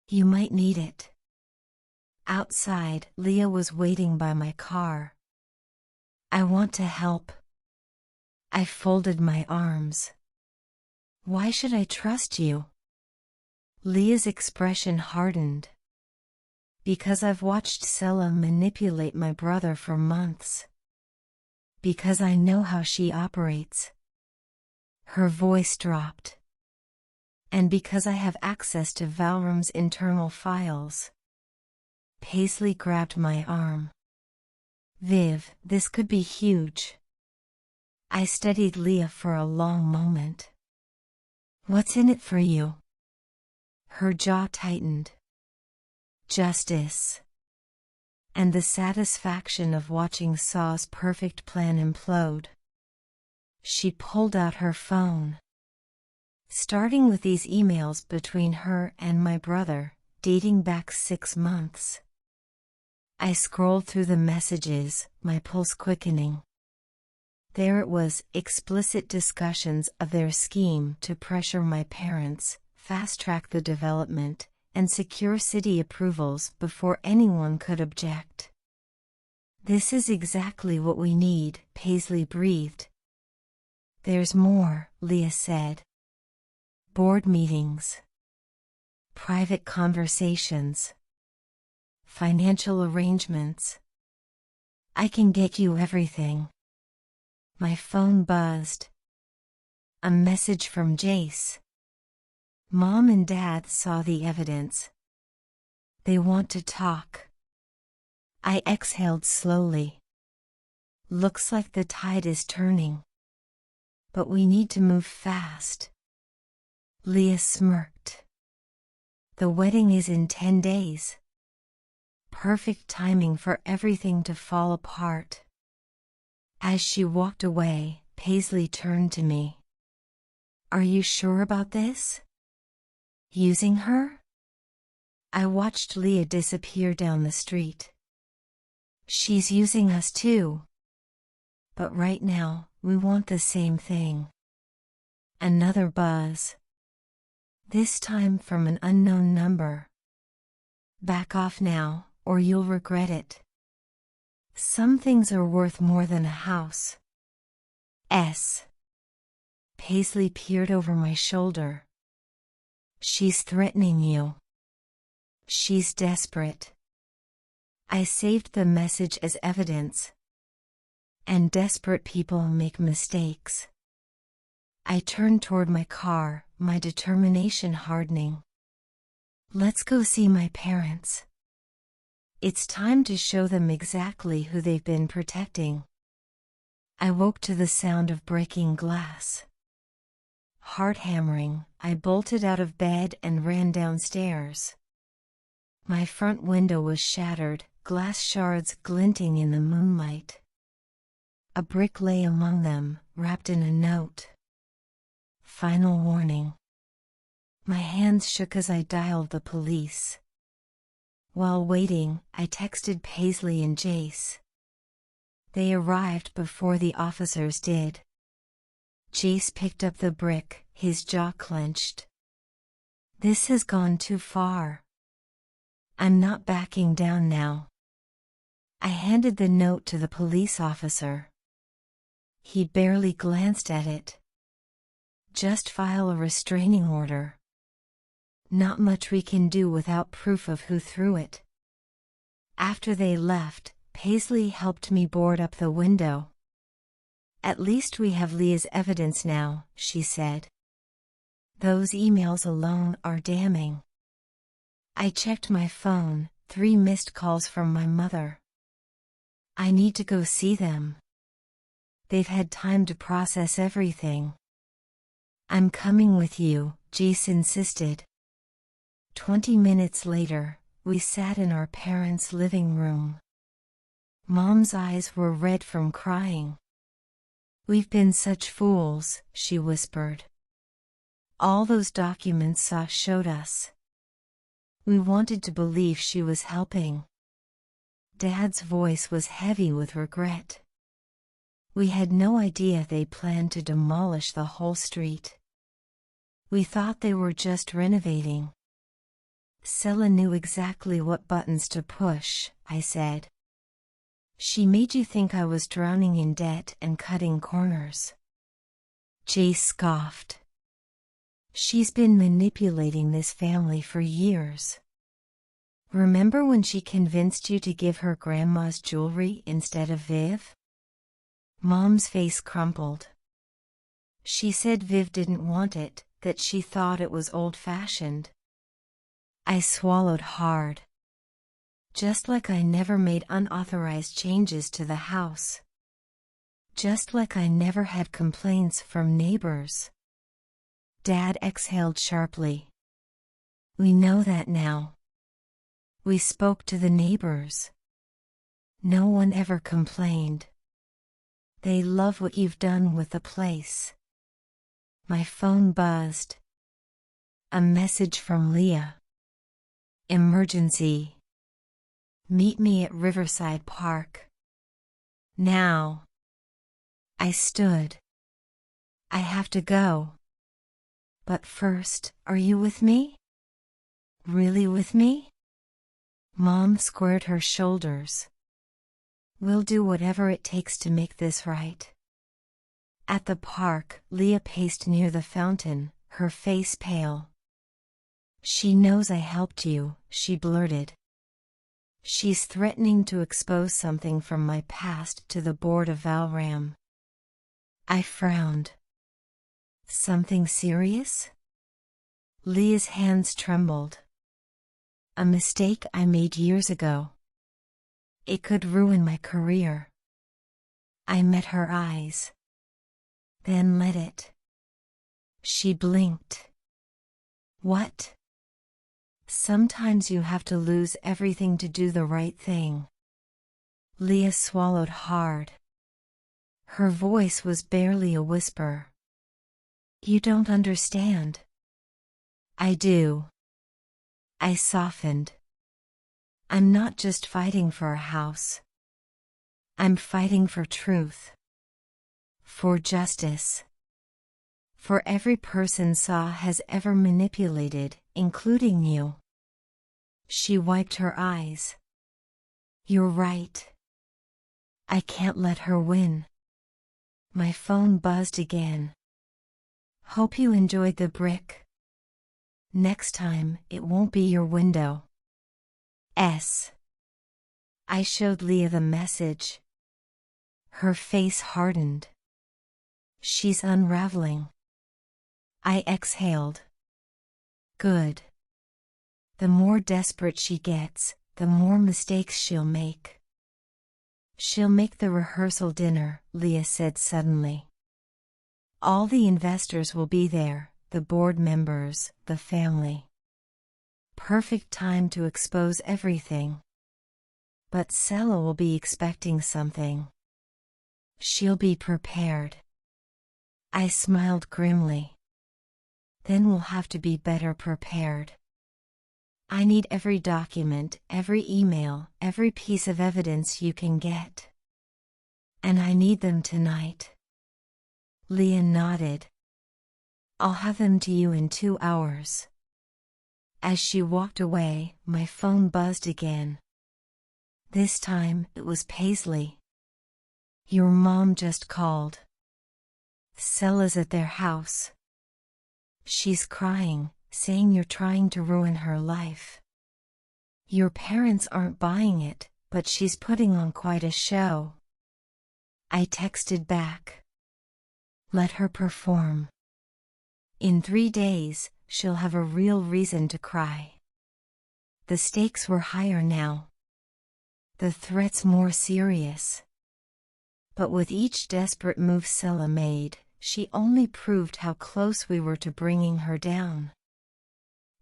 [SPEAKER 1] You might need it. Outside, Leah was waiting by my car. I want to help. I folded my arms. Why should I trust you? Leah's expression hardened. Because I've watched Sella manipulate my brother for months. Because I know how she operates. Her voice dropped. And because I have access to Valrum's internal files. Paisley grabbed my arm. Viv, this could be huge. I studied Leah for a long moment. What's in it for you? Her jaw tightened. Justice. And the satisfaction of watching Saw's perfect plan implode. She pulled out her phone. Starting with these emails between her and my brother, dating back 6 months. I scrolled through the messages, my pulse quickening. There it was, explicit discussions of their scheme to pressure my parents, fast-track the development, and secure city approvals before anyone could object. This is exactly what we need, Paisley breathed. There's more, Leah said. Board meetings. Private conversations. Financial arrangements. I can get you everything. My phone buzzed. A message from Jace. Mom and Dad saw the evidence. They want to talk. I exhaled slowly. Looks like the tide is turning. But we need to move fast. Leah smirked. The wedding is in 10 days. Perfect timing for everything to fall apart. As she walked away, Paisley turned to me. Are you sure about this? Using her? I watched Leah disappear down the street. She's using us too. But right now, we want the same thing. Another buzz. This time from an unknown number. Back off now, or you'll regret it. Some things are worth more than a house. Paisley peered over my shoulder. She's threatening you. She's desperate. I saved the message as evidence. And desperate people make mistakes. I turned toward my car, my determination hardening. Let's go see my parents. It's time to show them exactly who they've been protecting. I woke to the sound of breaking glass. Heart hammering, I bolted out of bed and ran downstairs. My front window was shattered, glass shards glinting in the moonlight. A brick lay among them, wrapped in a note. Final warning. My hands shook as I dialed the police. While waiting, I texted Paisley and Jace. They arrived before the officers did. Jace picked up the brick, his jaw clenched. This has gone too far. I'm not backing down now. I handed the note to the police officer. He barely glanced at it. Just file a restraining order. Not much we can do without proof of who threw it. After they left, Paisley helped me board up the window. At least we have Leah's evidence now, she said. Those emails alone are damning. I checked my phone, 3 missed calls from my mother. I need to go see them. They've had time to process everything. I'm coming with you, Jace insisted. 20 minutes later, we sat in our parents' living room. Mom's eyes were red from crying. We've been such fools, she whispered. All those documents Saw showed us. We wanted to believe she was helping. Dad's voice was heavy with regret. We had no idea they planned to demolish the whole street. We thought they were just renovating. Sela knew exactly what buttons to push, I said. She made you think I was drowning in debt and cutting corners. Jace scoffed. She's been manipulating this family for years. Remember when she convinced you to give her grandma's jewelry instead of Viv? Mom's face crumpled. She said Viv didn't want it, that she thought it was old-fashioned. I swallowed hard. Just like I never made unauthorized changes to the house. Just like I never had complaints from neighbors. Dad exhaled sharply. We know that now. We spoke to the neighbors. No one ever complained. They love what you've done with the place. My phone buzzed. A message from Leah. Emergency. Meet me at Riverside Park. Now. I stood. I have to go. But first, are you with me? Really with me? Mom squared her shoulders. We'll do whatever it takes to make this right. At the park, Leah paced near the fountain, her face pale. She knows I helped you, she blurted. She's threatening to expose something from my past to the board of Valram. I frowned. Something serious? Leah's hands trembled. A mistake I made years ago. It could ruin my career. I met her eyes. Then let it. She blinked. What? Sometimes you have to lose everything to do the right thing. Leah swallowed hard. Her voice was barely a whisper. You don't understand. I do. I softened. I'm not just fighting for a house. I'm fighting for truth. For justice. For every person Saw has ever manipulated, including you. She wiped her eyes. You're right. I can't let her win. My phone buzzed again. Hope you enjoyed the brick. Next time, it won't be your window. S. I showed Leah the message. Her face hardened. She's unraveling. I exhaled. Good. The more desperate she gets, the more mistakes she'll make. She'll make the rehearsal dinner, Leah said suddenly. All the investors will be there, the board members, the family. Perfect time to expose everything. But Sela will be expecting something. She'll be prepared. I smiled grimly. Then we'll have to be better prepared. I need every document, every email, every piece of evidence you can get. And I need them tonight. Leah nodded. I'll have them to you in 2 hours. As she walked away, my phone buzzed again. This time, it was Paisley. Your mom just called. Sela's at their house. She's crying, saying you're trying to ruin her life. Your parents aren't buying it, but she's putting on quite a show. I texted back. Let her perform. In 3 days, she'll have a real reason to cry. The stakes were higher now. The threats more serious. But with each desperate move Sela made, she only proved how close we were to bringing her down.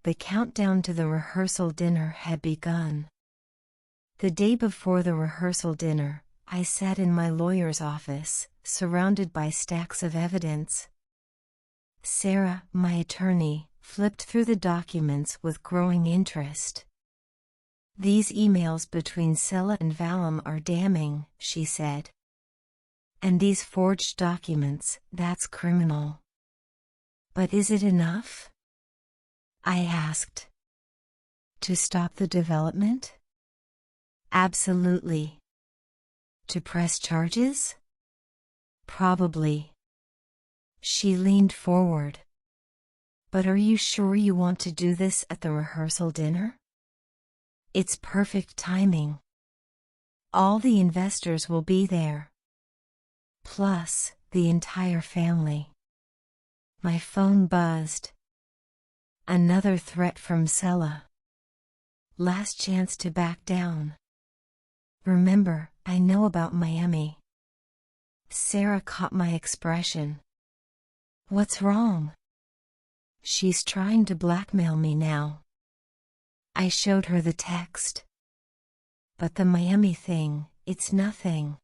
[SPEAKER 1] The countdown to the rehearsal dinner had begun. The day before the rehearsal dinner, I sat in my lawyer's office, surrounded by stacks of evidence. Sarah, my attorney, flipped through the documents with growing interest. These emails between Sela and Valim are damning, she said. And these forged documents, that's criminal. But is it enough? I asked. To stop the development? Absolutely. To press charges? Probably. She leaned forward. But are you sure you want to do this at the rehearsal dinner? It's perfect timing. All the investors will be there. Plus, the entire family. My phone buzzed. Another threat from Sela. Last chance to back down. Remember, I know about Miami. Sarah caught my expression. What's wrong? She's trying to blackmail me now. I showed her the text. But the Miami thing, it's nothing.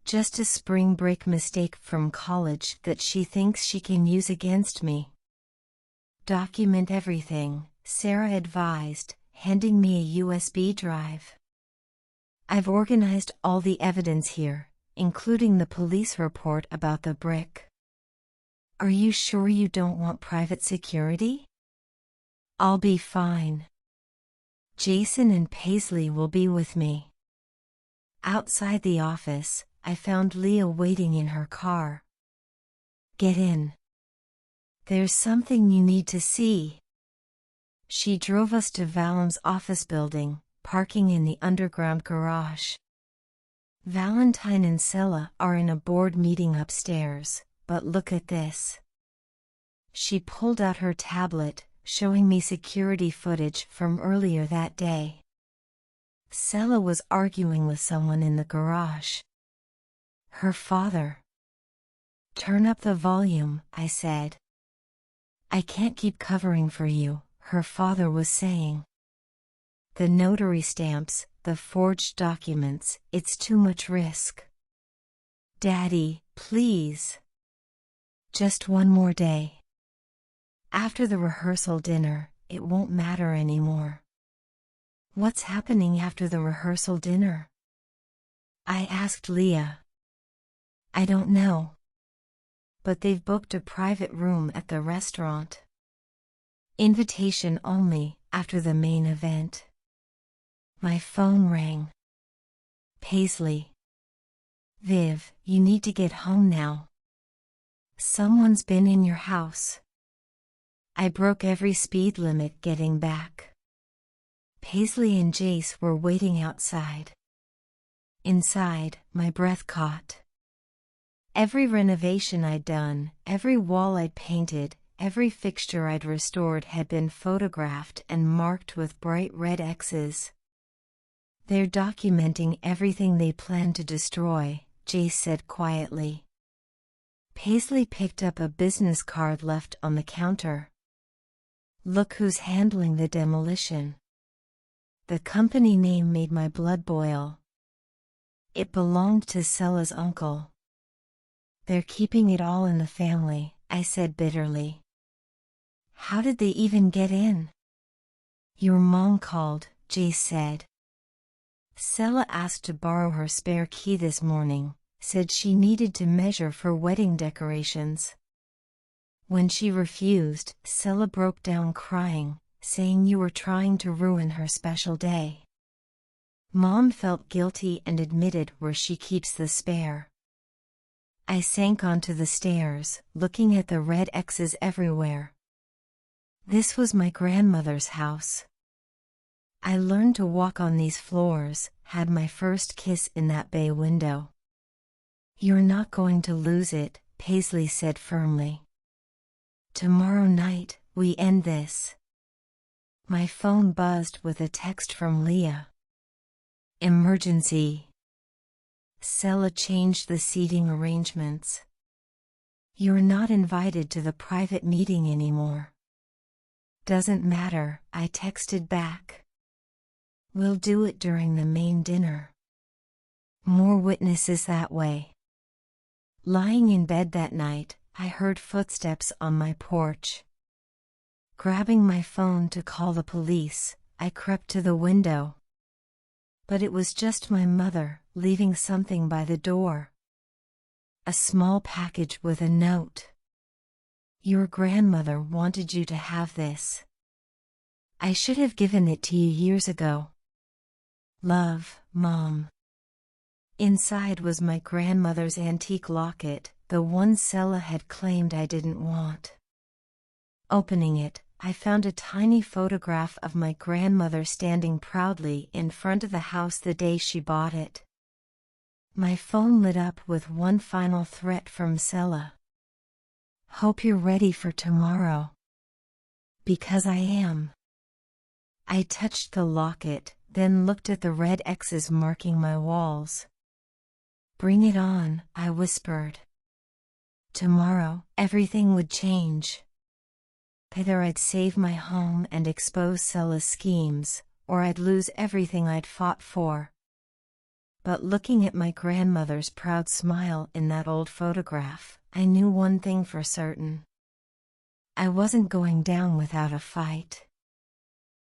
[SPEAKER 1] Just a spring break mistake from college that she thinks she can use against me. Document everything, Sarah advised, handing me a USB drive. I've organized all the evidence here, including the police report about the brick. Are you sure you don't want private security? I'll be fine. Jason and Paisley will be with me. Outside the office, I found Leah waiting in her car. Get in. There's something you need to see. She drove us to Valim's office building, parking in the underground garage. Valentine and Sela are in a board meeting upstairs, but look at this. She pulled out her tablet, showing me security footage from earlier that day. Sela was arguing with someone in the garage. Her father. Turn up the volume, I said. I can't keep covering for you, her father was saying. The notary stamps, the forged documents, it's too much risk. Daddy, please. Just one more day. After the rehearsal dinner, it won't matter anymore. What's happening after the rehearsal dinner? I asked Leah. I don't know. But they've booked a private room at the restaurant. Invitation only, after the main event. My phone rang. Paisley. Viv, you need to get home now. Someone's been in your house. I broke every speed limit getting back. Paisley and Jace were waiting outside. Inside, my breath caught. Every renovation I'd done, every wall I'd painted, every fixture I'd restored had been photographed and marked with bright red X's. They're documenting everything they plan to destroy, Jace said quietly. Paisley picked up a business card left on the counter. Look who's handling the demolition. The company name made my blood boil. It belonged to Sella's uncle. They're keeping it all in the family, I said bitterly. How did they even get in? Your mom called, Jace said. Sella asked to borrow her spare key this morning, said she needed to measure for wedding decorations. When she refused, Sella broke down crying, saying you were trying to ruin her special day. Mom felt guilty and admitted where she keeps the spare. I sank onto the stairs, looking at the red X's everywhere. This was my grandmother's house. I learned to walk on these floors, had my first kiss in that bay window. You're not going to lose it, Paisley said firmly. Tomorrow night, we end this. My phone buzzed with a text from Leah. Emergency. Sella changed the seating arrangements. You're not invited to the private meeting anymore. Doesn't matter, I texted back. We'll do it during the main dinner. More witnesses that way. Lying in bed that night, I heard footsteps on my porch. Grabbing my phone to call the police, I crept to the window. But it was just my mother, leaving something by the door. A small package with a note. Your grandmother wanted you to have this. I should have given it to you years ago. Love, Mom. Inside was my grandmother's antique locket, the one Sella had claimed I didn't want. Opening it, I found a tiny photograph of my grandmother standing proudly in front of the house the day she bought it. My phone lit up with one final threat from Sella. Hope you're ready for tomorrow. Because I am. I touched the locket, then looked at the red X's marking my walls. Bring it on, I whispered. Tomorrow, everything would change. Either I'd save my home and expose Sella's schemes, or I'd lose everything I'd fought for. But looking at my grandmother's proud smile in that old photograph, I knew one thing for certain. I wasn't going down without a fight.